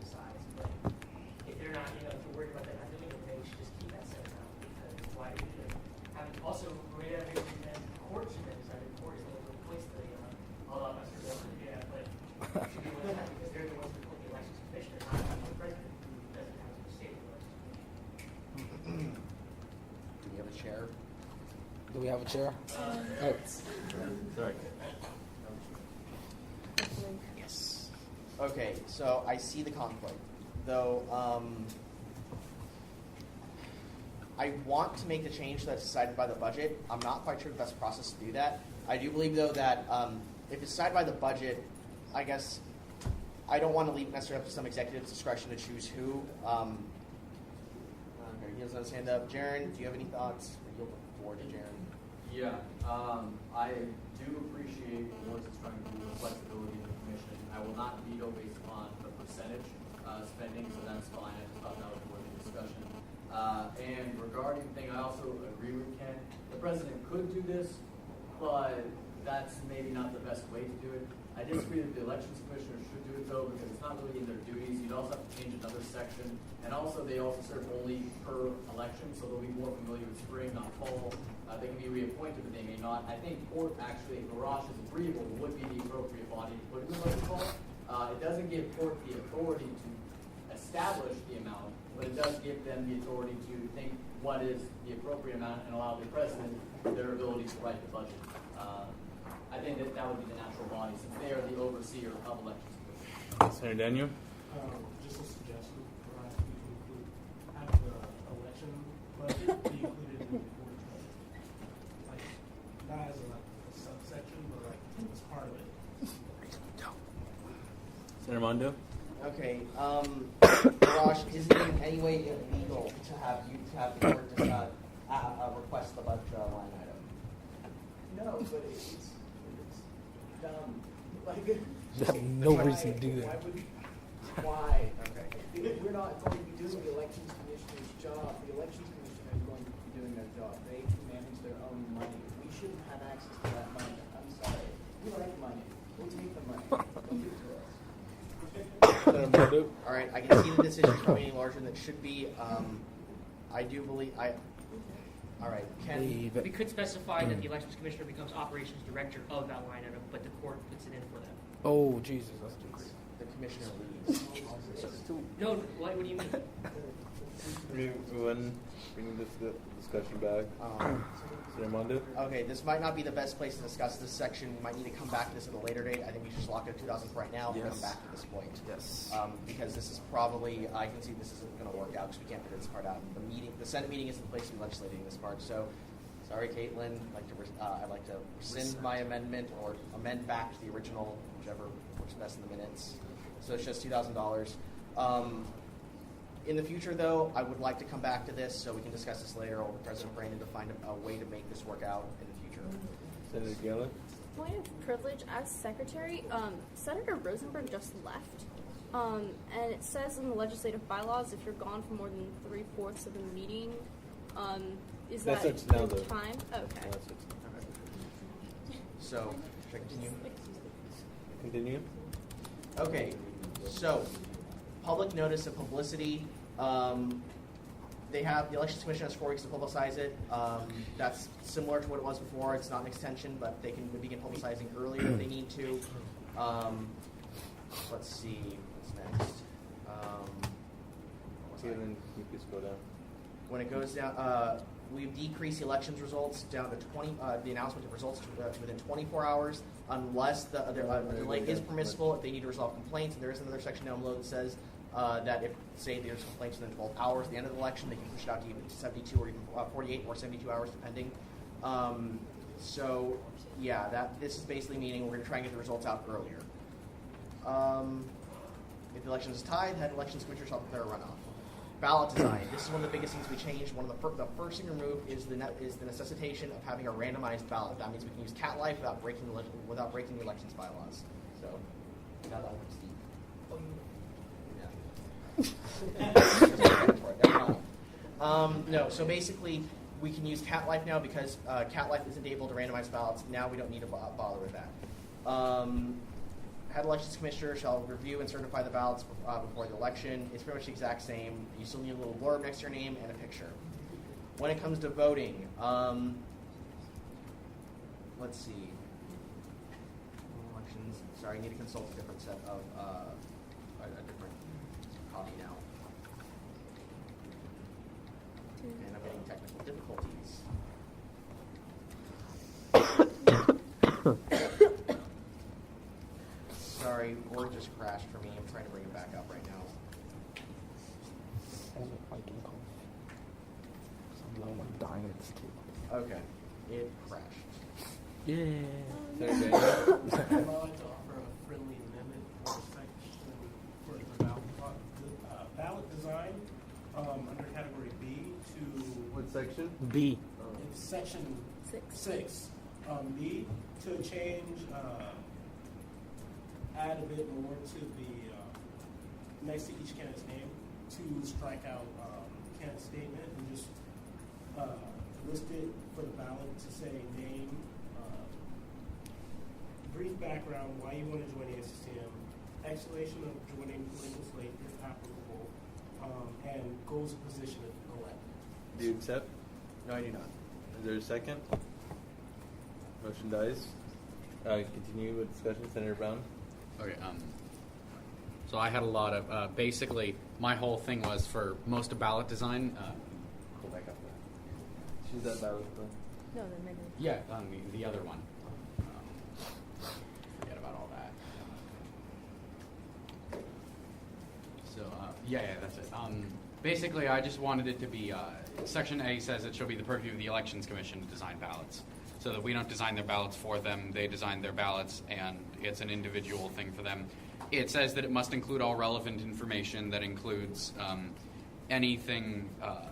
decides. But if they're not, if they're worried about that not doing it, maybe we should just keep that set amount. Because why do we having also we have maybe then court should then decide. The court is going to replace the although I'm not sure they'll do that, but it should be what's happening because they're the ones who put the elections commissioner, not the president. Do we have a chair? Do we have a chair? Sorry. Yes. Okay, so I see the conflict, though. I want to make the change that's decided by the budget. I'm not quite sure the best process to do that. I do believe, though, that if it's decided by the budget, I guess I don't want to leave necessarily up to some executive's discretion to choose who. He has his hand up. Jaron, do you have any thoughts? You'll look forward to Jaron. Yeah, I do appreciate the work that's trying to do with flexibility in the commission. I will not veto based upon the percentage spending, so that's fine. I just thought that was worth a discussion. And regarding the thing, I also agree with Ken. The president could do this, but that's maybe not the best way to do it. I disagree that the elections commissioner should do it, though, because it's not really in their duties. You'd also have to change another section. And also, they also serve only per election, so they'll be more familiar with spring, not fall. They can be reappointed, but they may not. I think court, actually, if Garage is agreeable, would be the appropriate body to put in the budget call. It doesn't give court the authority to establish the amount, but it does give them the authority to think what is the appropriate amount and allow the president their ability to write the budget. I think that would be the natural body, since they are the overseer of elections. Senator Daniel? Just a suggestion for us to have the election budget be included in the board budget. Like, not as a subsection, but as part of it. Senator Mondo? Okay, Raj, is it in any way illegal to have the court request the budget line item? No, but it's dumb. Like, You have no reason to do that. Why? Okay. We're not going to be doing the elections commissioner's job. The elections commissioner is going to be doing their job. They manage their own money. We shouldn't have access to that money. I'm sorry. We like money. We'll take the money. Don't give it to us. All right, I can see the decision probably any larger than it should be. I do believe All right, Ken. We could specify that the elections commissioner becomes operations director of that line item, but the court puts it in for them. Oh, Jesus, that's too crazy. The commissioner leads. No, what do you mean? Bring this discussion back. Armando? Okay, this might not be the best place to discuss this section. We might need to come back to this at a later date. I think we should just lock it at 2000 right now and come back to this point. Yes. Because this is probably, I can see this isn't going to work out because we can't figure this part out. The Senate meeting isn't the place to be legislating this part. So, sorry, Caitlin. I'd like to rescind my amendment or amend back to the original, whichever works best in the minutes. So it's just $2,000. In the future, though, I would like to come back to this so we can discuss this later with President Brandon to find a way to make this work out in the future. Senator Galen? Point of privilege as secretary, Senator Rosenberg just left. And it says in the legislative bylaws if you're gone for more than 3/4 of the meeting, is that That's now, though. time? Okay. So, should I continue? Continue. Okay, so public notice and publicity. They have the Elections Commission has 4 weeks to publicize it. That's similar to what it was before. It's not an extension, but they can begin publicizing earlier if they need to. Let's see what's next. Caitlin, you can go down. When it goes down, we've decreased the elections results down to 20. The announcement of results to within 24 hours, unless the delay is permissible. If they need to resolve complaints, and there is another section down below that says that if, say, there's complaints within 12 hours at the end of the election, they can push it out to even 72 or even 48 or 72 hours, depending. So, yeah, this is basically meaning we're going to try and get the results out earlier. If the election is tied, head elections commissioner shall declare a runoff. Ballot design. This is one of the biggest things we changed. One of the first thing removed is the necessitation of having a randomized ballot. That means we can use cat life without breaking the elections bylaws. So, now that one's no, so basically we can use cat life now because cat life isn't able to randomize ballots. Now we don't need to bother with that. Head elections commissioner shall review and certify the ballots before the election. It's pretty much the exact same. You still need a little blurb next to your name and a picture. When it comes to voting, let's see. Elections. Sorry, I need to consult a different set of a different copy now. And I'm getting technical difficulties. Sorry, Word just crashed for me. I'm trying to bring it back up right now. Okay, it crashed. Yeah. I'd like to offer a friendly amendment for the ballot design under category B to what section? B. It's section 6. B to change. Add a bit more to the next to each candidate's name to strike out candidate's statement and just list it for the ballot to say name, brief background, why you want to join ASUCM, explanation of joining political slate if applicable, and goals of position if elected. Do you accept? No, I do not. Is there a second? Motion dies. Continue with discussion. Senator Brown? Okay, so I had a lot of, basically, my whole thing was for most of ballot design. Go back up there. Choose that ballot. No, the negative. Yeah, on the other one. Forget about all that. So, yeah, that's it. Basically, I just wanted it to be, Section A says it shall be the purview of the Elections Commission to design ballots. So that we don't design their ballots for them, they design their ballots, and it's an individual thing for them. It says that it must include all relevant information that includes anything,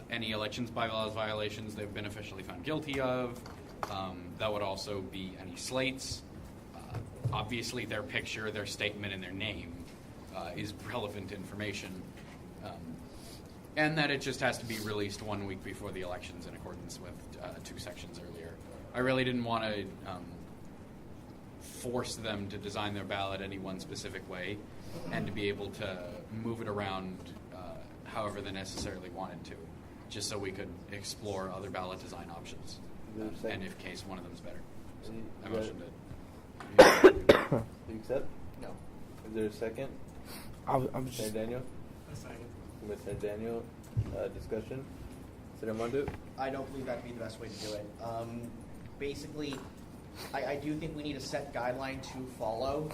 any elections bylaws violations they've been officially found guilty of. That would also be any slates. Obviously, their picture, their statement, and their name is relevant information. And that it just has to be released 1 week before the elections in accordance with 2 sections earlier. I really didn't want to force them to design their ballot any one specific way. and to be able to move it around however they necessarily wanted to, just so we could explore other ballot design options, and if case one of them's better. So I motioned it. Do you accept? No. Is there a second? I'm just. Senator Daniel? A second. Senator Daniel, discussion? Senator Armando? I don't believe that would be the best way to do it. Basically, I do think we need a set guideline to follow.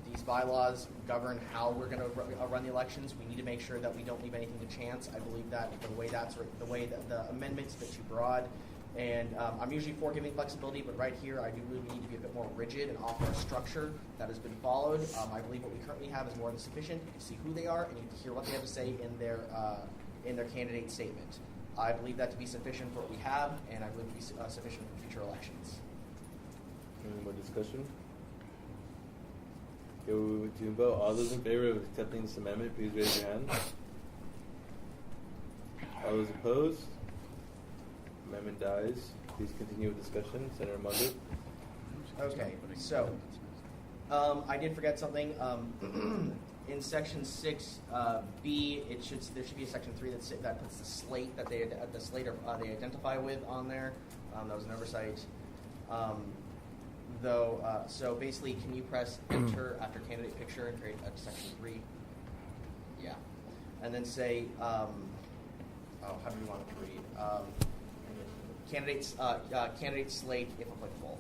These bylaws govern how we're going to run the elections. We need to make sure that we don't leave anything to chance. I believe that the way that the amendment's a bit too broad. And I'm usually for giving flexibility, but right here I do really need to be a bit more rigid and offer a structure that has been followed. I believe what we currently have is more than sufficient. You can see who they are, and you can hear what they have to say in their candidate statement. I believe that to be sufficient for what we have, and I believe it to be sufficient for future elections. Any more discussion? Okay, we'll move to vote. All those in favor of accepting this amendment, please raise your hand. All those opposed? Amendment dies. Please continue with discussion. Senator Armando? Okay, so I did forget something. In section 6B, there should be a section 3 that puts the slate that they identify with on there. That was an oversight. So basically, can you press enter after candidate picture and create a section 3? Yeah, and then say, how do you want it to read? Candidate slate if applicable.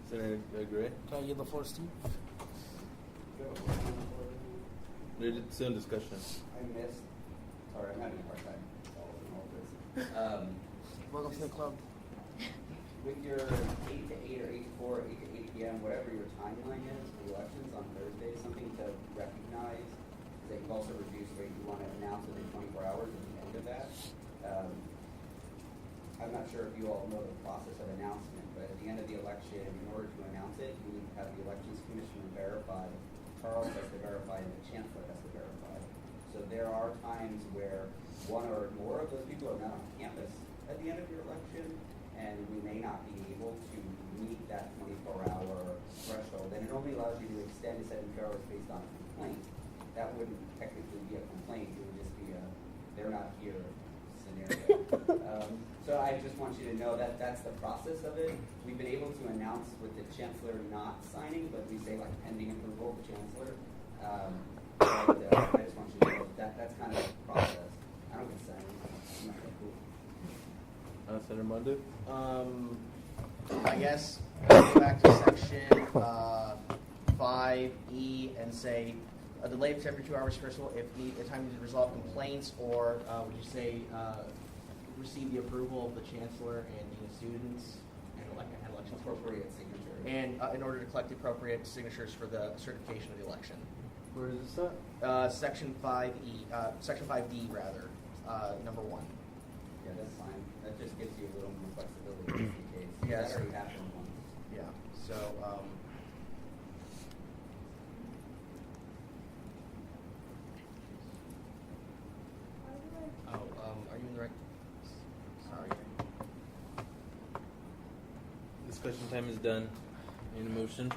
Senator Gray? Can I give the floor to Steve? There's still in discussion. I missed. Sorry, I'm having a hard time following all this. Welcome to the club. With your 8 to 8 or 8 to 4 or 8 to 8 p.m., whatever your timeline is for the elections on Thursday, something to recognize that you've also reduced what you want to announce within 24 hours at the end of that. I'm not sure if you all know the process of announcement, but at the end of the election, in order to announce it, you need to have the Elections Commission verify. Charles has to verify and the Chancellor has to verify. So there are times where one or more of those people are not on campus at the end of your election, and we may not be able to meet that 24-hour threshold. And it only allows you to extend to 72 hours based on a complaint. That wouldn't technically be a complaint. It would just be a they're not here scenario. So I just want you to know that that's the process of it. We've been able to announce with the Chancellor not signing, but we say like pending approval of the Chancellor. I just want you to know that's kind of the process. I don't get signing. I'm not that cool. Senator Armando? I guess go back to section 5E and say a delay of 72 hours first of all if the time to resolve complaints, or would you say receive the approval of the Chancellor and the students and election appropriate signatures. And in order to collect the appropriate signatures for the certification of the election. Where is this at? Section 5E, section 5D rather, number 1. Yeah, that's fine. That just gives you a little more flexibility just in case. Yes. That already happened once. Yeah. So. Are you in the right? Sorry. Discussion time is done. Need a motion?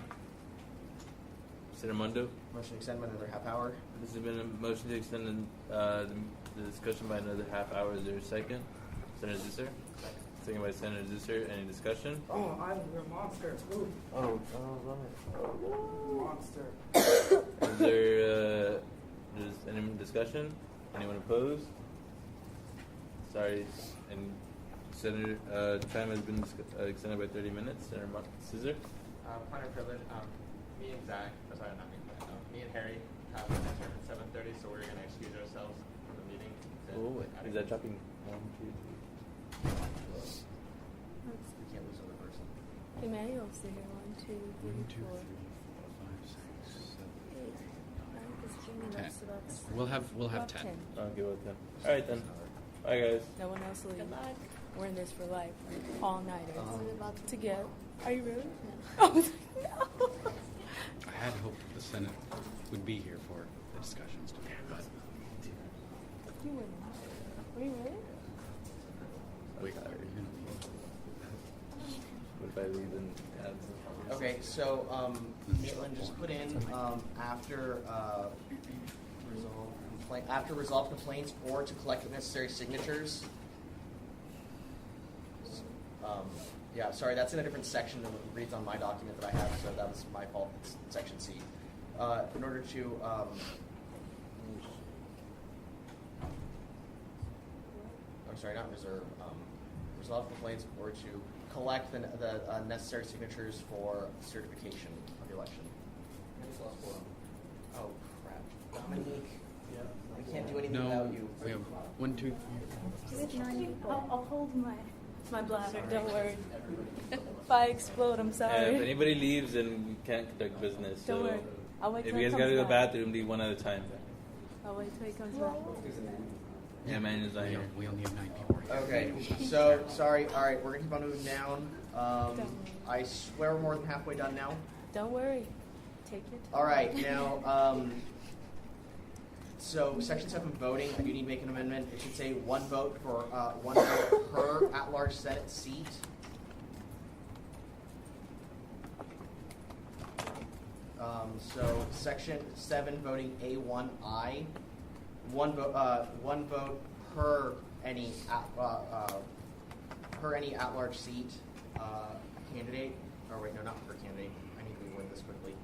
Senator Armando? Motion to extend by another half hour. This has been a motion to extend the discussion by another half hour. Is there a second? Senator Zusser? Second by Senator Zusser. Any discussion? Oh, you're a monster. Ooh. Oh, Monster. Is there any discussion? Anyone opposed? Sorry, and Senator, time has been extended by 30 minutes. Senator Scissor? Point of privilege. Me and Zach, me and Harry have an intern at 7:30, so we're going to excuse ourselves from the meeting. Oh, is that dropping 1, 2, 3? We can't lose another person. Emmanuel's still here. 1, 2, 3, 4. 10. We'll have 10. I'll give it 10. All right then. Bye guys. No one else will leave. Good luck. We're in this for life. All nighters. Together. Are you really? No. No. I had hoped the Senate would be here for the discussions today, but You wouldn't. Were you really? What if I leave and add some? So, Maitland just put in after resolve complaints or to collect the necessary signatures. Yeah, sorry, that's in a different section than what reads on my document that I have, so that was my fault. It's section C. In order to I'm sorry, not reserve. Resolve complaints or to collect the necessary signatures for certification of the election. Oh crap, Dominique! I can't do anything without you. We have 1, 2, 3. I'll hold my bladder. Don't worry. If I explode, I'm sorry. If anybody leaves, then we can't conduct business. Don't so worry. I'll wait if till you he guys gotta comes go to the back. bathroom, leave one at a time. I'll wait till he comes back. Yeah, man is not here. We only have 9 people. Okay, so sorry. All right, we're gonna keep on moving down. I swear we're more than halfway done now. Don't worry. Take your time. All right, now. So section 7 voting. I do need to make an amendment. It should say one vote for one vote per at-large Senate seat. So section 7 voting A1I. One vote per any at-large seat candidate. Or wait, no, not per candidate. I need to reword this quickly.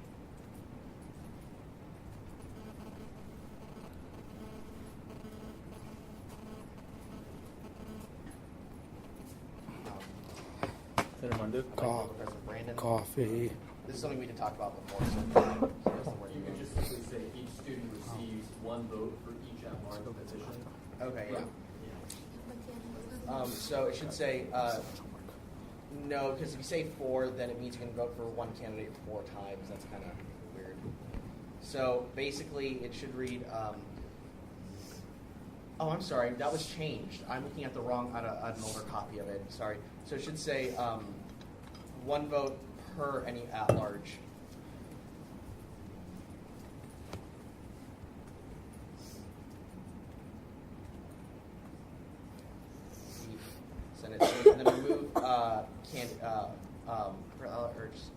Coffee. This is something we did talk about before. So You can just simply say each student receives one vote for each at-large position. Okay, yeah. So it should say no, because if you say 4, then it means you can vote for one candidate 4 times. That's kind of weird. So basically, it should read. Oh, I'm sorry, that was changed. I'm looking at the wrong, at an older copy of it. Sorry. So it should say one vote per any at-large. Senate seat, and then remove or just,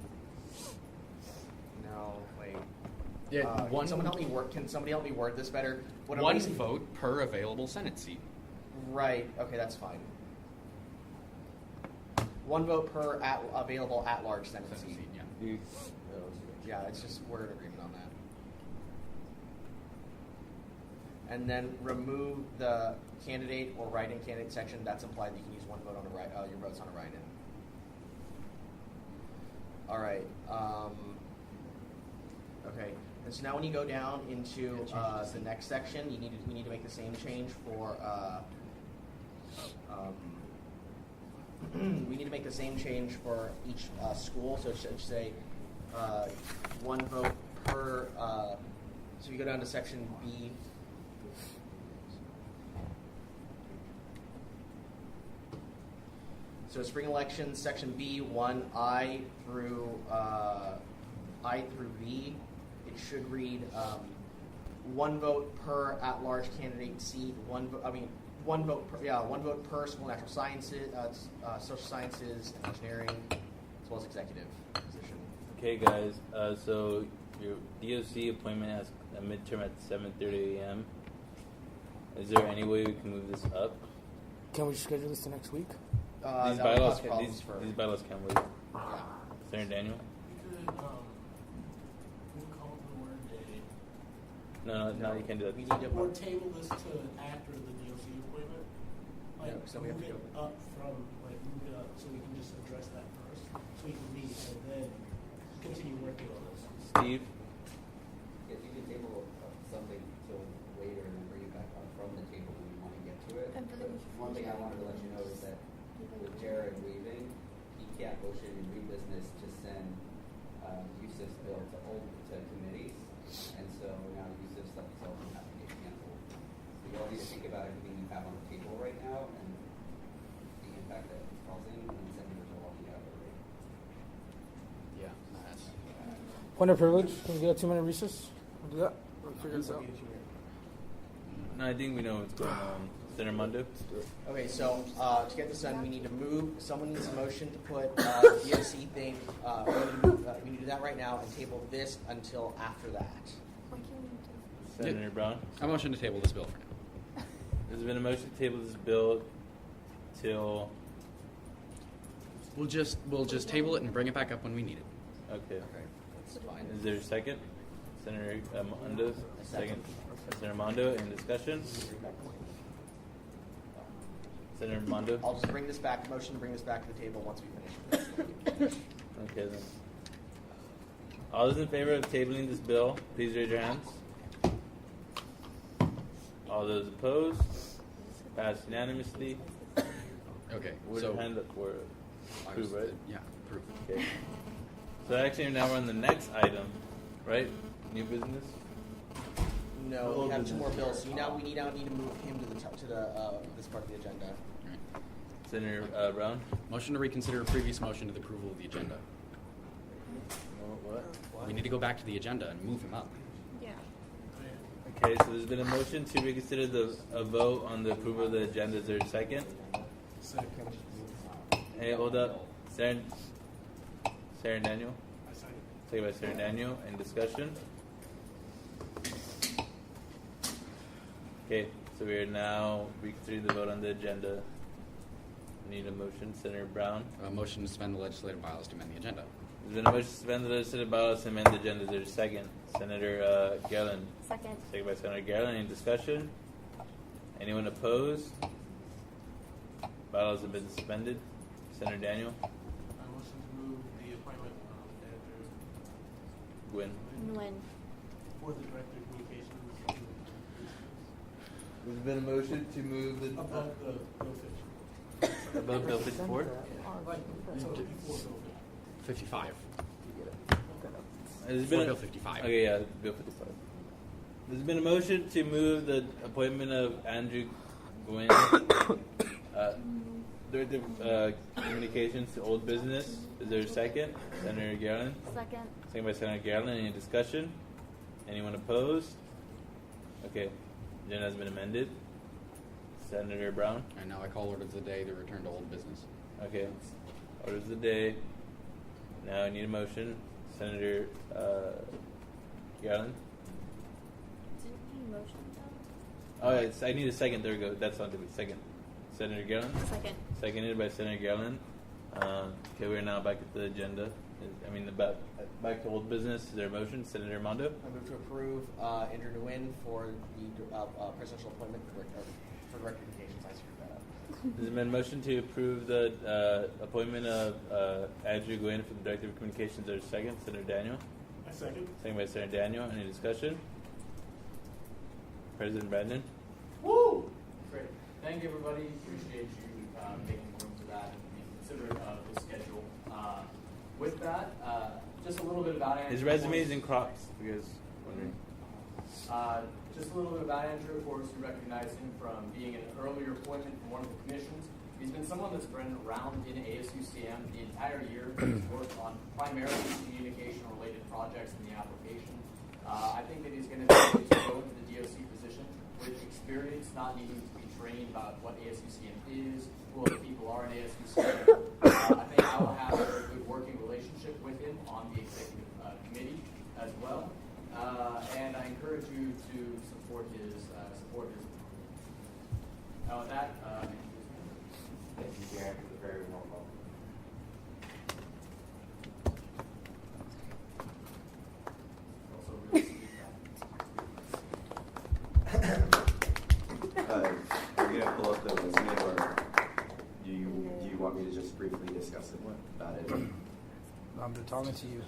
no, wait. Yeah, can someone help me word? Can somebody help me word this better? What One vote per available Senate seat. Right. Okay, that's fine. One vote per available at-large Senate seat. Yeah. Yeah, it's just we're in agreement on that. And then remove the candidate or write-in candidate section. That's implied that you can use one vote on your votes on a write-in. All right. Okay. And so now when you go down into the next section, you need to make the same change for. We need to make the same change for each school. So it should say one vote per. So you go down to section B. So spring elections, section B, 1I through V. It should read one vote per at-large candidate seat. One vote per school natural sciences, social sciences, and engineering, as well as executive position. Okay, guys. So your DOC appointment has a midterm at 7:30 a.m. Is there any way we can move this up? Can we schedule this to next week? These bylaws can wait. Yeah. Senator Daniel? No, you can't do that. We need to or table this to after the DOC appointment. Like so we have move to it up from move it up so we can just address that first, so we can meet and then continue working on this. Steve? If you can table something till later and then bring it back up from the table when you want to get to it. One thing I wanted to let you know is that with Jared leaving, he can't motion in new business to send Yusuf's bill to committees, and so now Yusuf's stuff is all going to have to get canceled. So you all need to think about everything you have on the table right now and the impact that it's causing, and senators are walking out already. Yeah. Point of privilege. Can we get a 2-minute recess? We'll do that. We'll figure this out. No, I think we know what's going on. Senator Mondo. Okay, so to get this done, we need to move. Someone needs a motion to put the DOC thing. We need to do that right now and table this until after that. Senator Brown. I motion to table this bill for now. There's been a motion to table this bill till. We'll just table it and bring it back up when we need it. Okay. That's fine. Is there a second? Senator Mondo. Second. Senator Mondo. Any discussion? Senator Mondo. I'll just bring this back. Motion to bring this back to the table once we finish. Okay then. All those in favor of tabling this bill, please raise your hands. All those opposed? Passed unanimously. Okay. Would So hand up for approve, right? Yeah, approve. Okay. So actually now we're on the next item, right? New business. No, we have two more bills. So we need to move him to this part of the agenda. Senator Brown. Motion to reconsider a previous motion to the approval of the agenda. What? We need to go back to the agenda and move him up. Yeah. Okay, so there's been a motion to reconsider a vote on the approval of the agenda. Is there a second? Second. Hey, hold up. Sarah Daniel? Second by Sarah Daniel. Any discussion? Okay, so we are now reconsidering the vote on the agenda. Need a motion. Senator Brown. A motion to suspend the legislative bylaws to amend the agenda. There's been a motion to suspend the legislative bylaws to amend the agenda. Is there a second? Senator Garland. Second. Second by Senator Garland. Any discussion? Anyone opposed? Bylaws have been suspended. Senator Daniel. I motion to move the appointment of Andrew Gwynn. Nguyen. for the Director of Communications. There's been a motion to move the Above the bill 50. above Bill 54. So before bill 55. There's Before Bill 55. Okay, yeah, Bill 55. There's been a motion to move the appointment of Andrew Gwynn, Director of Communications to old business. Is there a second? Senator Garland. Second. Second by Senator Garland. Any discussion? Anyone opposed? Okay, agenda has been amended. Senator Brown. And now I call orders of the day to return to old business. Okay, orders of the day. Now I need a motion. Senator Garland. Didn't we motion Oh, yes, I need a second. There we go. That's not the second. Senator Garland. Second. Seconded by Senator Garland. Okay, we're now back at the agenda. Back to old business. Is there a motion? Senator Mondo. I move to approve Andrew Nguyen for the presidential appointment for Director of Communications. I screwed that up. There's been a motion to approve the appointment of Andrew Gwynn for the Director of Communications. There's a second. Senator Daniel. I second. Second by Senator Daniel. Any discussion? President Brandon. Woo! Great. Thank you, everybody. Appreciate you making room for that and being considerate of the schedule. With that, just a little bit about Andrew. His resume is in crops. If you guys wondering. Just a little bit about Andrew. Of course, you recognize him from being an earlier appointment from one of the commissions. He's been someone that's been around in ASUCM the entire year. He's worked on primarily communication-related projects in the application. I think that he's going to be able to go into the DOC position with experience, not needing to be trained about what ASUCM is, who other people are in ASUCM. I think I will have a very good working relationship with him on the executive committee as well. And I encourage you to support his Now with that, thank you, Jared, for the very warm welcome. We're going to pull up the resume, or do you want me to just briefly discuss it about it? I'm talking to you.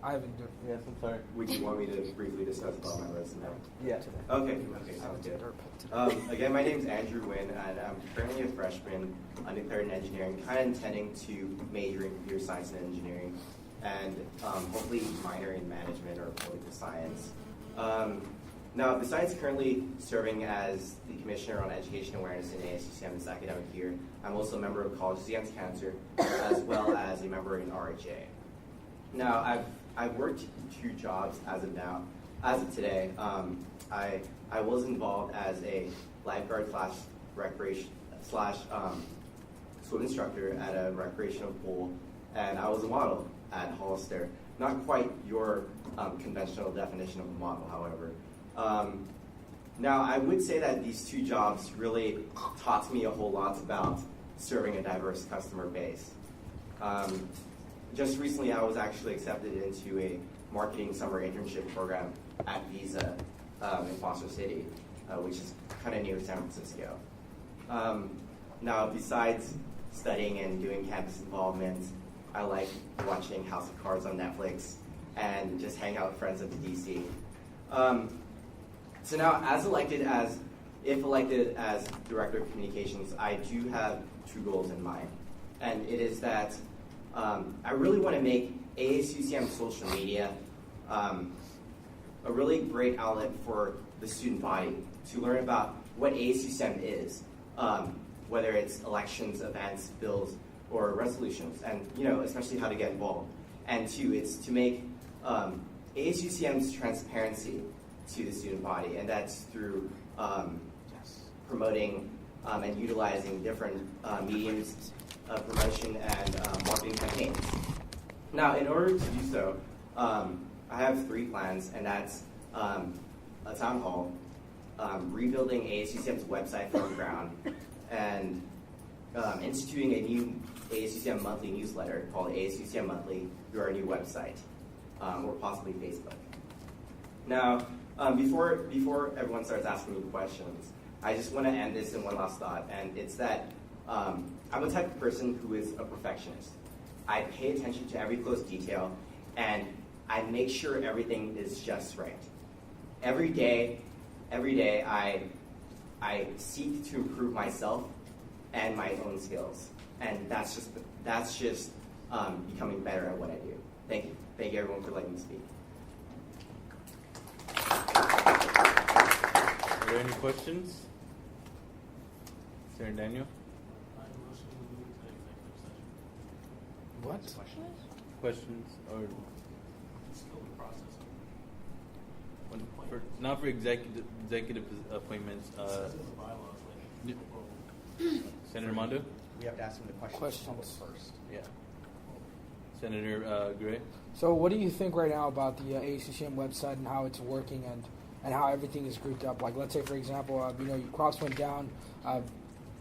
I haven't done. Yes, I'm sorry. Would you want me to briefly discuss about my resume? Yeah. Okay, sounds good. Again, my name is Andrew Nguyen, and I'm currently a freshman, undeclared in engineering, kind of intending to major in computer science and engineering, and hopefully minor in management or political science. Now, besides currently serving as the Commissioner on Education Awareness in ASUCM this academic year, I'm also a member of Colleges Against Cancer, as well as a member in RHA. Now, I've worked 2 jobs as of now. As of today, I was involved as a lifeguard slash recreation slash swim instructor at a recreational pool, and I was a model at Hollister. Not quite your conventional definition of a model, however. Now, I would say that these two jobs really taught me a whole lot about serving a diverse customer base. Just recently, I was actually accepted into a marketing summer internship program at Visa in Foster City, which is kind of near San Francisco. Now, besides studying and doing campus involvement, I like watching House of Cards on Netflix and just hang out with friends at the DC. So now, if elected as Director of Communications, I do have two goals in mind. And it is that I really want to make ASUCM social media a really great outlet for the student body to learn about what ASUCM is, whether it's elections, events, bills, or resolutions, and especially how to get involved. And two, it's to make ASUCM's transparency to the student body, and that's through promoting and utilizing different mediums of promotion and marketing campaigns. Now, in order to do so, I have 3 plans, and that's a town hall, rebuilding ASUCM's website from the ground, and instituting a new ASUCM monthly newsletter called ASUCM Monthly through our new website, or possibly Facebook. Now, before everyone starts asking me questions, I just want to end this in one last thought, and it's that I'm a type of person who is a perfectionist. I pay attention to every close detail, and I make sure everything is just right. Every day, I seek to improve myself and my own skills, and that's just becoming better at what I do. Thank you. Thank you, everyone, for letting me speak. Are there any questions? Sarah and Daniel? What? Questions or not for executive appointments? Senator Mondo? We have to ask him the questions first. Yeah. Senator Gray? So what do you think right now about the ASUCM website and how it's working and how everything is grouped up? Like, let's say, for example, your crops went down.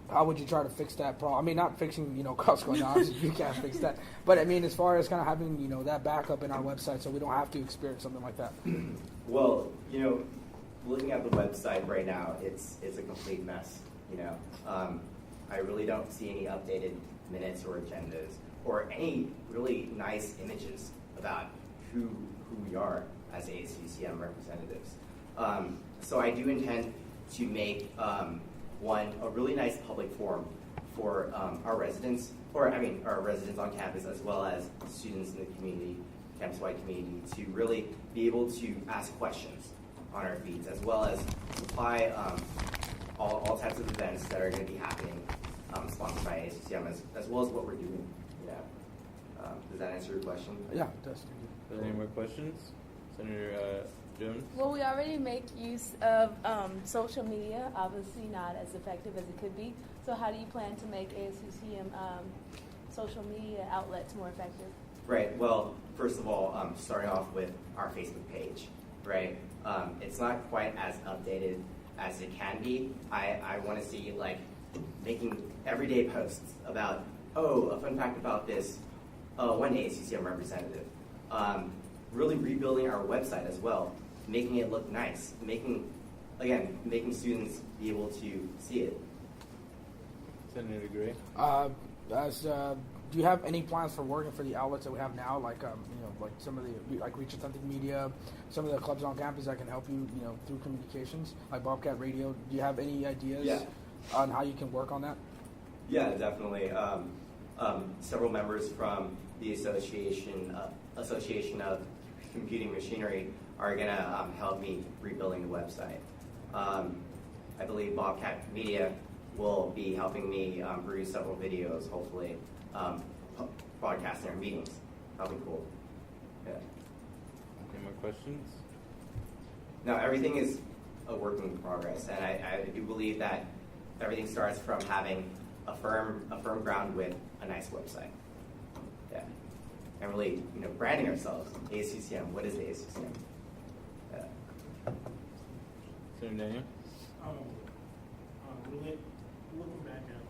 How would you try to fix that problem? I mean, not fixing, crops going down. You can't fix that. But, I mean, as far as kind of having, that backup in our website so we don't have to experience something like that. Well, looking at the website right now, it's a complete mess, I really don't see any updated minutes or agendas or any really nice images about who we are as ASUCM representatives. So I do intend to make a really nice public forum for our residents, our residents on campus, as well as students in the community, campus-wide community, to really be able to ask questions on our feeds, as well as supply all types of events that are going to be happening, sponsored by ASUCM, as well as what we're doing. Does that answer your question? Yeah, it does. Are there any more questions? Senator Jones? Well, we already make use of social media, obviously not as effective as it could be. So how do you plan to make ASUCM social media outlets more effective? Right. Well, first of all, starting off with our Facebook page, right? It's not quite as updated as it can be. I want to see, making everyday posts about, a fun fact about this, one ASUCM representative. Really rebuilding our website as well, making it look nice, making students be able to see it. Senator Gray? Do you have any plans for working for the outlets that we have now, like some of the Reach Authentic Media, some of the clubs on campus that can help you, through communications, like Bobcat Radio? Do you have any ideas on how you can work on that? Yeah, definitely. Several members from the Association of Computing Machinery are going to help me rebuilding the website. I believe Bobcat Media will be helping me produce several videos, hopefully, broadcasting our meetings. That'll be cool. Yeah. Any more questions? Now, everything is a work in progress, and I do believe that everything starts from having a firm ground with a nice website. Yeah, and really, branding ourselves. ASUCM. What is the ASUCM? Senator Daniel. Looking back at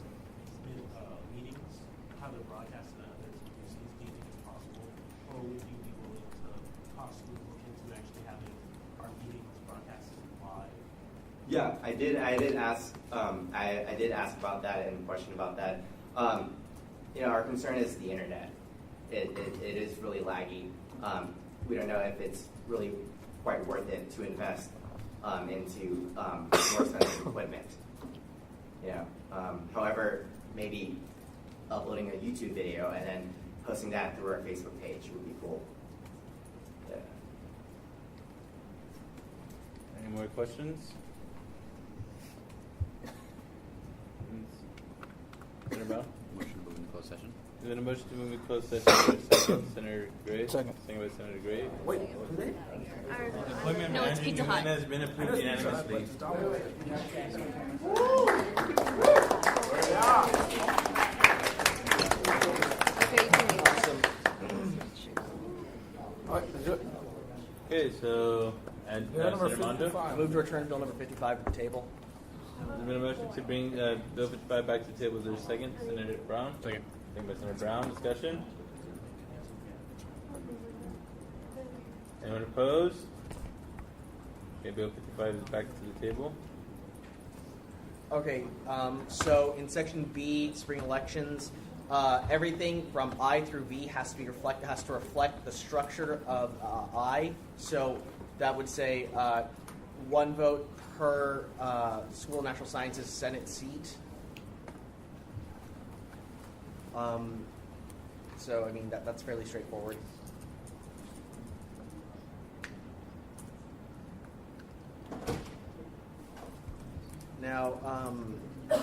meetings, how they're broadcasted to others, do you think it's possible, or would you be willing to possibly look into actually having our meetings broadcasted live? Yeah, I did ask. I did ask about that and question about that. Our concern is the internet. It is really laggy. We don't know if it's really quite worth it to invest into more expensive equipment. However, maybe uploading a YouTube video and then posting that through our Facebook page would be cool. Yeah. Any more questions? Senator Brown? Motion to move into closed session. Is there a motion to move into closed session? Second, Senator Gray. Second. Second by Senator Gray. Wait, Appointment No, it's of Pizza Andrew Hut. Jimenez has been approved unanimously. Okay, so and Senator Mondo. I move to return bill number 55 to the table. There's been a motion to bring Bill 55 back to the table. Is there a second? Senator Brown? Second. Second by Senator Brown. Discussion? Anyone opposed? Okay, Bill 55 is back to the table. Okay, so in section B, spring elections, everything from I through V has to reflect the structure of I. So that would say 1 vote per School of Natural Sciences Senate seat. So I mean that's fairly straightforward. Now,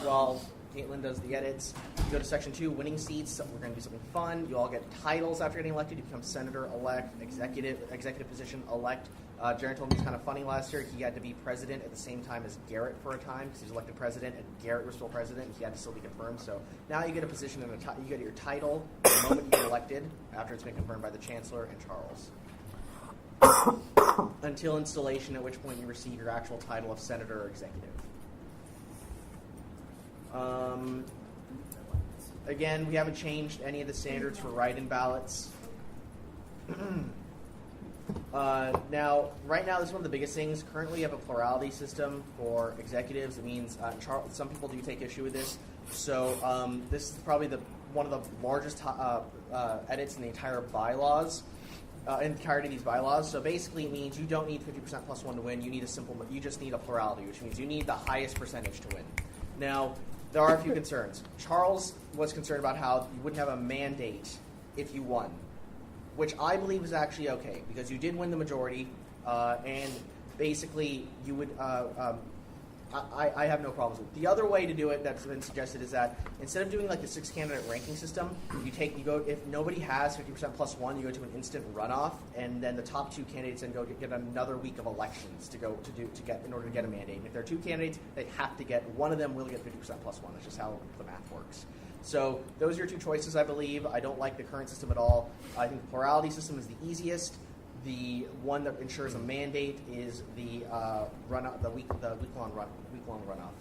while Caitlin does the edits, you go to section 2, winning seats. We're going to do something fun. You all get titles after getting elected. You become senator-elect, executive position-elect. Jaron told me it was kind of funny last year. He had to be president at the same time as Garrett for a time because he was elected president, and Garrett was still president, and he had to still be confirmed. So now you get a position, you get your title the moment you get elected after it's been confirmed by the chancellor and Charles. Until installation, at which point you receive your actual title of senator or executive. Again, we haven't changed any of the standards for write-in ballots. Now, right now, this is one of the biggest things. Currently, you have a plurality system for executives. It means some people do take issue with this. So this is probably one of the largest edits in the entire bylaws. Entirety of these bylaws. So basically, it means you don't need 50% plus 1 to win. You just need a plurality, which means you need the highest percentage to win. Now, there are a few concerns. Charles was concerned about how you wouldn't have a mandate if you won, which I believe is actually okay because you did win the majority, and basically you would. I have no problems with it. The other way to do it that's been suggested is that instead of doing like the 6-candidate ranking system, you go if nobody has 50% plus 1, you go to an instant runoff, and then the top 2 candidates then go get another week of elections in order to get a mandate. And if there are 2 candidates, they have to get one of them will get 50% plus 1. That's just how the math works. So those are your 2 choices, I believe. I don't like the current system at all. I think the plurality system is the easiest. The one that ensures a mandate is the week-long runoff.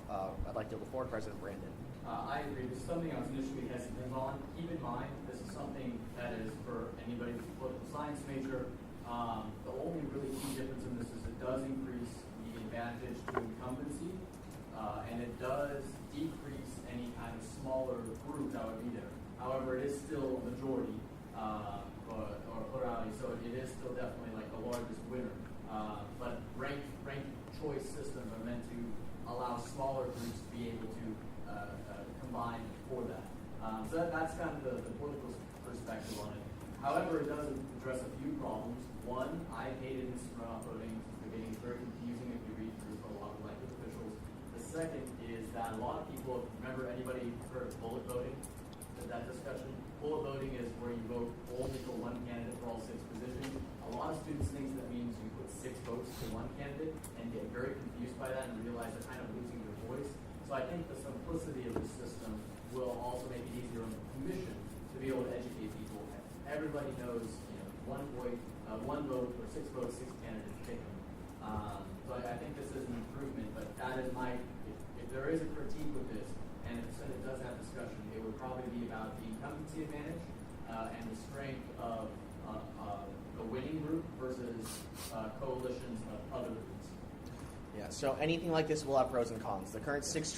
I'd like to yield the floor to President Brandon. I agree. This is something I was initially hesitant on. Keep in mind, this is something that is for anybody who's a political science major. The only really key difference in this is it does increase the advantage to incumbency, and it does decrease any kind of smaller group that would be there. However, it is still a majority. Or plurality, so it is still definitely like the largest winner. But ranked choice systems are meant to allow smaller groups to be able to combine for that. So that's kind of the political perspective on it. However, it does address a few problems. One, I hated instant runoff voting. It's getting very confusing if you read through for a lot of elected officials. The second is that a lot of people, remember anybody heard of bullet voting? That discussion. Bullet voting is where you vote only for 1 candidate for all 6 positions. A lot of students think that means you put 6 votes to 1 one candidate and get very confused by that and realize they're kind of losing their voice. So I think the simplicity of the system will also make it easier on the commission to be able to educate people. Everybody knows, one vote or 6 votes, 6 candidates pick them. So I think this is an improvement, but that is if there is a critique with this, and if the Senate does have discussion, it would probably be about the incumbency advantage and the strength of the winning group versus coalitions of other groups. Yeah. So anything like this will have pros and cons. The current six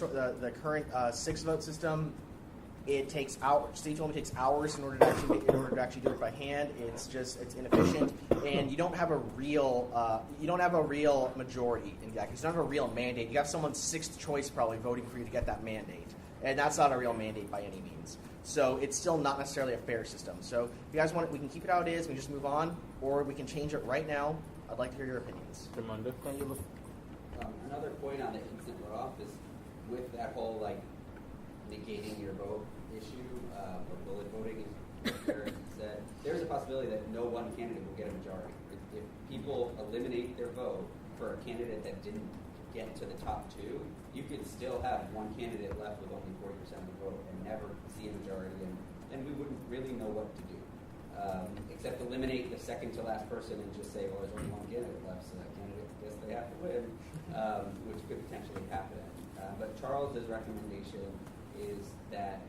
vote system, it takes hours. Stage only takes hours in order to actually do it by hand. It's inefficient, and you don't have a real majority in that case. You don't have a real mandate. You have someone's sixth choice probably voting for you to get that mandate, and that's not a real mandate by any means. So it's still not necessarily a fair system. So if you guys want it, we can keep it how it is. We can just move on, or we can change it right now. I'd like to hear your opinions. Another point on the instant runoff is with that whole negating your vote issue, or bullet voting, as Eric said, there's a possibility that no one candidate will get a majority. If people eliminate their vote for a candidate that didn't get to the top 2, you could still have one candidate left with only 40% of the vote and never see a majority, and we wouldn't really know what to do. Except eliminate the second to last person and just say, well, there's only one candidate left, so that candidate, I guess they have to win, which could potentially happen. But Charles's recommendation is that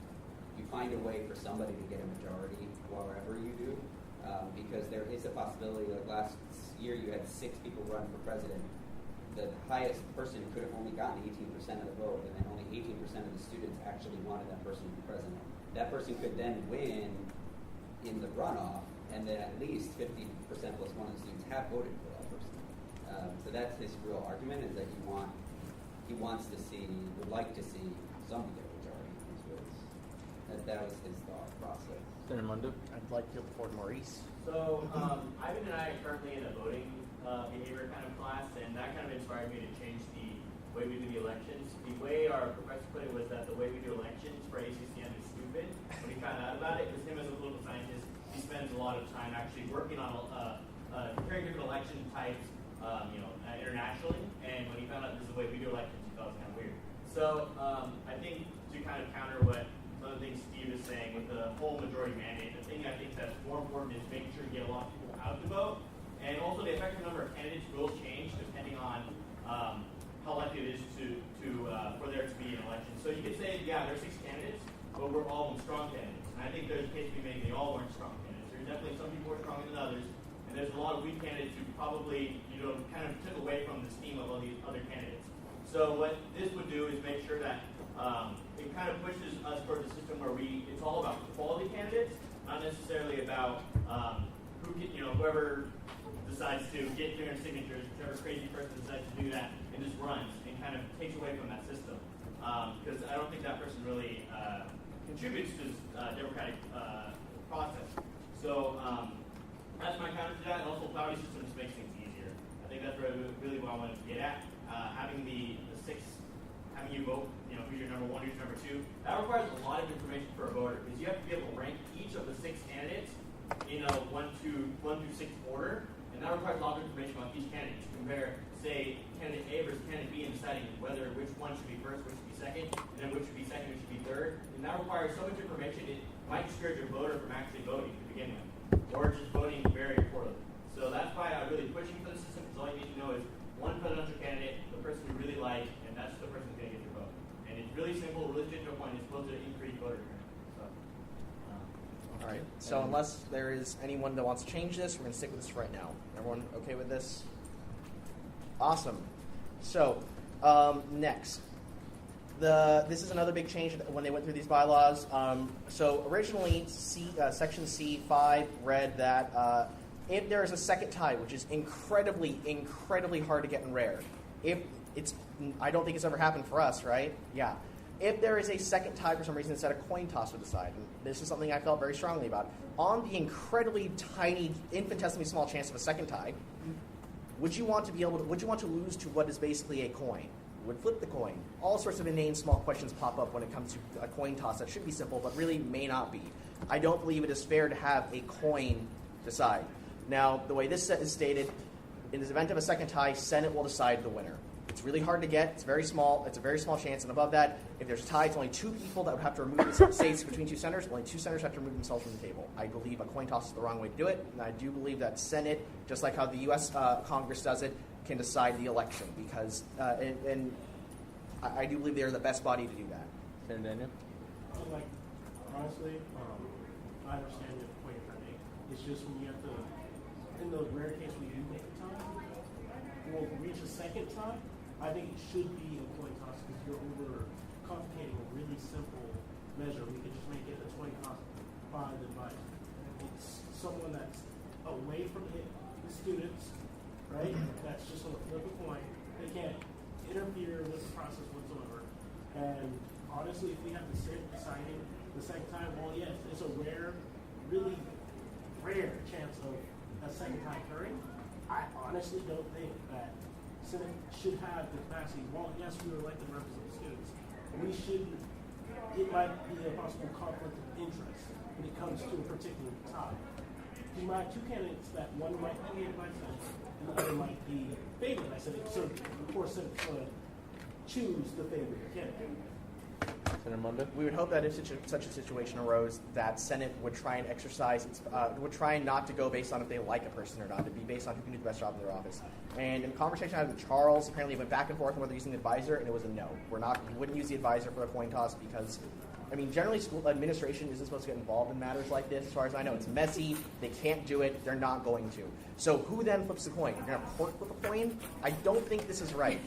you find a way for somebody to get a majority wherever you do, because there is a possibility, like last year you had 6 people run for president. The highest person could have only gotten 18% of the vote, and then only 18% of the students actually wanted that person to be president. That person could then win in the runoff, and then at least 50% plus one of the students have voted for that person. So that's his real argument, is that he would like to see somebody get a majority in these votes. That was his thought process. I'd like to report Maurice. So Ivan and I are currently in a voting behavior kind of class, and that kind of inspired me to change the way we do the elections. The way our professor put it was that the way we do elections for ASUCM is stupid. When he found out about it, because him as a political scientist, he spends a lot of time actually working on comparing different election types, internationally. And when he found out this is the way we do elections, he thought it was kind of weird. So I think to kind of counter what some of the things Steve is saying with the whole majority mandate, the thing I think that's more important is making sure you get a lot of people out to vote. And also the effective number of candidates will change depending on how likely it is for there to be an election. So you could say, yeah, there are 6 candidates, but we're all strong candidates. And I think there's a case to be made they all weren't strong candidates. There's definitely some people who are stronger than others, and there's a lot of weak candidates who probably kind of took away from the steam of all these other candidates. So what this would do is make sure that it kind of pushes us towards a system where it's all about quality candidates, not necessarily about whoever decides to get 300 signatures, whichever crazy person decides to do that and just runs and kind of takes away from that system. Because I don't think that person really contributes to this democratic process. So that's my counter to that, and also cloudy systems makes things easier. I think that's really what I wanted to get at. Having the 6, having you vote, who's your number 1, who's your number 2, that requires a lot of information for a voter, because you have to be able to rank each of the 6 candidates in a 1 through 6 order, and that requires a lot of information about each candidate to compare, say, candidate A versus candidate B, and deciding which one should be first, which should be second, and then which should be second, which should be third. And that requires so much information, it might discourage a voter from actually voting to begin with, or just voting very poorly. So that's why I'm really pushing for the system, because all you need to know is one presidential candidate, the person you really like, and that's the person who's going to get your vote. And it's really simple, really straight to the point. It's supposed to increase voter turnout. All right. So unless there is anyone that wants to change this, we're going to stick with this right now. Everyone okay with this? Awesome. So next, this is another big change when they went through these bylaws. So originally, Section C5 read that if there is a second tie, which is incredibly hard to get and rare, I don't think it's ever happened for us, right? Yeah. If there is a second tie for some reason, instead a coin toss would decide, and this is something I felt very strongly about, on the incredibly tiny, infinitesimally small chance of a second tie, would you want to lose to what is basically a coin? Would flip the coin? All sorts of inane small questions pop up when it comes to a coin toss that should be simple, but really may not be. I don't believe it is fair to have a coin decide. Now, the way this is stated, In the event of a second tie, Senate will decide the winner. It's really hard to get. It's very small. It's a very small chance. And above that, if there's a tie, it's only 2 people that would have to remove themselves. Say it's between 2 senators, only 2 senators have to remove themselves from the table. I believe a coin toss is the wrong way to do it. And I do believe that Senate, just like how the U.S. Congress does it, can decide the election. Because, and I do believe they're the best body to do that. Senator Daniel? Like, honestly, I understand the point you're trying to make. It's just when you have to, in the rare case we do make a tie, we'll reach a second tie. I think it should be a coin toss because you're over complicating a really simple measure. We could just make it a coin toss by the advisor. It's someone that's away from the students, right? That's just on the flip of a coin. They can't interfere with the process whatsoever. And honestly, if we have to sit deciding the second time, well, yes, it's a rare, really rare chance of a second time occurring. I honestly don't think that Senate should have the capacity. Well, yes, we were elected to represent students. We should. It might be a possible conflict of interest when it comes to a particular tie. You might have 2 candidates that one might be hated by Senate and the other might be favored by Senate. So, of course, Senate would choose the favorite candidate. Senator Munda? We would hope that if such a situation arose, that Senate would try and exercise, would try not to go based on if they like a person or not. It'd be based on who can do the best job in their office. And in the conversation I had with Charles, apparently it went back and forth on whether using the advisor, and it was a no. We wouldn't use the advisor for a coin toss because, I mean, generally school administration isn't supposed to get involved in matters like this. As far as I know, it's messy. They can't do it. They're not going to. So who then flips the coin? You're going to court flip a coin? I don't think this is right.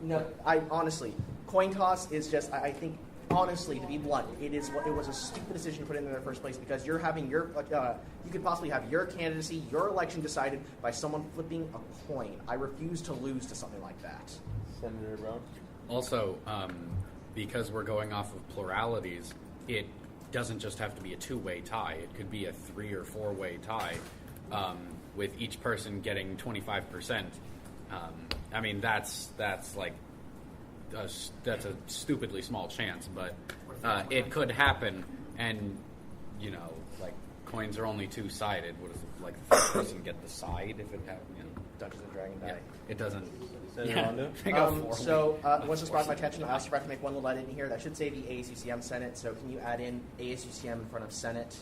No, I honestly, coin toss is just, I think, honestly, to be blunt, it was a stupid decision to put it in the first place because you're having your, you could possibly have your candidacy, your election decided by someone flipping a coin. I refuse to lose to something like that. Senator Brown? Also, because we're going off of pluralities, it doesn't just have to be a 2-way tie. It could be a 3 or 4-way tie, with each person getting 25%. I mean, that's like that's a stupidly small chance, but it could happen. And you know, like coins are only 2-sided. What is it, like the first person get the side if it happens? You know, Dungeons and Dragons die. Yeah, it doesn't. Once this brought to my attention, I also forgot to make one little edit in here. That should say the ASUCM Senate. So can you add in ASUCM in front of Senate?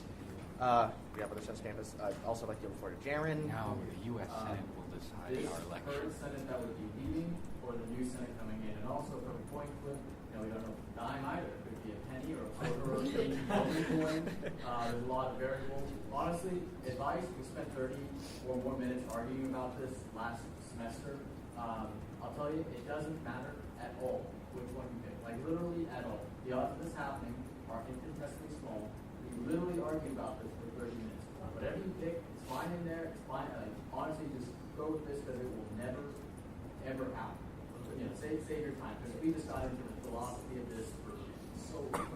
We have other Senate campus. I'd also like to give the floor to Jaron. Now the U.S. Senate will decide our election. Current Senate that would be leaving, or the new Senate coming in, and also from a coin flip, we don't know the dime either. It could be a penny or a quarter or a coin. There's a lot of variables. Honestly, advice, we spent 30 or more minutes arguing about this last semester. I'll tell you, it doesn't matter at all which one you pick. Like literally at all. The odds of this happening are infinitesimally small. We literally argue about this for 30 minutes. Whatever you pick, it's fine in there. It's fine. Honestly, just go with this because it will never, ever happen. Save your time because we decided for the philosophy of this for so long.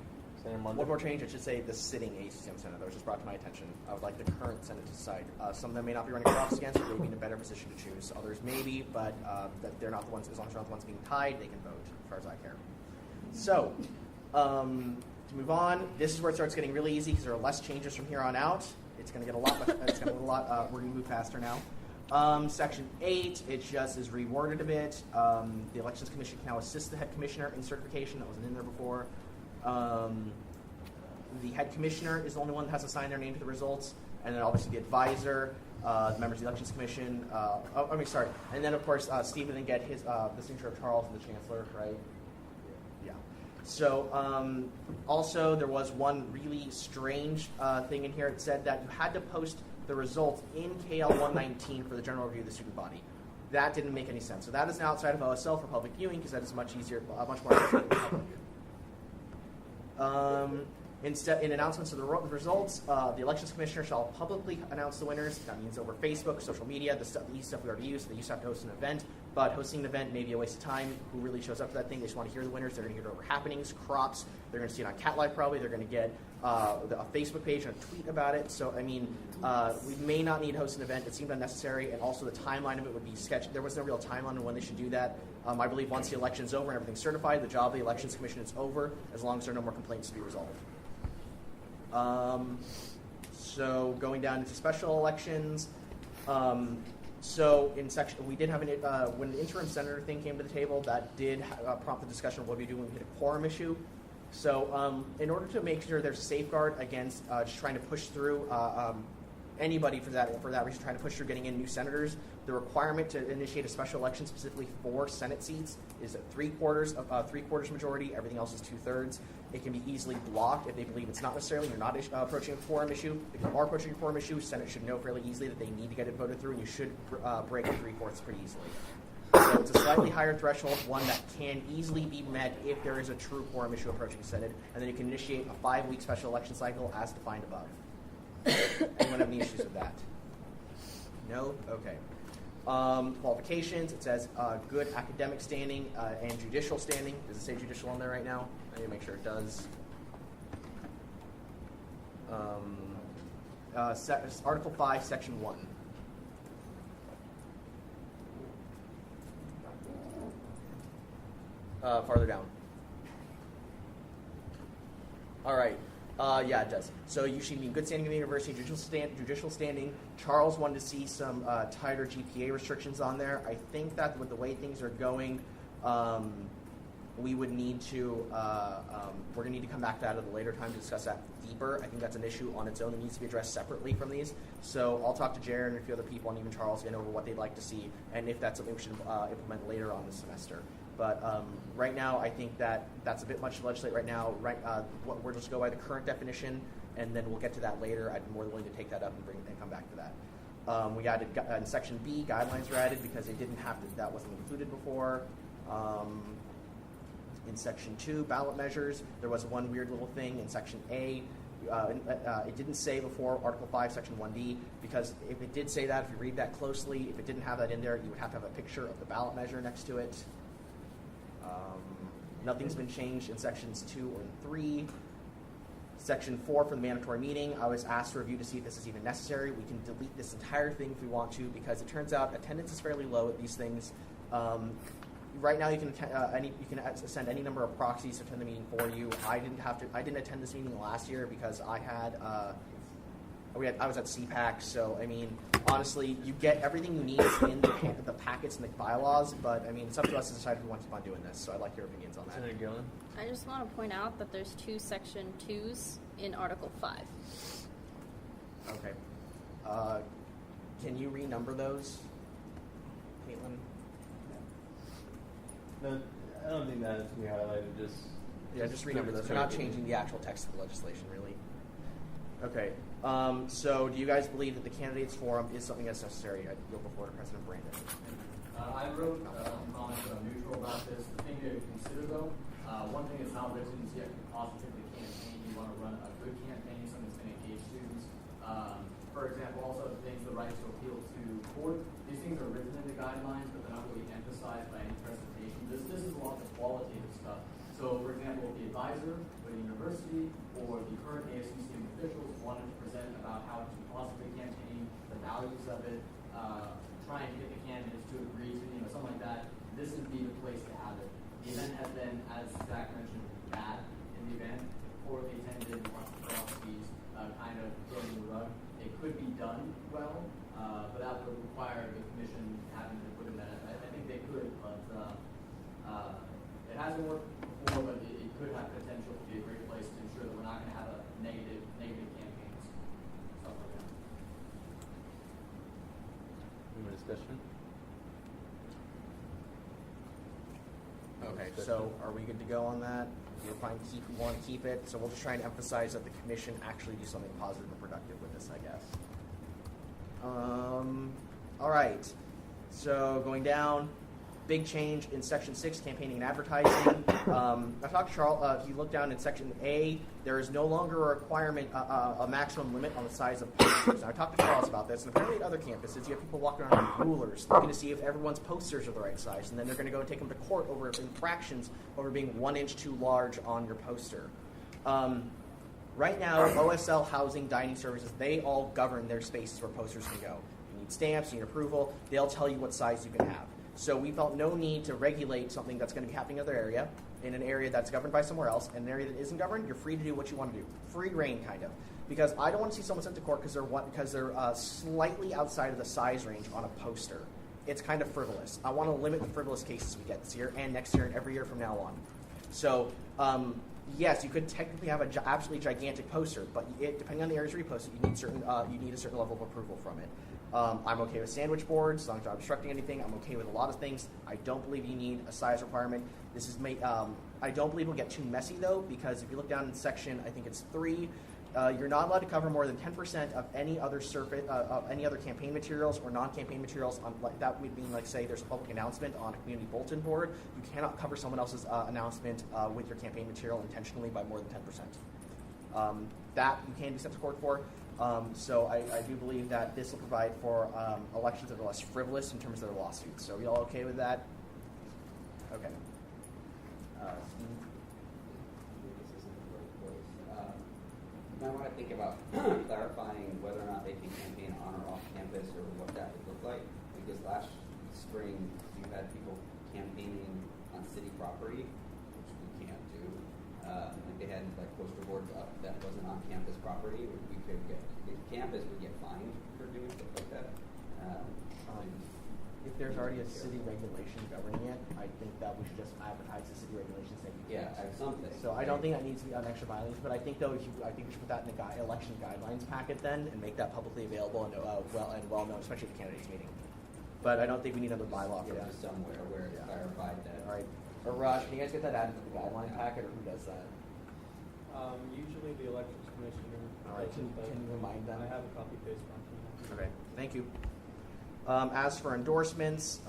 One more change, it should say the sitting ASUCM Senate. That was just brought to my attention. I would like the current Senate to decide. Some of them may not be running for office against, or they may be in a better position to choose. Others may be, but that they're not the ones. As long as they're not the ones being tied, they can vote, as far as I care. So, to move on, this is where it starts getting really easy because there are less changes from here on out. It's going to get a lot. It's going to get a lot. We're going to move faster now. Section 8, it just is reworded a bit. The Elections Commission can now assist the head commissioner in certification. That wasn't in there before. The head commissioner is the only one that has to sign their name to the results, and then obviously the advisor, the members of the Elections Commission. And then of course Stephen didn't get his the signature of Charles and the Chancellor, right? Yeah. So also there was one really strange thing in here. It said that you had to post the results in KL 119 for the general review of the student body. That didn't make any sense. So that is now outside of OSL for public viewing because that is much easier, much more easy for the public. Instead, in announcements of the results, the Elections Commissioner shall publicly announce the winners. That means over Facebook, social media, the stuff we already use. They used to have to host an event, but hosting an event may be a waste of time. Who really shows up for that thing? They just want to hear the winners. They're going to hear it over happenings, crops. They're going to see it on Cat Live probably. They're going to get a Facebook page and a tweet about it. So, I mean, we may not need to host an event. It seemed unnecessary, and also the timeline of it would be sketchy. There was no real timeline on when they should do that. I believe once the election's over and everything's certified, the job of the Elections Commission is over as long as there are no more complaints to be resolved. So going down into special elections, So in section, we did have when the interim senator thing came to the table, that did prompt the discussion of what we do when we hit a quorum issue. So in order to make sure there's a safeguard against just trying to push through anybody for that reason, trying to push through getting in new senators, the requirement to initiate a special election specifically for Senate seats is a three-quarters majority. Everything else is 2/3. It can be easily blocked if they believe it's not necessarily, you're not approaching a quorum issue. If you are approaching a quorum issue, Senate should know fairly easily that they need to get it voted through, and you should break the 3/4 pretty easily. So it's a slightly higher threshold, one that can easily be met if there is a true quorum issue approaching the Senate, and then you can initiate a 5-week special election cycle as defined above. Anyone have any issues with that? No? Okay. Qualifications, it says good academic standing and judicial standing. Does it say judicial on there right now? I need to make sure it does. Article 5, Section 1. Farther down. All right. Yeah, it does. So you should be in good standing in the university, judicial standing. Charles wanted to see some tighter GPA restrictions on there. I think that with the way things are going, we would need to, we're going to need to come back to that at a later time to discuss that deeper. I think that's an issue on its own that needs to be addressed separately from these. So I'll talk to Jared and a few other people, and even Charles, again, over what they'd like to see, and if that's something we should implement later on this semester. But right now, I think that that's a bit much to legislate right now. We're just go by the current definition, and then we'll get to that later. I'd be more than willing to take that up and come back to that. We added in Section B, guidelines were added because they didn't have to, that wasn't included before. In Section 2, ballot measures, there was one weird little thing in Section A. It didn't say before Article 5, Section 1D, because if it did say that, if you read that closely, if it didn't have that in there, you would have to have a picture of the ballot measure next to it. Nothing's been changed in Sections 2 and 3. Section 4 for the mandatory meeting, I was asked to review to see if this is even necessary. We can delete this entire thing if we want to, because it turns out attendance is fairly low at these things. Right now, you can send any number of proxies to attend the meeting for you. I didn't attend this meeting last year because I had I was at CPAC. So I mean, honestly, you get everything you need in the packets and the bylaws. But I mean, it's up to us to decide if we want to keep on doing this. So I'd like your opinions on that. Senator Gillen? I just want to point out that there's 2 Section 2s in Article 5. Okay. Can you renumber those, Caitlin? No, I don't think that has to be highlighted. Just renumber those. We're not changing the actual text of the legislation, really. Okay. So do you guys believe that the candidates forum is something that's necessary? I go before to President Brandon. I wrote comments that I'm neutral about this. The thing to consider, though, one thing that's not written is you have to be positively campaign. You want to run a good campaign, something that's going to engage students. For example, also things, the right to appeal to court. These things are written in the guidelines, but they're not really emphasized by any presentation. This is a lot of the qualitative stuff. So, for example, the advisor for the university or the current ASUCM officials wanted to present about how to positively campaign, the values of it, trying to get the candidates to agree to, something like that. This would be the place to have it. The event has been, as Zach mentioned, bad in the event, poorly attended, lots of prophecies, kind of throwing the rug. It could be done well, but that would require the commission having to put in that. I think they could, but it hasn't worked before, but it could have potential to be a great place to ensure that we're not going to have a negative campaigns, stuff like that. Any more discussion? Okay, so are we good to go on that? You're fine, we want to keep it, so we'll just try and emphasize that the commission actually do something positive and productive with this, I guess. All right, so going down, big change in Section 6, campaigning and advertising. I talked to Charles, if you look down in Section A, there is no longer a requirement, a maximum limit on the size of posters. Now, I talked to Charles about this, and apparently at other campuses, you have people walking around with rulers looking to see if everyone's posters are the right size, and then they're going to go and take them to court over infractions over being 1 inch too large on your poster. Right now, OSL Housing Dining Services, they all govern their spaces where posters can go. You need stamps, you need approval, they'll tell you what size you can have. So we felt no need to regulate something that's going to be happening in another area, in an area that's governed by somewhere else, and an area that isn't governed, you're free to do what you want to do. Free reign, kind of. because I don't want to see someone sent to court because they're slightly outside of the size range on a poster. It's kind of frivolous. I want to limit the frivolous cases we get this year and next year and every year from now on. So, yes, you could technically have an absolutely gigantic poster, but depending on the areas where you post it, you need a certain level of approval from it. I'm okay with sandwich boards, as long as I'm not obstructing anything. I'm okay with a lot of things. I don't believe you need a size requirement. This is I don't believe it'll get too messy, though, because if you look down in section, I think it's 3, you're not allowed to cover more than 10% of any other any other campaign materials or non-campaign materials. That would mean, like, say, there's a public announcement on a community bulletin board. You cannot cover someone else's announcement with your campaign material intentionally by more than 10%. That you can be sent to court for. So I do believe that this will provide for elections that are less frivolous in terms of their lawsuits. So are you all okay with that? Okay. You might want to think about clarifying whether or not they can campaign on or off campus or what that would look like. Because last spring, you had people campaigning on city property, which we can't do. Like they had poster boards up that wasn't on campus property. We could get the campus would get fined for doing stuff like that. If there's already a city regulation governing it, I think that we should just advertise the city regulations saying you can't. Yeah, something. So I don't think that needs to be an extra violation, but I think though I think we should put that in the election guidelines packet then and make that publicly available and well known, especially at the candidates meeting. But I don't think we need another bylaw for that. Just somewhere where it's clarified that. All right. Rush, can you guys get that added to the guideline packet, or who does that? Usually the elections commissioner. All right. Can you remind them? I have a copy paste one. Okay. Thank you. As for endorsements,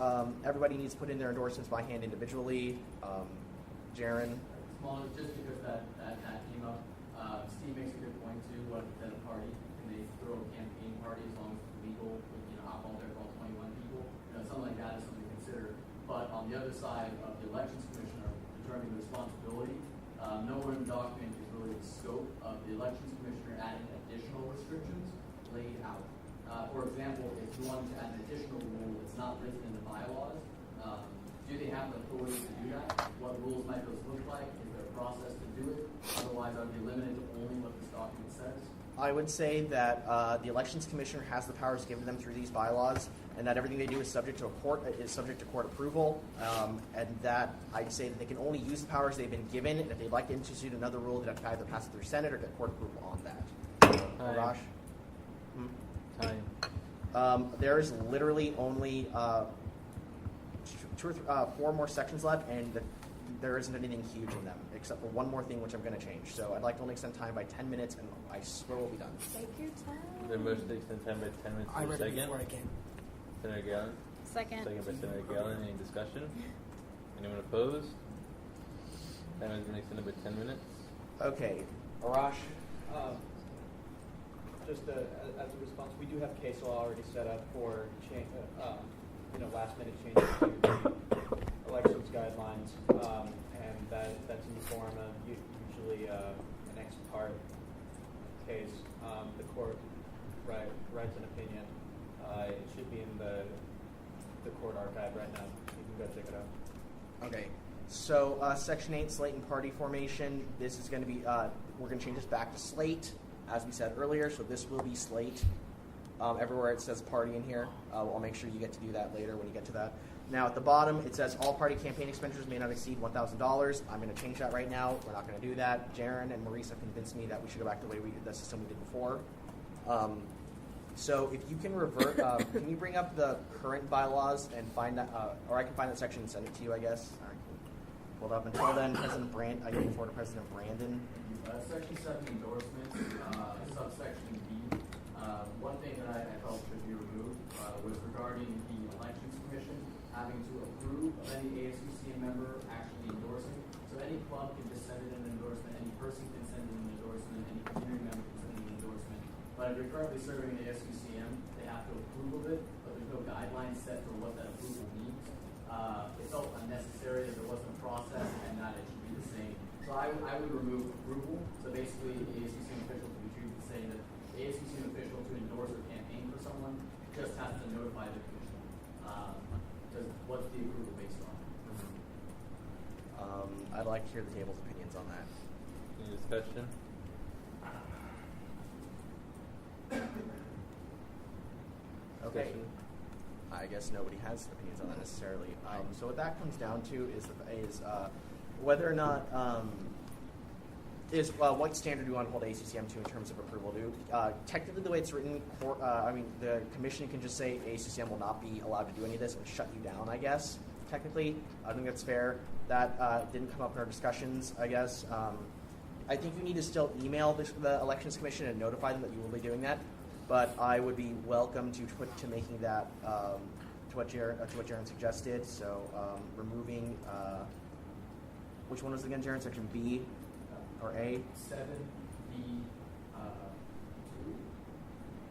everybody needs to put in their endorsements by hand individually. Jaron? Small, just because that came up. Steve makes a good point too. What at a party, can they throw a campaign party as long as it's legal with alcohol there for all 21 people? Something like that is something to consider. But on the other side of the elections commissioner determining the responsibility, nowhere in the document is really the scope of the elections commissioner adding additional restrictions laid out. For example, if you wanted to add an additional rule that's not written in the bylaws, do they have the authority to do that? What rules might those look like? Is there a process to do it? Otherwise, are they limited to only what this document says? I would say that the elections commissioner has the powers given them through these bylaws, and that everything they do is subject to court approval, and that I'd say that they can only use the powers they've been given, and if they'd like to institute another rule, they'd have to either pass it through Senate or get court approval on that. Josh? There is literally only 4 more sections left, and there isn't anything huge in them, except for one more thing which I'm going to change. So I'd like to only extend time by 10 minutes, and I swear we'll be done. Take your time. The motion to extend time by 10 minutes I per read it second. before I came. Senator Gallon? Second. Second by Senator Gallon. Any discussion? Anyone opposed? Time has been extended by 10 minutes. Okay. Arash? Just as a response, we do have case law already set up for last-minute changes to elections guidelines, and that's in the form of usually an ex parte case. The court writes an opinion. It should be in the court archive right now. You can go check it out. Okay. So Section 8, slate and party formation. This is going to be, we're going to change this back to slate, as we said earlier. So this will be slate. Everywhere it says party in here, I'll make sure you get to do that later when you get to that. Now at the bottom, it says all party campaign expenditures may not exceed $1,000. I'm going to change that right now. We're not going to do that. Jaron and Maurice have convinced me that we should go back to the way the system we did before. So if you can revert, can you bring up the current bylaws and find that, or I can find that section and send it to you, I guess. All right, cool. Hold up. Until then, I give the floor to President Brandon. Section 7 endorsements, subsection B. One thing that I felt should be removed was regarding the Elections Commission having to approve of any ASUCM member actually endorsing. So any club can just send in an endorsement, any person can send in an endorsement, any community member can send in an endorsement. But if you're currently serving the ASUCM, they have to approve of it, but there's no guidelines set for what that approval means. It felt unnecessary that there wasn't a process and that it should be the same. So I would remove approval. So basically, the ASUCM official to be treated the same. That the ASUCM official to endorse or campaign for someone just has to notify the commission. Because what's the approval based on? I'd like to hear the table's opinions on that. Any discussion? discussion? I guess nobody has opinions on that necessarily. So what that comes down to is whether or not what standard do you want to hold ASUCM to in terms of approval? Technically, the way it's written, the commission can just say ASUCM will not be allowed to do any of this and shut you down, I guess. Technically, I think that's fair. That didn't come up in our discussions, I guess. I think you need to still email the Elections Commission and notify them that you will be doing that. But I would be welcome to making that to what Jaron suggested. So removing which one was it again, Jaron? Section B or A? 7B.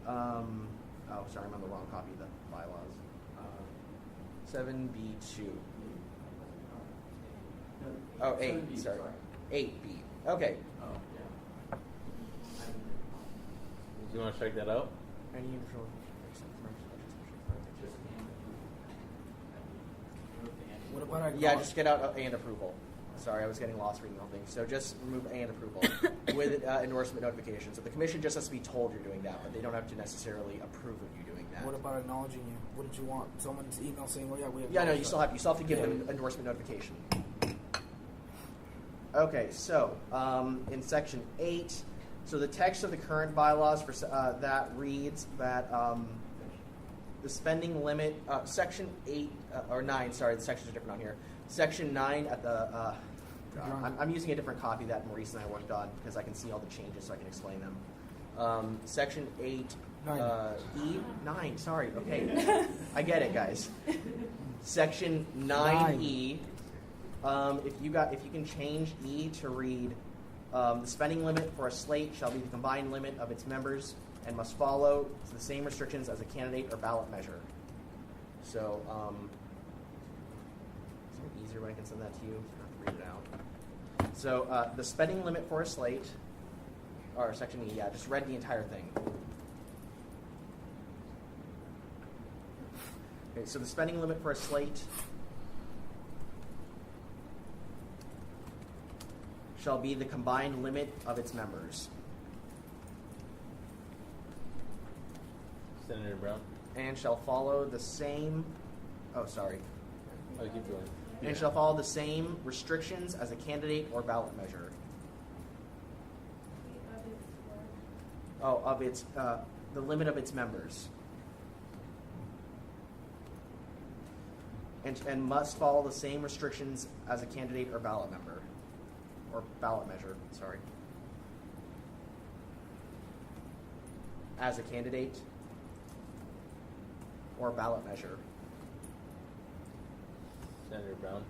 Oh, sorry, I'm on the wrong copy of the bylaws. 7B2. Oh, 8. 7B, Sorry. 8B. Okay. Oh, yeah. Do you want to strike that out? Any information? What about just get out and approval. Sorry, I was getting lost reading the whole thing. So just remove and approval with endorsement notification. So the commission just has to be told you're doing that, but they don't have to necessarily approve of you doing that. What about acknowledging you? What did you want? Someone's email saying, "Oh yeah, we have." Yeah, no, you still have to give them endorsement notification. Okay, so in section 8, so the text of the current bylaws for that reads that the spending limit, section 8 or 9. Sorry, the sections are different on here. Section 9 at the. I'm using a different copy that Maurice and I worked on because I can see all the changes, so I can explain them. Section 8. E9. Sorry. Okay, I get it, guys. Section 9E. If you can change E to read, the spending limit for a slate shall be the combined limit of its members and must follow the same restrictions as a candidate or ballot measure. So, is it easier when I can send that to you? I have to read it out. So, the spending limit for a slate, or section E, just read the entire thing. Okay, so the spending limit for a slate shall be the combined limit of its members. Senator Brown. And shall follow the same. Oh, sorry. Oh, keep going. And shall follow the same restrictions as a candidate or ballot measure. Oh, of its the limit of its members. And must follow the same restrictions as a candidate or ballot member. Or ballot measure, sorry. As a candidate or ballot measure. Senator Brown.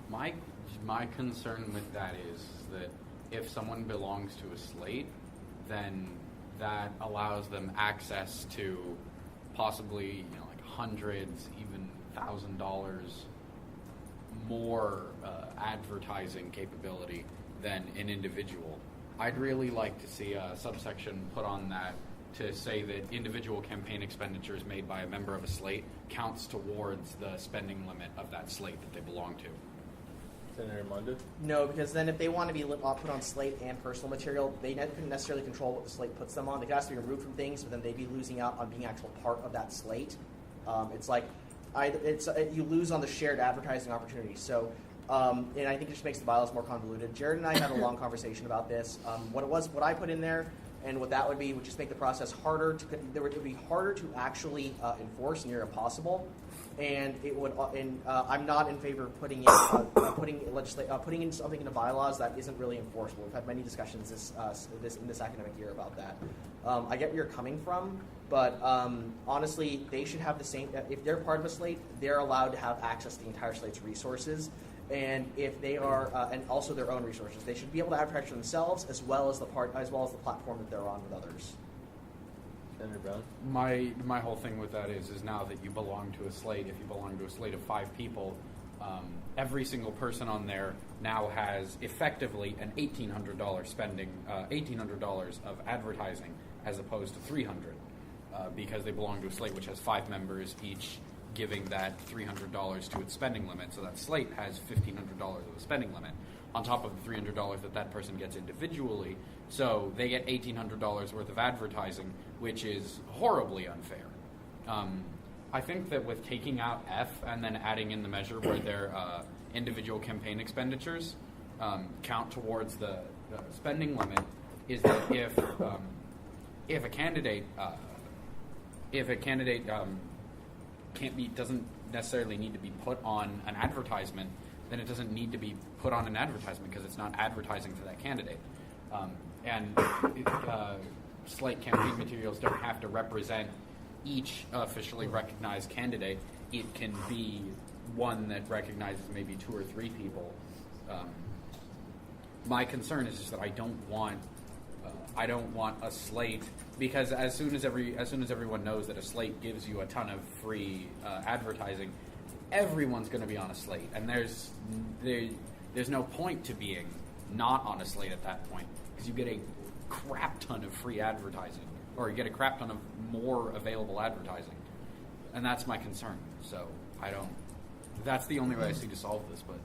My concern with that is that if someone belongs to a slate, then that allows them access to possibly like hundreds, even $1,000 more advertising capability than an individual. I'd really like to see a subsection put on that to say that individual campaign expenditures made by a member of a slate counts towards the spending limit of that slate that they belong to. Senator Mondo? No, because then if they want to be put on slate and personal material, they couldn't necessarily control what the slate puts them on. They have to be removed from things, but then they'd be losing out on being actual part of that slate. It's like you lose on the shared advertising opportunity. So, and I think it just makes the bylaws more convoluted. Jared and I had a long conversation about this. What I put in there, and what that would be, would just make the process harder. It would be harder to actually enforce, near impossible. And it would. I'm not in favor of putting in something into bylaws that isn't really enforceable. We've had many discussions in this academic year about that. I get where you're coming from, but honestly, they should have the same. If they're part of a slate, they're allowed to have access to the entire slate's resources. And if they are, and also their own resources, they should be able to advertise for themselves as well as the platform that they're on with others. Senator Brown? My whole thing with that is now that you belong to a slate, if you belong to a slate of 5 people, every single person on there now has effectively an $1,800 spending, $1,800 of advertising as opposed to $300 because they belong to a slate which has 5 members each giving that $300 to its spending limit. So that slate has $1,500 of a spending limit on top of the $300 that person gets individually. So they get $1,800 worth of advertising, which is horribly unfair. I think that with taking out F and then adding in the measure where their individual campaign expenditures count towards the spending limit, is that if a candidate doesn't necessarily need to be put on an advertisement, then it doesn't need to be put on an advertisement because it's not advertising for that candidate. Slate campaign materials don't have to represent each officially recognized candidate. It can be one that recognizes maybe 2 or 3 people. My concern is just that I don't want a slate, because as soon as everyone knows that a slate gives you a ton of free advertising, everyone's going to be on a slate, and there's no point to being not on a slate at that point, because you get a crap ton of free advertising, or you get a crap ton of more available advertising, and that's my concern. So that's the only way I see to solve this, but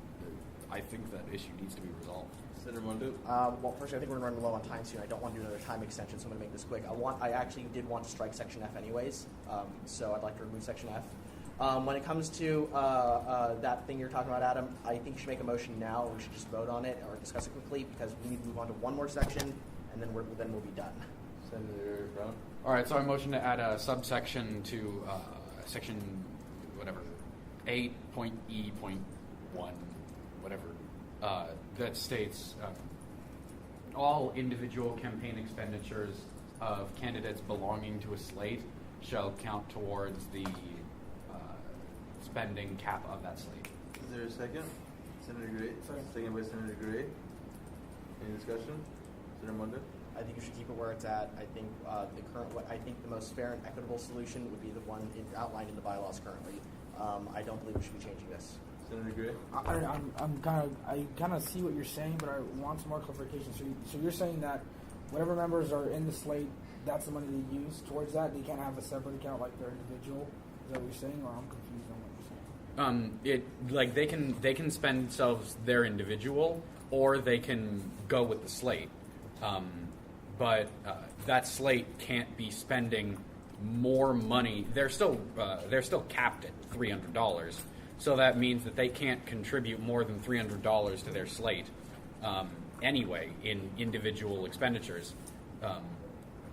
I think that issue needs to be resolved. Senator Mondo? Well, first, I think we're running low on time soon. I don't want to do another time extension, so I'm going to make this quick. I actually did want to strike Section F anyways, so I'd like to remove Section F. When it comes to that thing you're talking about, Adam, I think you should make a motion now, or we should just vote on it or discuss it quickly, because we need to move on to one more section, and then we'll be done. Senator Brown? All right, so I motion to add a subsection to section 8.E.1, whatever, that states all individual campaign expenditures of candidates belonging to a slate shall count towards the spending cap of that slate. Is there a second? Senator Gray? Second by Senator Gray. Any discussion? Senator Mondo? I think you should keep it where it's at. I think I think the most fair and equitable solution would be the one outlined in the bylaws currently. I don't believe we should be changing this. Senator Gray? I kind of see what you're saying, but I want some more clarification. So you're saying that whatever members are in the slate, that's the money they use towards that. They can't have a separate account like their individual. Is that what you're saying, or I'm confused on what you're saying? They can spend themselves their individual, or they can go with the slate. But that slate can't be spending more money. They're still capped at $300. So that means that they can't contribute more than $300 to their slate anyway in individual expenditures.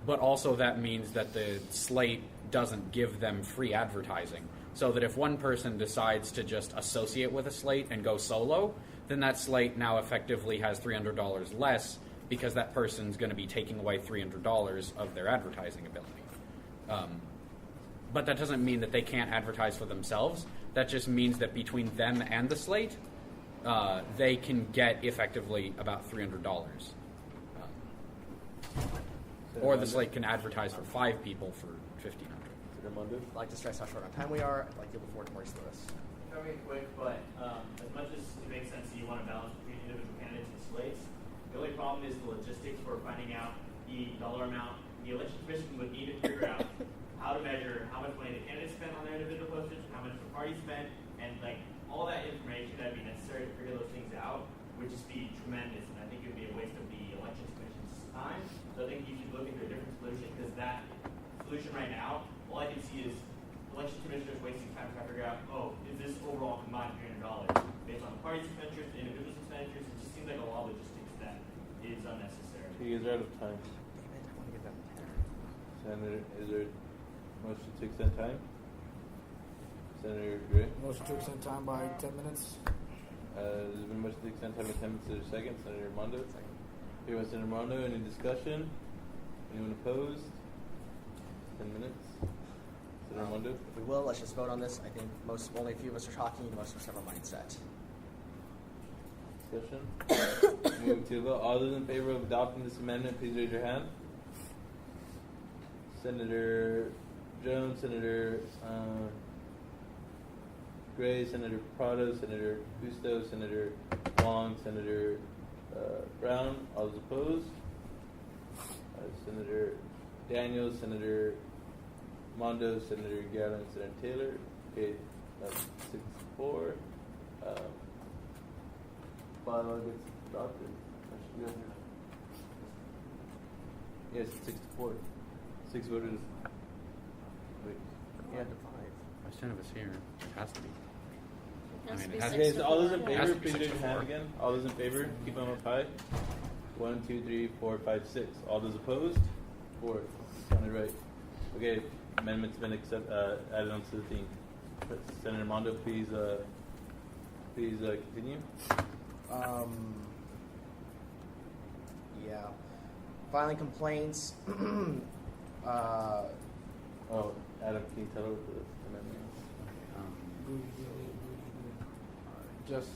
But also that means that the slate doesn't give them free advertising. So that if one person decides to just associate with a slate and go solo, then that slate now effectively has $300 less, because that person's going to be taking away $300 of their advertising ability. But that doesn't mean that they can't advertise for themselves. That just means that between them and the slate, they can get effectively about $300. Or the slate can advertise for 5 people for $1,500. I'd like to stress how short on time we are. I'd like to look forward to Maurice Lewis. I'll make it quick, but as much as it makes sense that you want to balance between individual candidates and slates, the only problem is the logistics for finding out the dollar amount. The election commission would need to figure out how to measure how much money the candidates spent on their individual postage, how much the party spent, and all that information that'd be necessary to figure those things out would just be tremendous, and I think it would be a waste of the elections commission's time. So I think you should look into a different solution, because that solution right now, all I can see is election commissioners wasting time trying to figure out, is this overall combined $300 based on the party's expenditures, the individual's expenditures? It just seems like a lot of logistics that is unnecessary. You guys are out of time. Senator, is there a motion to extend time? Senator Gray? Motion to extend time by 10 minutes. There's been a motion to extend time by 10 minutes. Is there a second? Senator Mondo? Here by Senator Mondo. Any discussion? Anyone opposed? 10 minutes. Senator Mondo? If we will, let's just vote on this. I think only a few of us are talking, and most of us have our mindset. Discussion? Moving to a vote. All those in favor of adopting this amendment, please raise your hand. Senator Jones, Senator Gray, Senator Prado, Senator Gusto, Senator Wong, Senator Brown. All those opposed? Senator Daniels, Senator Mondo, Senator Garland, Senator Taylor. Okay, that's 6-4. Bylaw gets adopted. Yes, 6-4. 6 voters. Wait. Yeah, to 5. I of us here. It has to be. It has to be it has Okay, so all those in it has favor, to be please raise your 6 to 4. hand again. All those in favor, keep them up high. 1, 2, 3, 4, 5, 6. All those opposed? 4. Counted right. Okay, amendment's been added onto the thing. Senator Mondo, please continue. Yeah. Filing complaints. Oh, Adam, can you tell her what the amendment Just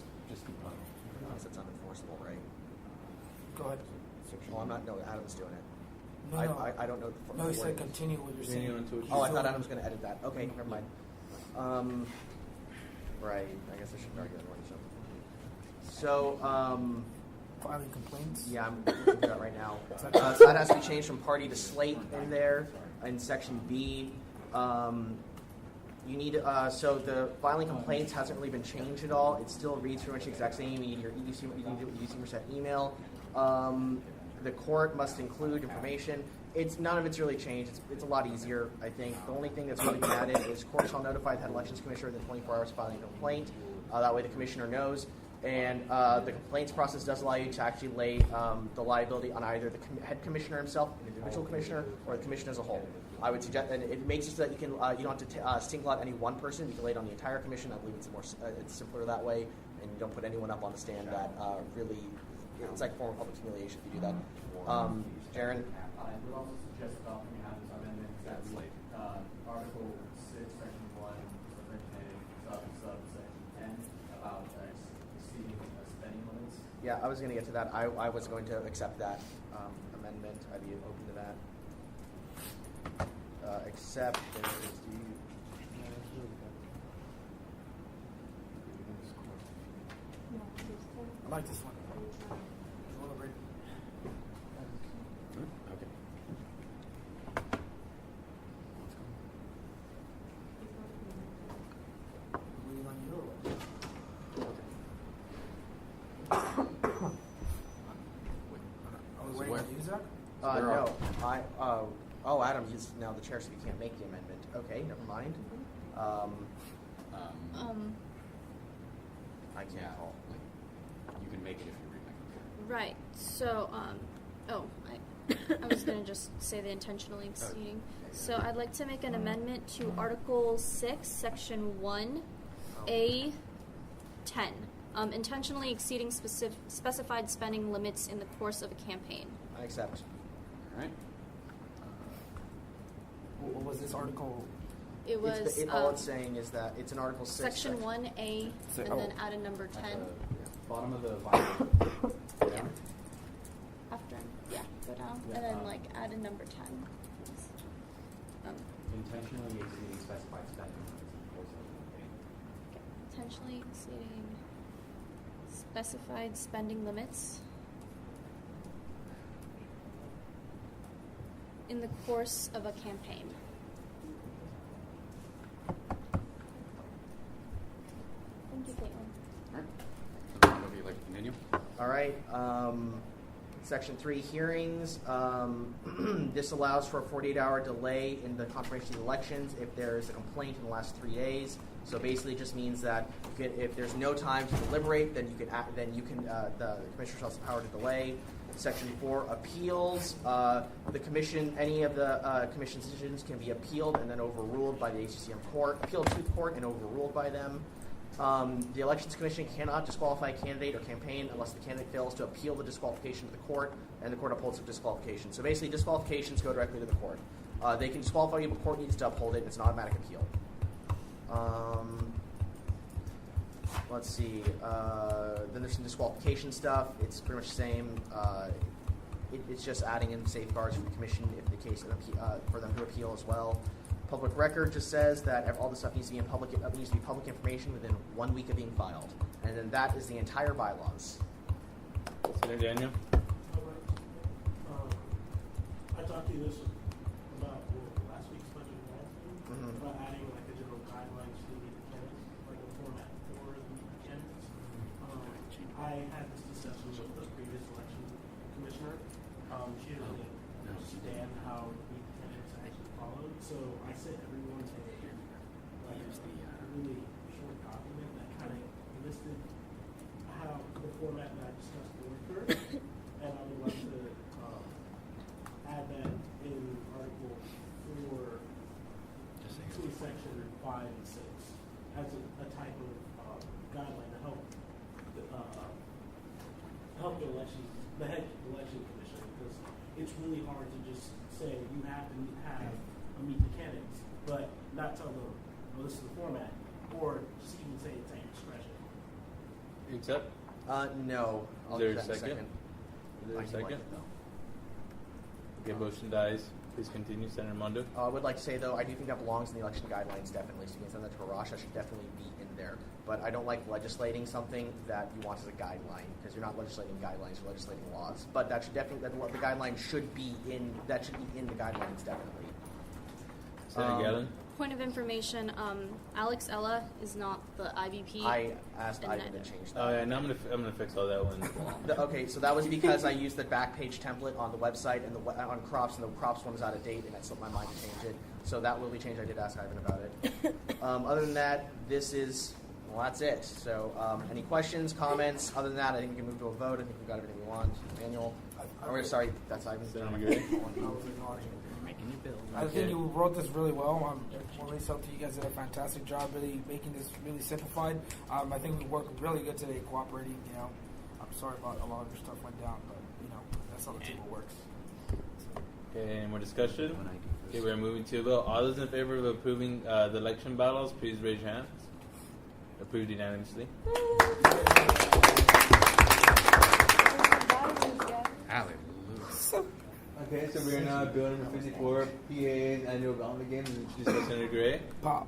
unless it's unenforceable, right? Go ahead. Well, I'm not. No, Adam's doing it. No, I don't know. No, he said continue what you're saying. Oh, I thought Adam was going to edit that. Okay, never mind. Right. I guess I shouldn't argue that one. So, filing complaints. Yeah, I'm looking at that right now. So that has to be changed from party to slate in there in section B. You need so the filing complaints hasn't really been changed at all. It still reads pretty much the exact same. You need your EDC email. The court must include information. None of it's really changed. It's a lot easier, I think. The only thing that's really been added is court shall notify the elections commissioner within 24 hours of filing a complaint. That way the commissioner knows. And the complaints process does allow you to actually lay the liability on either the head commissioner himself, an individual commissioner, or the commission as a whole. I would suggest, and it makes it so that you can you don't have to single out any one person. You can lay it on the entire commission. I believe it's simpler that way, and you don't put anyone up on the stand that really it's like a form of public humiliation if you do that. Jaron. I would also suggest adopting an amendment that's like Article 6, Section 1, subsection 10 about exceeding spending limits. Yeah, I was going to get to that. I was going to accept that amendment. I'd be open to that. Accept. I like this one. Okay. Waiting on you or what? Are we waiting on you, Zach? No. Adam, he's now the chair, so he can't make the amendment. Okay, never mind. I can't call. You can make it if you read my computer. Right. So, I was going to just say the intentionally exceeding. So I'd like to make an amendment to Article 6, Section 1, A 10. Intentionally exceeding specified spending limits in the course of a campaign. I accept. All right. What was this article? It was. All it's saying is that it's in Article 6. Section 1A, and then add a number 10. Bottom of the volume. Yeah. After, go down, and then add a number 10. Intentionally exceeding specified spending limits in the course of the campaign. Intentionally exceeding specified spending limits in the course of a campaign. Thank you, Caitlin. Would you like to continue? All right. Section 3, hearings. This allows for a 48-hour delay in the confirmation of the elections if there is a complaint in the last 3 days. So basically, it just means that if there's no time to deliberate, then the commissioner shall have the power to delay. Section 4, appeals. The commission, any of the commission's decisions can be appealed and then overruled by the ASUCM court, appealed to the court and overruled by them. The Elections Commission cannot disqualify a candidate or campaign unless the candidate fails to appeal the disqualification to the court and the court upholds the disqualification. So basically, disqualifications go directly to the court. They can disqualify you, but the court needs to uphold it. It's an automatic appeal. Let's see. Then there's some disqualification stuff. It's pretty much the same. It's just adding in safeguards for the commission if the case for them to appeal as well. Public record just says that all the stuff needs to be public information within 1 week of being filed, and then that is the entire bylaws. Senator Daniel. I talked to you this about last week's budget, about adding a general guidelines to the candidates, like a format for the candidates. I had this discussion with the previous election commissioner. She didn't really understand how the candidates actually followed, so I sent everyone a really short document that kind of listed how the format that I discussed would work. And I would like to add that in Article 4 to Section 5 and 6 as a type of guideline to help the elections, the head election commission, because it's really hard to just say you have to have meet the candidates, but not tell them, well, this is the format, or just even say it's at your discretion. You accept? No. I'll Is there do a that in second? second. Is there I a can like second? it, though. Okay, motion dies. Please continue, Senator Mondo. I would like to say, though, I do think that belongs in the election guidelines, definitely. So you can send that to Harash. That should definitely be in there. But I don't like legislating something that you want as a guideline, because you're not legislating guidelines, you're legislating laws. But that should definitely, the guideline should be in, that should be in the guidelines, definitely. Senator Gallen? Point of information, Alex Ella is not the IVP. I asked Ivan to change that. Oh yeah, now I'm gonna fix all that one. Okay, so that was because I used the back page template on the website and on crops, and the crops one was out of date, and it slipped my mind to change it. So that will be changed. I did ask Ivan about it. Other than that, this is, well, that's it. So any questions, comments? Other than that, I think we can move to a vote. I think we've got everything we want. Manual. Oh, sorry, that's Ivan's. I think you wrote this really well. Lisa, you guys did a fantastic job really making this really simplified. I think we worked really good today cooperating. You know, I'm sorry about a lot of your stuff went down, but you know, that's how the table works. Okay, any more discussion? Okay, we're moving to a vote. All those in favor of approving the election bylaws, please raise your hands. Approved unanimously. Okay, so we're now bill number 54, PA's annual gauntlet game, introduced by Senator Gray. Pop.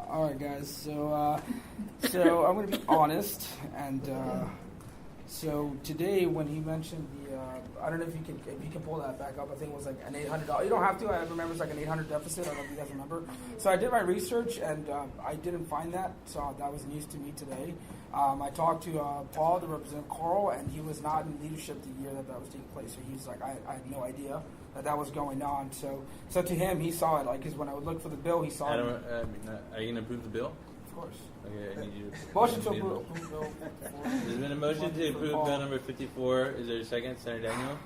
All right, guys. So I'm going to be honest, and so today when he mentioned the, I don't know if you can pull that back up. I think it was like an $800. You don't have to. I remember it's like an $800 deficit. I don't know if you guys remember. So I did my research, and I didn't find that. So that was news to me today. I talked to Paul, the representative Carl, and he was not in leadership the year that was taking place. So he's like, I had no idea that was going on. So to him, he saw it. Like, because when I would look for the bill, he saw it. Are you going to approve the bill? Of course. Okay, I need you to. Motion to approve bill. There's been a motion to approve bill number 54. Is there a second? Senator Daniel?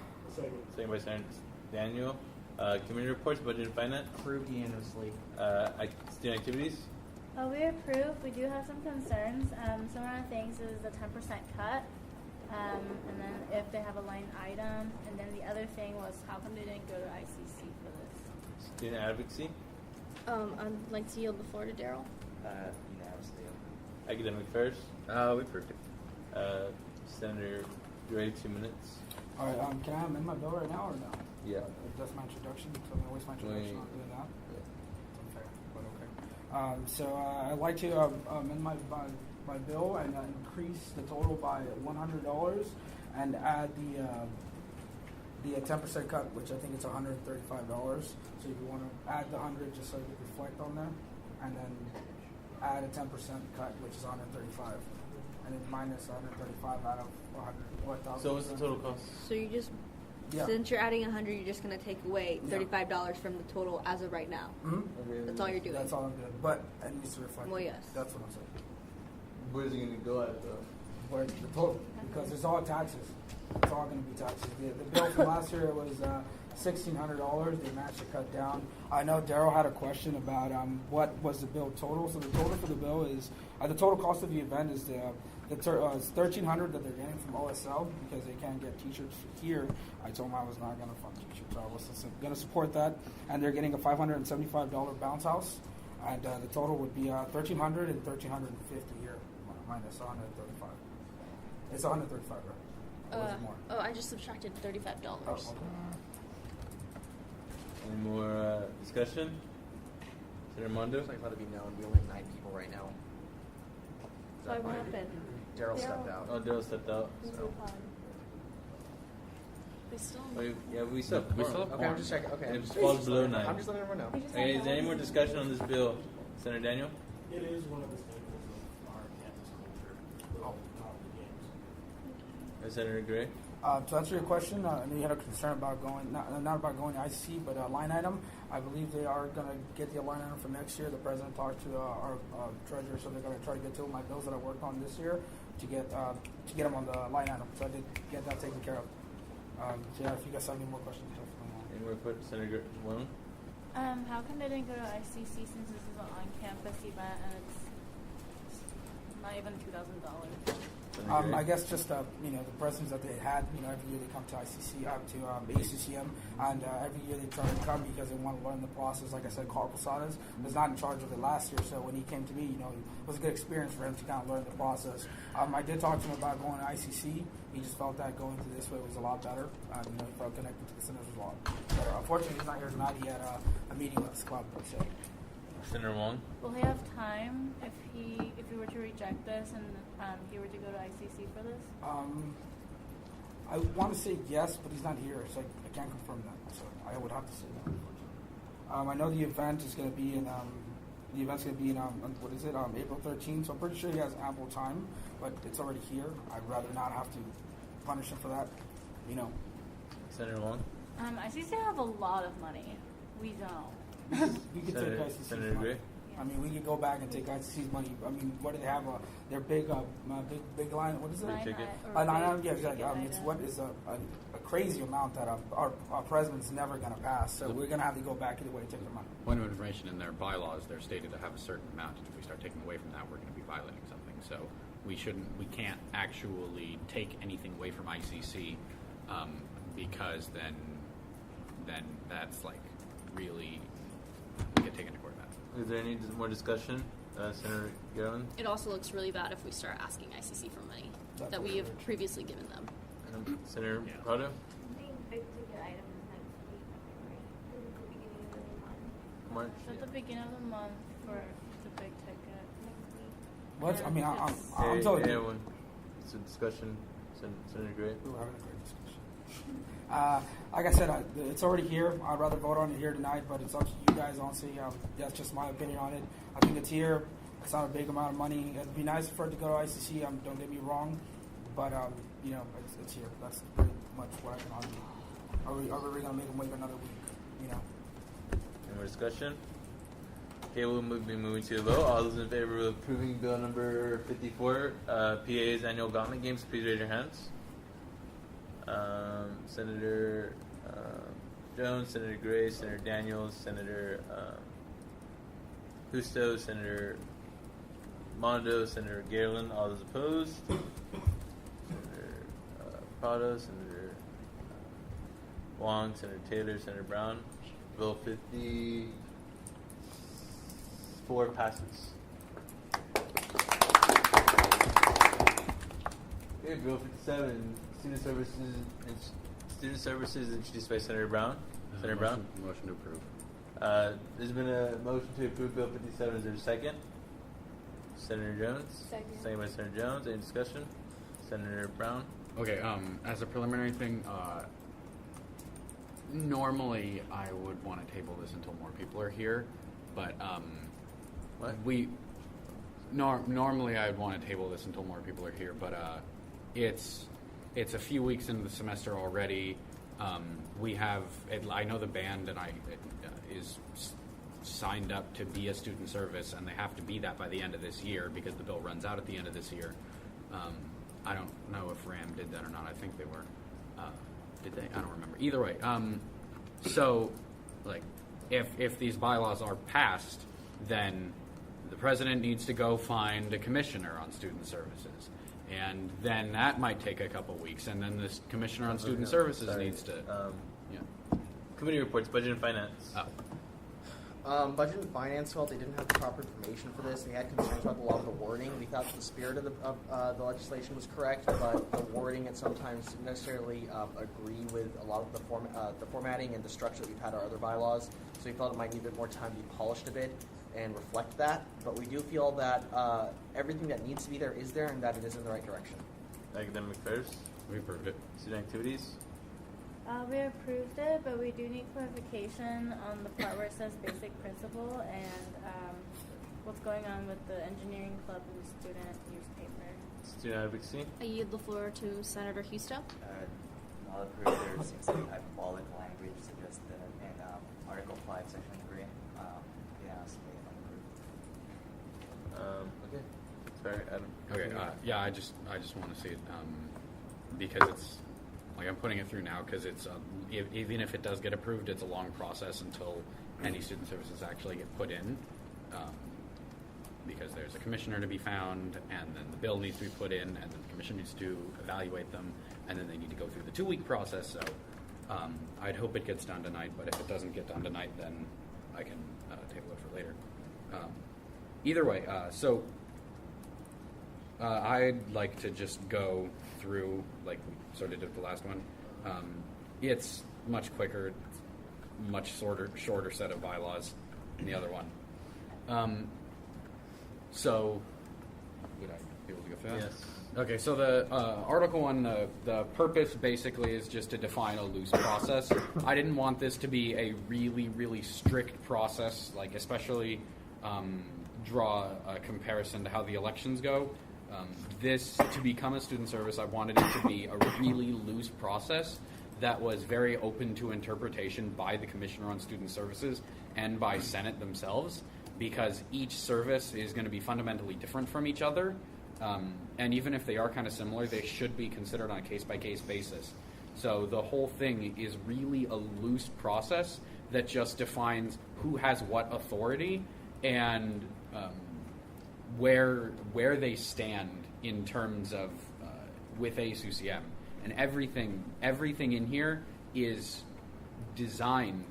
Second by Senator Daniel. Committee reports, budget and finance. Approved unanimously. Student activities. We approve. We do have some concerns. Some of the things is the 10% cut, and then if they have a line item, and then the other thing was how come they didn't go to ICC for this? Student advocacy. I'd like to yield the floor to Daryl. Unanimously. Academic affairs. We approved it. Senator Gray, 2 minutes. All right. Can I amend my bill right now or no? Yeah. That's my introduction. So I'm going to waste my introduction on doing that. It's unfair, but okay. So I'd like to amend my bill and increase the total by $100 and add the 10% cut, which I think it's $135. So if you want to add the 100 just so you can reflect on there, and then add a 10% cut, which is 135, and then minus 135 out of 100. So what's the total cost? So you just, since you're adding 100, you're just going to take away $35 from the total as of right now. Mm-hmm. That's all you're doing. That's all I'm doing. But it needs to reflect. Well, yes. That's what I'm saying. Where's it going to go at, though? Where the total, because it's all taxes. It's all going to be taxes. The bill from last year was $1,600. They managed to cut down. I know Daryl had a question about what was the bill total. So the total for the bill is the total cost of the event is it's $1,300 that they're getting from OSL because they can't get T-shirts here. I told them I was not going to fund T-shirts. I was going to support that, and they're getting a $575 bounce house, and the total would be $1,300 and $1,350 here minus 135. It's 135, right? Oh, I just subtracted $35. Oh, okay. Any more discussion? Senator Mondo? Just like let it be known, we only have 9 people right now. Why, what happened? Daryl stepped out. Oh, Daryl stepped out. So. We still. We still have Okay, I'm just checking. Okay, it falls below 9. I'm just letting everyone know. Okay, is there any more discussion on this bill? Senator Daniel? It is one of the staples of our campus culture. Games. Senator Gray? To answer your question, I know you had a concern about going, not about going to ICC, but a line item. I believe they are going to get the line item for next year. The president talked to our treasurer, so they're going to try to get to my bills that I worked on this year to get them on the line item. So I did get that taken care of. So yeah, if you guys have any more questions, definitely. Any more questions, Senator Wong? How come they didn't go to ICC since this is an on-campus event and it's not even $2,000? I guess just the presidents that they had, every year they come to ICC, to ASUCM, and every year they try to come because they want to learn the process. Like I said, Carl Posadas was not in charge of it last year, so when he came to me, it was a good experience for him to kind of learn the process. I did talk to him about going to ICC. He just felt that going through this way was a lot better. He felt connected to the senators a lot better. Unfortunately, he's not here tonight. He had a meeting with his club, so. Senator Wong? Will he have time if he were to reject this and he were to go to ICC for this? I want to say yes, but he's not here, so I can't confirm that. So I would have to say that. I know the event is going to be in April 13th. So I'm pretty sure he has ample time, but it's already here. I'd rather not have to punish him for that. Senator Wong? ICC have a lot of money. We don't. We could take ICC's money. Gray? I mean, we could go back and take ICC's money. I mean, what do they have? Their big line. What is it? Big ticket. Yeah, exactly. It's what is a crazy amount that our president's never going to pass. So we're going to have to go back either way to take their money. Point of information, in their bylaws, they're stated to have a certain amount, and if we start taking away from that, we're going to be violating something. So we can't actually take anything away from ICC because then that's like really get taken to court about. Is there any more discussion, Senator Garland? It also looks really bad if we start asking ICC for money that we have previously given them. Senator Prado? I think big ticket items next week, right? Is it the beginning of the month? March. At the beginning of the month for the big ticket. Next week. What? I mean, I'm telling you. Everyone. It's a discussion. Senator Gray? We were having a great discussion. Like I said, it's already here. I'd rather vote on it here tonight, but it's up to you guys, honestly. That's just my opinion on it. I think it's here. It's not a big amount of money. It'd be nice for it to go to ICC. Don't get me wrong, but it's here. That's pretty much what I can argue. Are we really gonna make them wait another week? Any more discussion? Okay, we'll be moving to the vote. All those in favor of approving bill number 54, PA's annual gauntlet games, please raise your hands. Senator Jones, Senator Gray, Senator Daniels, Senator Justo, Senator Mondo, Senator Garland. All those opposed? Senator Prado, Senator Wong, Senator Taylor, Senator Brown. Bill 54 passes. Okay, Bill 57. Student Services introduced by Senator Brown. Senator Brown? Motion to approve. There's been a motion to approve Bill 57. Is there a second? Senator Jones? Second by Senator Jones. Any discussion? Senator Brown? Okay, as a preliminary thing, normally I would want to table this until more people are here, but what? Normally I would want to table this until more people are here, but it's a few weeks into the semester already. I know the band and is signed up to be a student service, and they have to be that by the end of this year because the bill runs out at the end of this year. I don't know if RAM did that or not. I think they were. Did they? I don't remember. Either way, so like if these bylaws are passed, then the president needs to go find a commissioner on student services. And then that might take a couple weeks, and then this commissioner on student services needs to. Committee reports, budget and finance. Budget and finance felt they didn't have the proper information for this. They had concerns about a lot of the wording. We thought the spirit of the legislation was correct, but the wording it sometimes didn't necessarily agree with a lot of the formatting and the structure that we've had our other bylaws. So we felt it might need a bit more time to be polished a bit and reflect that. But we do feel that everything that needs to be there is there, and that it is in the right direction. Academic affairs. We approved it. Student activities. We approved it, but we do need clarification on the part where it says basic principle and what's going on with the engineering club and the student newspaper. Student advocacy. I yield the floor to Senator Justo. Not approved. There seems to be hyperbolic language suggested in Article applied Section 3. Yeah, so Okay. Sorry, Adam. Okay. Yeah, I just want to see it because it's like I'm putting it through now because it's even if it does get approved, it's a long process until any student services actually get put in. Because there's a commissioner to be found, and then the bill needs to be put in, and then the commission needs to evaluate them, and then they need to go through the 2-week process. So I'd hope it gets done tonight, but if it doesn't get done tonight, then I can table it for later. Either way, so I'd like to just go through like we sort of did the last one. It's much quicker, much shorter set of bylaws than the other one. So, would I be able to go through that? Yes. Okay, so the Article 1, the purpose basically is just to define a loose process. I didn't want this to be a really, really strict process, like especially draw a comparison to how the elections go. This, to become a student service, I wanted it to be a really loose process that was very open to interpretation by the Commissioner on Student Services and by Senate themselves, because each service is going to be fundamentally different from each other. And even if they are kind of similar, they should be considered on a case-by-case basis. So the whole thing is really a loose process that just defines who has what authority and where they stand in terms of with ASUCM. And everything in here is designed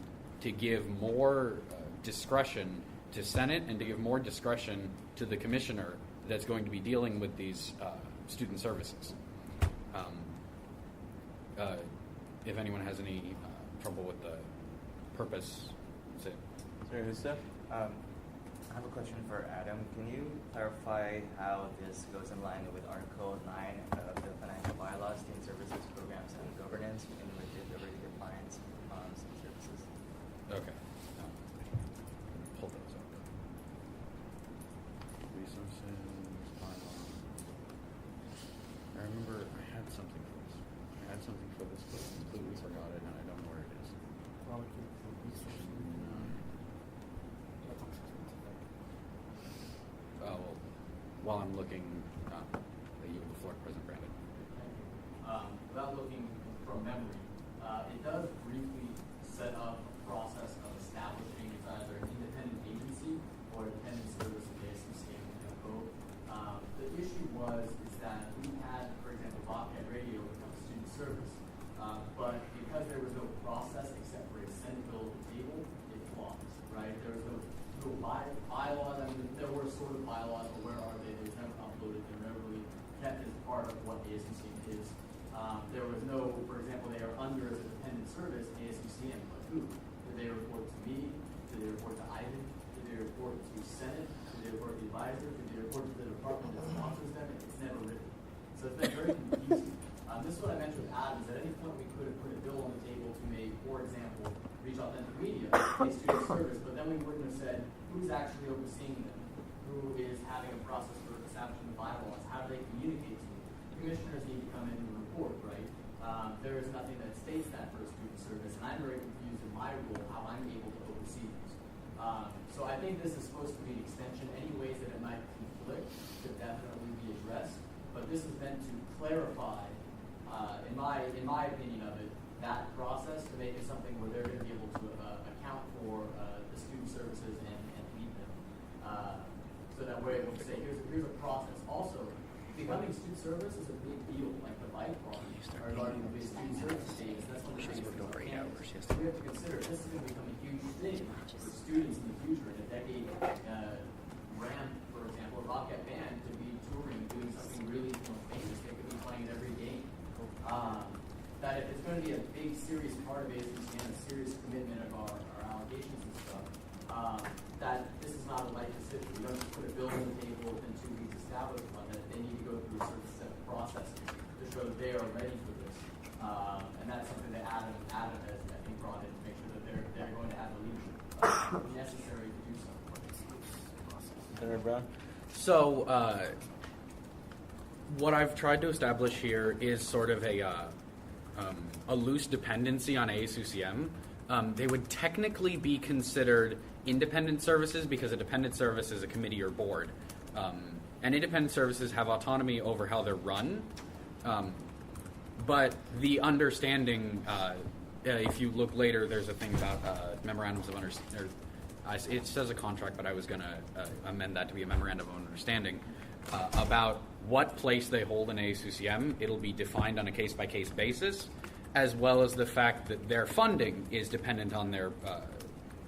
to give more discretion to Senate and to give more discretion to the commissioner that's going to be dealing with these student services. If anyone has any trouble with the purpose, that's it. Sorry, who's that? I have a question for Adam. Can you clarify how this goes in line with Article 9 of the Financial Bylaws, Student Services Programs and Governance, in which is already defines student services? Okay. Pull those up. Resources, bylaws. I remember I had something for this. I but completely forgot it, and I don't know where it is. While I'm looking, I yield the floor to President Brandon. Without looking from memory, it does briefly set up a process of establishing either an independent agency or a dependent service of the ASUCM code. The issue is that we had, for example, Bobcat Radio become a student service, but because there was no process except for a Senate bill at the table, it flopped, right? There was no bylaws. I mean, there were sort of bylaws, but where are they? They were never uploaded. They were never really kept as part of what the ASUCM is. There was no, for example, they are under as a dependent service, ASUCM, but who? Did they report to me? Did they report to Ivan? Did they report to Senate? Did they report to the advisor? Did they report to the department that sponsors them? It's never written. So it's been very confusing. This is what I mentioned with Adam, is at any point we could have put a bill on the table to make, for example, Reach Authentic Media a student service, but then we wouldn't have said who's actually overseeing them, who is having a process for establishing the bylaws, how do they communicate to you. Commissioners need to come in and report, right? There is nothing that states that for a student service, and I'm very confused in my role how I'm able to oversee this. So I think this is supposed to be an extension. Any ways that it might conflict should definitely be addressed, but this is meant to clarify, in my opinion of it, that process to make it something where they're going to be able to account for the student services and meet them. So that we're able to say, here's a process. Also, becoming student service is a big deal. Like the bike party regarding the student service status, that's one of the biggest things on campus. So we have to consider this is going to become a huge thing for students in the future. In a decade, Ram, for example, a Bobcat band could be touring, doing something really famous. They could be playing every game. That if it's going to be a big, serious part of ASUCM, a serious commitment of our allegations and stuff, that this is not a light decision. We don't just put a bill on the table within 2 weeks establish one, that they need to go through a certain set of processes to show that they are ready for this. And that's something that Adam has, I think, brought in to make sure that they're going to have the leadership necessary to do so. Senator Brown? So, what I've tried to establish here is sort of a loose dependency on ASUCM. They would technically be considered independent services because a dependent service is a committee or board. And independent services have autonomy over how they're run. But the understanding, if you look later, there's a thing about memorandums of understanding. It says a contract, but I was going to amend that to be a memorandum of understanding about what place they hold in ASUCM. It'll be defined on a case-by-case basis, as well as the fact that their funding is dependent on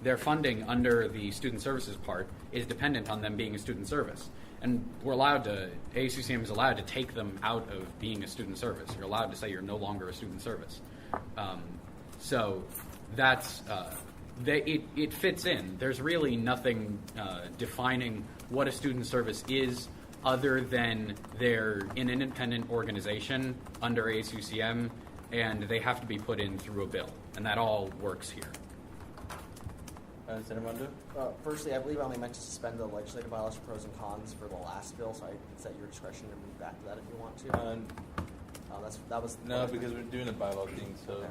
their funding under the student services part is dependent on them being a student service. And ASUCM is allowed to take them out of being a student service. You're allowed to say you're no longer a student service. So that's, it fits in. There's really nothing defining what a student service is other than they're an independent organization under ASUCM, and they have to be put in through a bill. And that all works here. Firstly, I believe I only meant to suspend the legislative bylaws for pros and cons for the last bill, so it's at your discretion to move back to that if you want to. That was no, because we're doing a bylaw thing, so. Okay.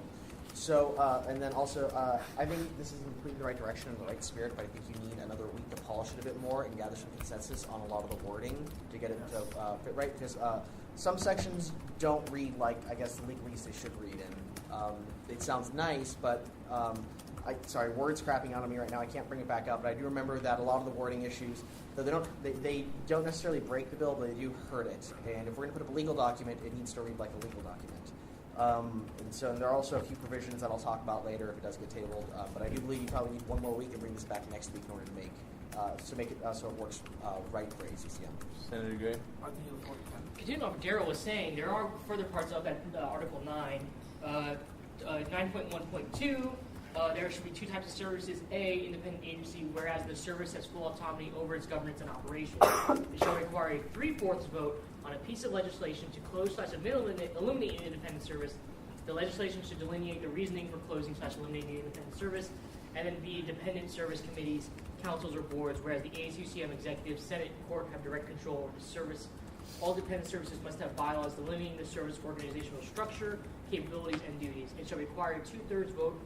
So, and then also, I think this is in completely the right direction and the right spirit, but I think you need another week to polish it a bit more and gather some consensus on a lot of the wording to get it to fit right, because some sections don't read like, I guess, legally they should read, and it sounds nice, but words crapping out on me right now. I can't bring it back up, but I do remember that a lot of the wording issues, though they don't necessarily break the bill, but they do hurt it. And if we're going to put up a legal document, it needs to read like a legal document. And there are also a few provisions that I'll talk about later if it does get tabled. But I do believe you probably need one more week and bring this back next week in order to make it so it works right for ACCM. Senator Gray. Continuing on what Daryl was saying, there are further parts of that Article 9. 9.1.2, there should be two types of services. A, independent agency, whereas the service has full autonomy over its governance and operation. It shall require a 3/4 vote on a piece of legislation to close/eliminate an independent service. The legislation should delineate the reasoning for closing/eliminating an independent service. And then B, dependent service committees, councils, or boards, whereas the ASUCM executive, Senate, court have direct control over the service. All dependent services must have bylaws delineating the service organizational structure, capabilities, and duties. It shall require a 2/3 vote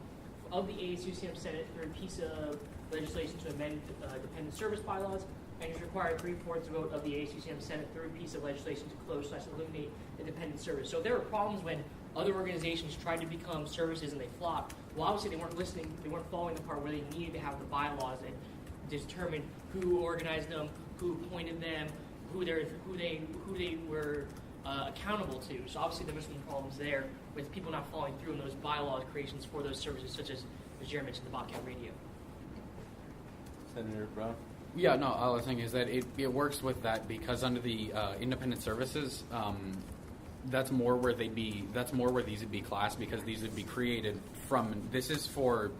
of the ASUCM Senate for a piece of legislation to amend dependent service bylaws, and it requires 3/4 vote of the ASUCM Senate for a piece of legislation to close/eliminate the dependent service. So there were problems when other organizations tried to become services and they flopped. Well, obviously they weren't listening, they weren't following the part where they needed to have the bylaws and determine who organized them, who appointed them, who they were accountable to. So obviously there must have been problems there with people not following through on those bylaw creations for those services, such as Jared mentioned, the Bobcat Radio. Senator Brown. Yeah, no, all I was saying is that it works with that because under the independent services, that's more where these would be classed because these would be created from. This is for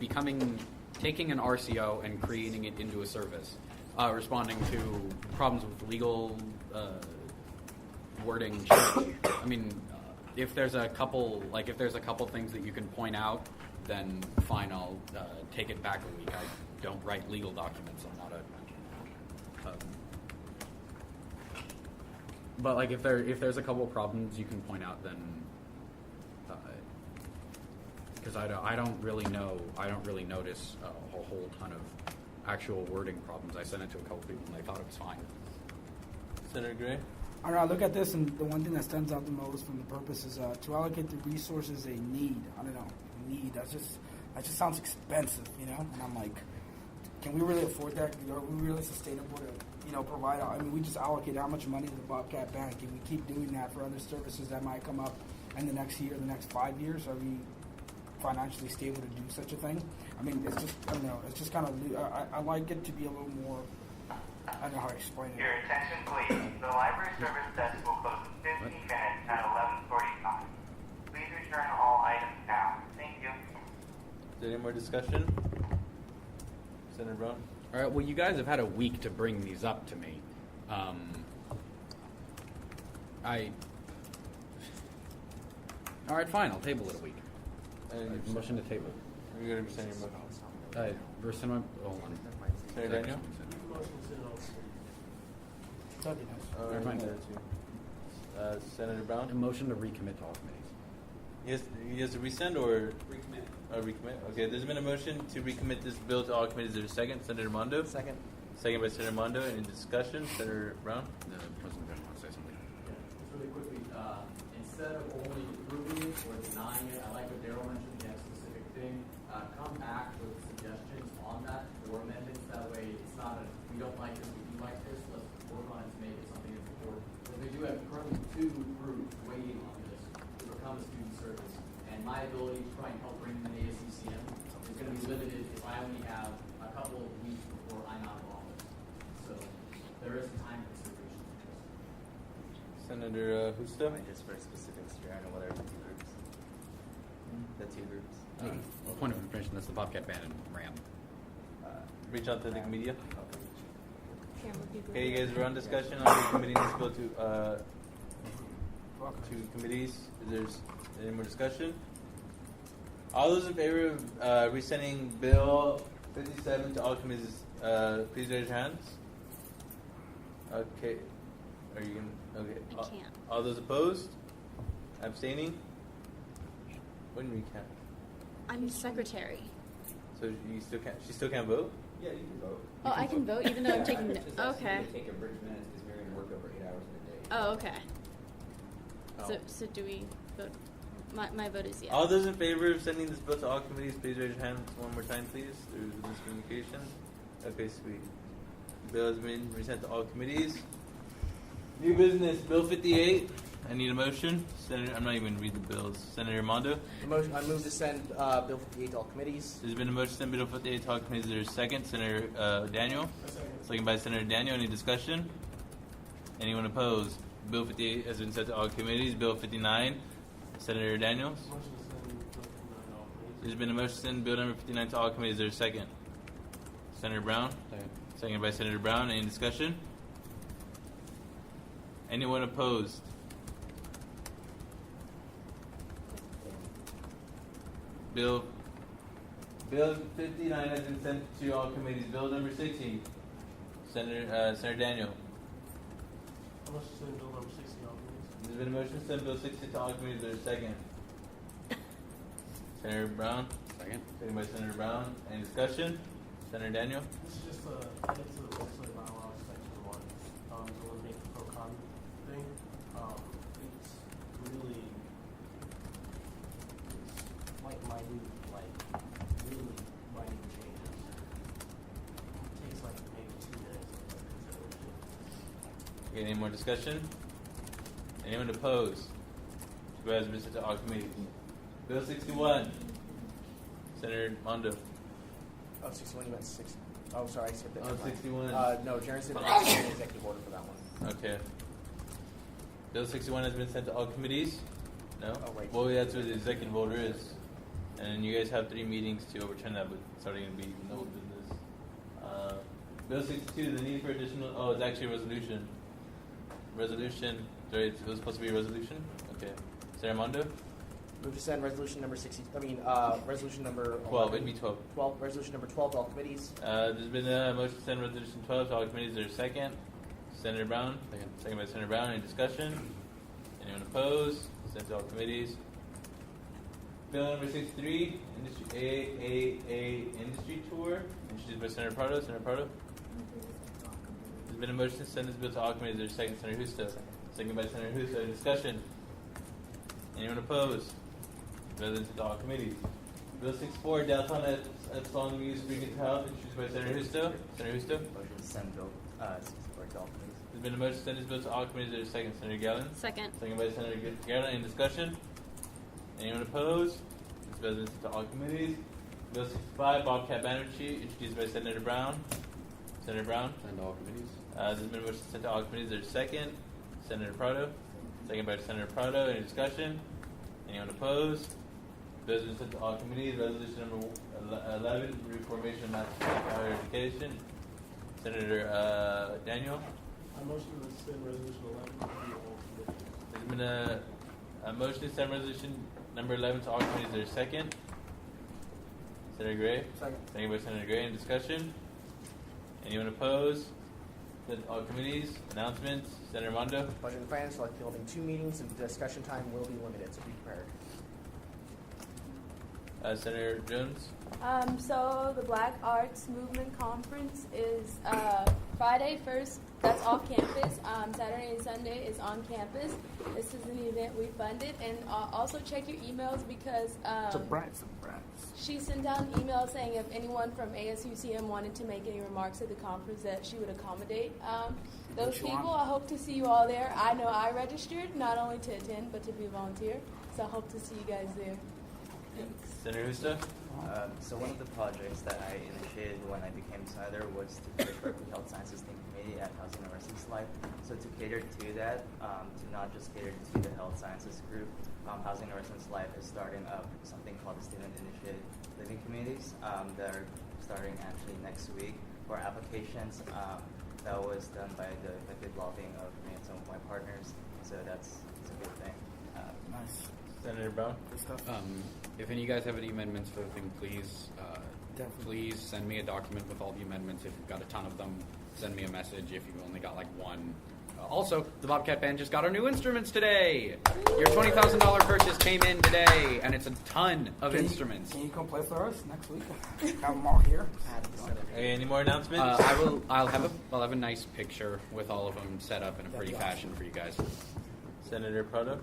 taking an RCO and creating it into a service, responding to problems with legal wording change. I mean, if there's a couple things that you can point out, then fine, I'll take it back a week. I don't write legal documents. I'm not a. But like if there's a couple of problems you can point out, then because I don't really notice a whole ton of actual wording problems. I sent it to a couple people and they thought it was fine. Senator Gray. I don't know, I look at this and the one thing that stands out the most from the purpose is to allocate the resources they need. I don't know, that just sounds expensive, you know. And I'm like, can we really afford that? Are we really sustainable to, provide? I mean, we just allocate how much money to the Bobcat Bank, and we keep doing that for other services that might come up in the next year, the next 5 years. Are we financially stable to do such a thing? I mean, it's just, I don't know, it's just kind of, I like it to be a little more, I don't know how to explain it. Your attention, please. The library service desk will close in 15 minutes at 11:45. Please return all items now. Thank you. Is there any more discussion? Senator Brown? All right, well, you guys have had a week to bring these up to me. All right, fine, I'll table it a week. Motion to table. You're going to rescind your motion. Rescind my, hold on. Senator Daniel? That'd be nice. Senator Brown? A motion to recommit to all committees. He has to resend or Recommit. Recommit. Okay, there's been a motion to recommit this bill to all committees. Is there a second? Senator Mondo. Second. Second by Senator Mondo. Any discussion? Senator Brown. The president doesn't want to say something. Just really quickly, instead of only approving it or denying it, I like what Daryl mentioned, the specific thing. Come back with suggestions on that or amendments. That way, it's not a we don't like this, we do like this. Let's work on it to make it something that's important. Because we do have currently 2 groups waiting on this to become a student service, and my ability to try and help bring them in ASUCM is going to be limited if I only have a couple of weeks before I'm out of office. So there is a time consideration. Senator Husto. Just for specifics, Your Honor, what are the 2 groups? The 2 groups. Point of information, that's the Bobcat Band and RAM. Reach out to the media. Karen would be great. Okay, you guys are on discussion on recommitting this bill to committees. Is there any more discussion? All those in favor of resending Bill 57 to all committees, please raise your hands. Okay. Are you going to? Okay. I can't. All those opposed? Abstaining? What do you mean you can't? I'm secretary. So you still can't? She still can't vote? Yeah, you can vote. Oh, I can vote even though I'm taking. Just ask Okay. you to take a bridge minutes because we're going to work over 8 hours in a day. Oh, okay. Oh. So do we vote? My vote is yes. All those in favor of sending this bill to all committees, please raise your hands one more time, please. There's miscommunication. Okay, sweet. Bill has been resent to all committees. New business, Bill 58. I need a motion. Senator, I'm not even going to read the bills. Senator Mondo. I move to send Bill 58 to all committees. There's been a motion to send Bill 58 to all committees. There's a second. Senator Daniel. Second by Senator Daniel. Any discussion? Anyone opposed? Bill 58 has been sent to all committees. Bill 59. Senator Daniels. There's been a motion to send Bill number 59 to all committees. There's a second. Senator Brown. Second by Senator Brown. Any discussion? Anyone opposed? Bill 59 has been sent to all committees. Bill number 60. Senator Daniel. How much is in bill number 60 on please? There's been a motion to send Bill 60 to all committees. There's a second. Senator Brown. Second. Second by Senator Brown. Any discussion? Senator Daniel. This is just a edit to the legislative bylaw section 1. To eliminate the pro-con thing. It's really like minute, really minute changes. It takes like maybe 2 minutes of consideration. Okay, any more discussion? Anyone opposed? Who has been sent to all committees? Bill 61. Senator Mondo. Oh, 61, you meant 60. Oh, sorry, I skipped that. Oh, 61. No, Jaren's did an executive order for that one. Okay. Bill 61 has been sent to all committees? No? Oh, right. Well, that's what the executive order is. And you guys have 3 meetings to overturn that, but it's already going to be no business. Bill 62, the need for additional... Oh, it's actually a resolution. Sorry, it was supposed to be a resolution? Okay. Senator Mondo? Move to send resolution number 60. Resolution number 12. It'd be 12. 12. Resolution number 12 to all committees. There's been a motion to send resolution 12 to all committees. There's a second. Senator Brown. Second by Senator Brown. Any discussion? Anyone opposed? Sent to all committees. Bill number 63, AAA Industry Tour, introduced by Senator Prado. Senator Prado. There's been a motion to send this bill to all committees. There's a second. Senator Justo. Second by Senator Justo. Any discussion? Anyone opposed? Resolution to all committees. Bill 64, downtown Epsilon Use Bring to Health, introduced by Senator Justo. Senator Justo. Motion to send Bill 64 to all committees. There's been a motion to send this bill to all committees. There's a second. Senator Gallon. Second. Second by Senator Gallon. Any discussion? Anyone opposed? This bill is to all committees. Bill 65, Bobcat Banner Sheet, introduced by Senator Brown. Senator Brown. Send to all committees. There's been a motion to send to all committees. There's a second. Senator Prado. Second by Senator Prado. Any discussion? Anyone opposed? Bills been sent to all committees. Resolution number 11, reformation of master higher education. Senator Daniel. I motion to send resolution 11 to all committees. There's been a motion to send resolution number 11 to all committees. There's a second. Senator Gray. Second. Second by Senator Gray. Any discussion? Anyone opposed? Sent to all committees. Announcements. Senator Mondo. Budget and Finance will be holding 2 meetings, and discussion time will be limited, so be prepared. Senator Jones? So the Black Arts Movement Conference is Friday first. That's off campus. Saturday and Sunday is on campus. This is an event we funded, and also check your emails because she sent out an email saying if anyone from ASUCM wanted to make any remarks at the conference that she would accommodate those people. I hope to see you all there. I know I registered not only to attend but to be a volunteer, so I hope to see you guys there. Thanks. Senator Husta? So one of the projects that I initiated when I became SIDER was to create Berkeley Health Sciences Team Committee at Housing and Residence Life. So to cater to that, to not just cater to the health sciences group, Housing and Residence Life is starting up something called the Student Initiated Living Communities that are starting actually next week for applications. That was done by the effective lobbying of me and some of my partners. So it's a good thing. Nice. Senator Brown? If any of you guys have any amendments for the thing, please send me a document with all the amendments. If you've got a ton of them, send me a message. If you've only got like one. Also, the Bobcat Band just got our new instruments today. Your $20,000 purchase came in today, and it's a ton of instruments. Can you come play for us next week? Have them all here. Hey, any more announcements? I'll have a nice picture with all of them set up in a pretty fashion for you guys. Senator Prado?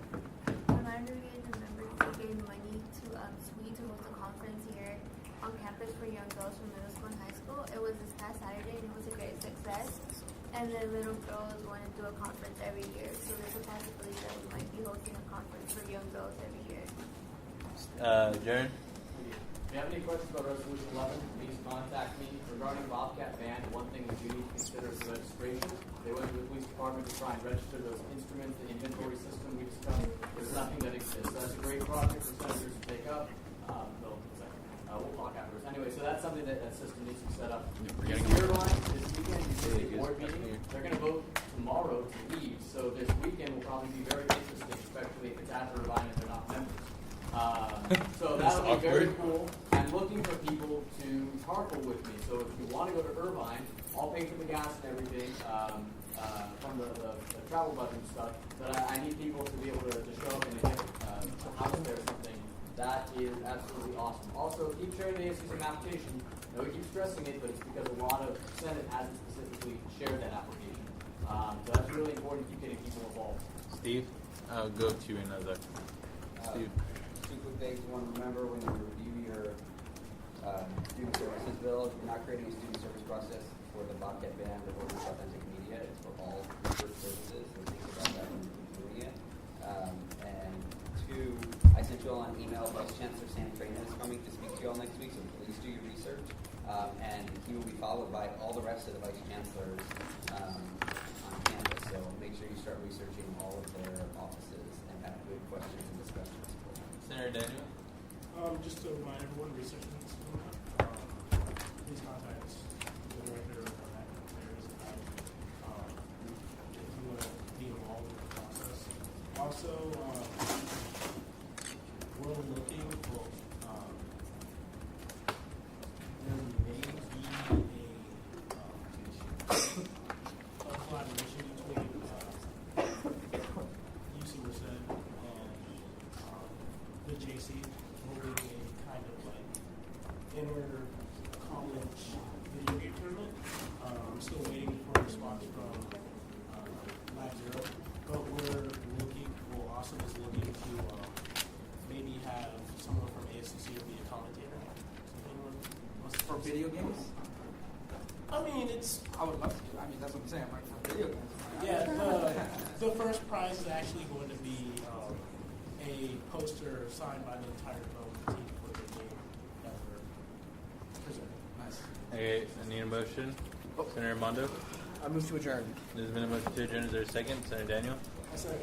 My undergrad members gave money to SWE to host a conference here on campus for young girls from middle school and high school. It was this past Saturday and it was a great success. And the little girls want to do a conference every year, so there's a possibility that we might be hosting a conference for young girls every year. Jaron? If you have any questions about Resolution 11, please contact me. Regarding Bobcat Band, one thing that you need to consider is the registration. They went to the police department to try and register those instruments, the inventory system we discussed. There's nothing that exists. That's a great project for senators to take up. We'll talk afterwards. Anyway, so that's something that system needs to be set up. Irvine, this weekend, the board meeting, they're going to vote tomorrow to leave. So this weekend will probably be very interesting, especially if it's at Irvine and they're not members. So that'll be very cool. I'm looking for people to carpool with me. So if you want to go to Irvine, I'll pay for the gas and everything from the travel budget and stuff. But I need people to be able to show up and get a house there or something. That is absolutely awesome. Also, keep sharing the ASUCM application. I know we keep stressing it, but it's because a lot of Senate hasn't specifically shared that application. So that's really important to keep getting people involved. Steve? I'll go to another. Steve. Two quick things. One, remember when you review your student services bill, you're not creating a student service process for the Bobcat Band or for authentic media. It's for all research services. So think about that when you're doing it. And two, I sent you all an email. Vice Chancellor Sam Trainer is coming to speak to you all next week, so please do your research. And he will be followed by all the rest of the Vice Chancellors on campus. So make sure you start researching all of their offices and have good questions and discussions. Senator Daniel? Just to remind everyone, research needs to go please contact the director of that affairs if you want to be involved in the process. Also, we're looking for there may be a collaboration between UC Merced and the JC holding a kind of like inter-college video game tournament. I'm still waiting for a response from Lab Zero, but we'll also is looking to maybe have someone from ASUC be a commentator. For video games? I mean, I would love to. I mean, that's what I'm saying, right? For video games. Yeah, the first prize is actually going to be a poster signed by the entire development team for the game that we're presenting. Nice. Okay, I need a motion. Senator Mondo? I move to adjourn. There's been a motion to adjourn. Is there a second? Senator Daniel? I second.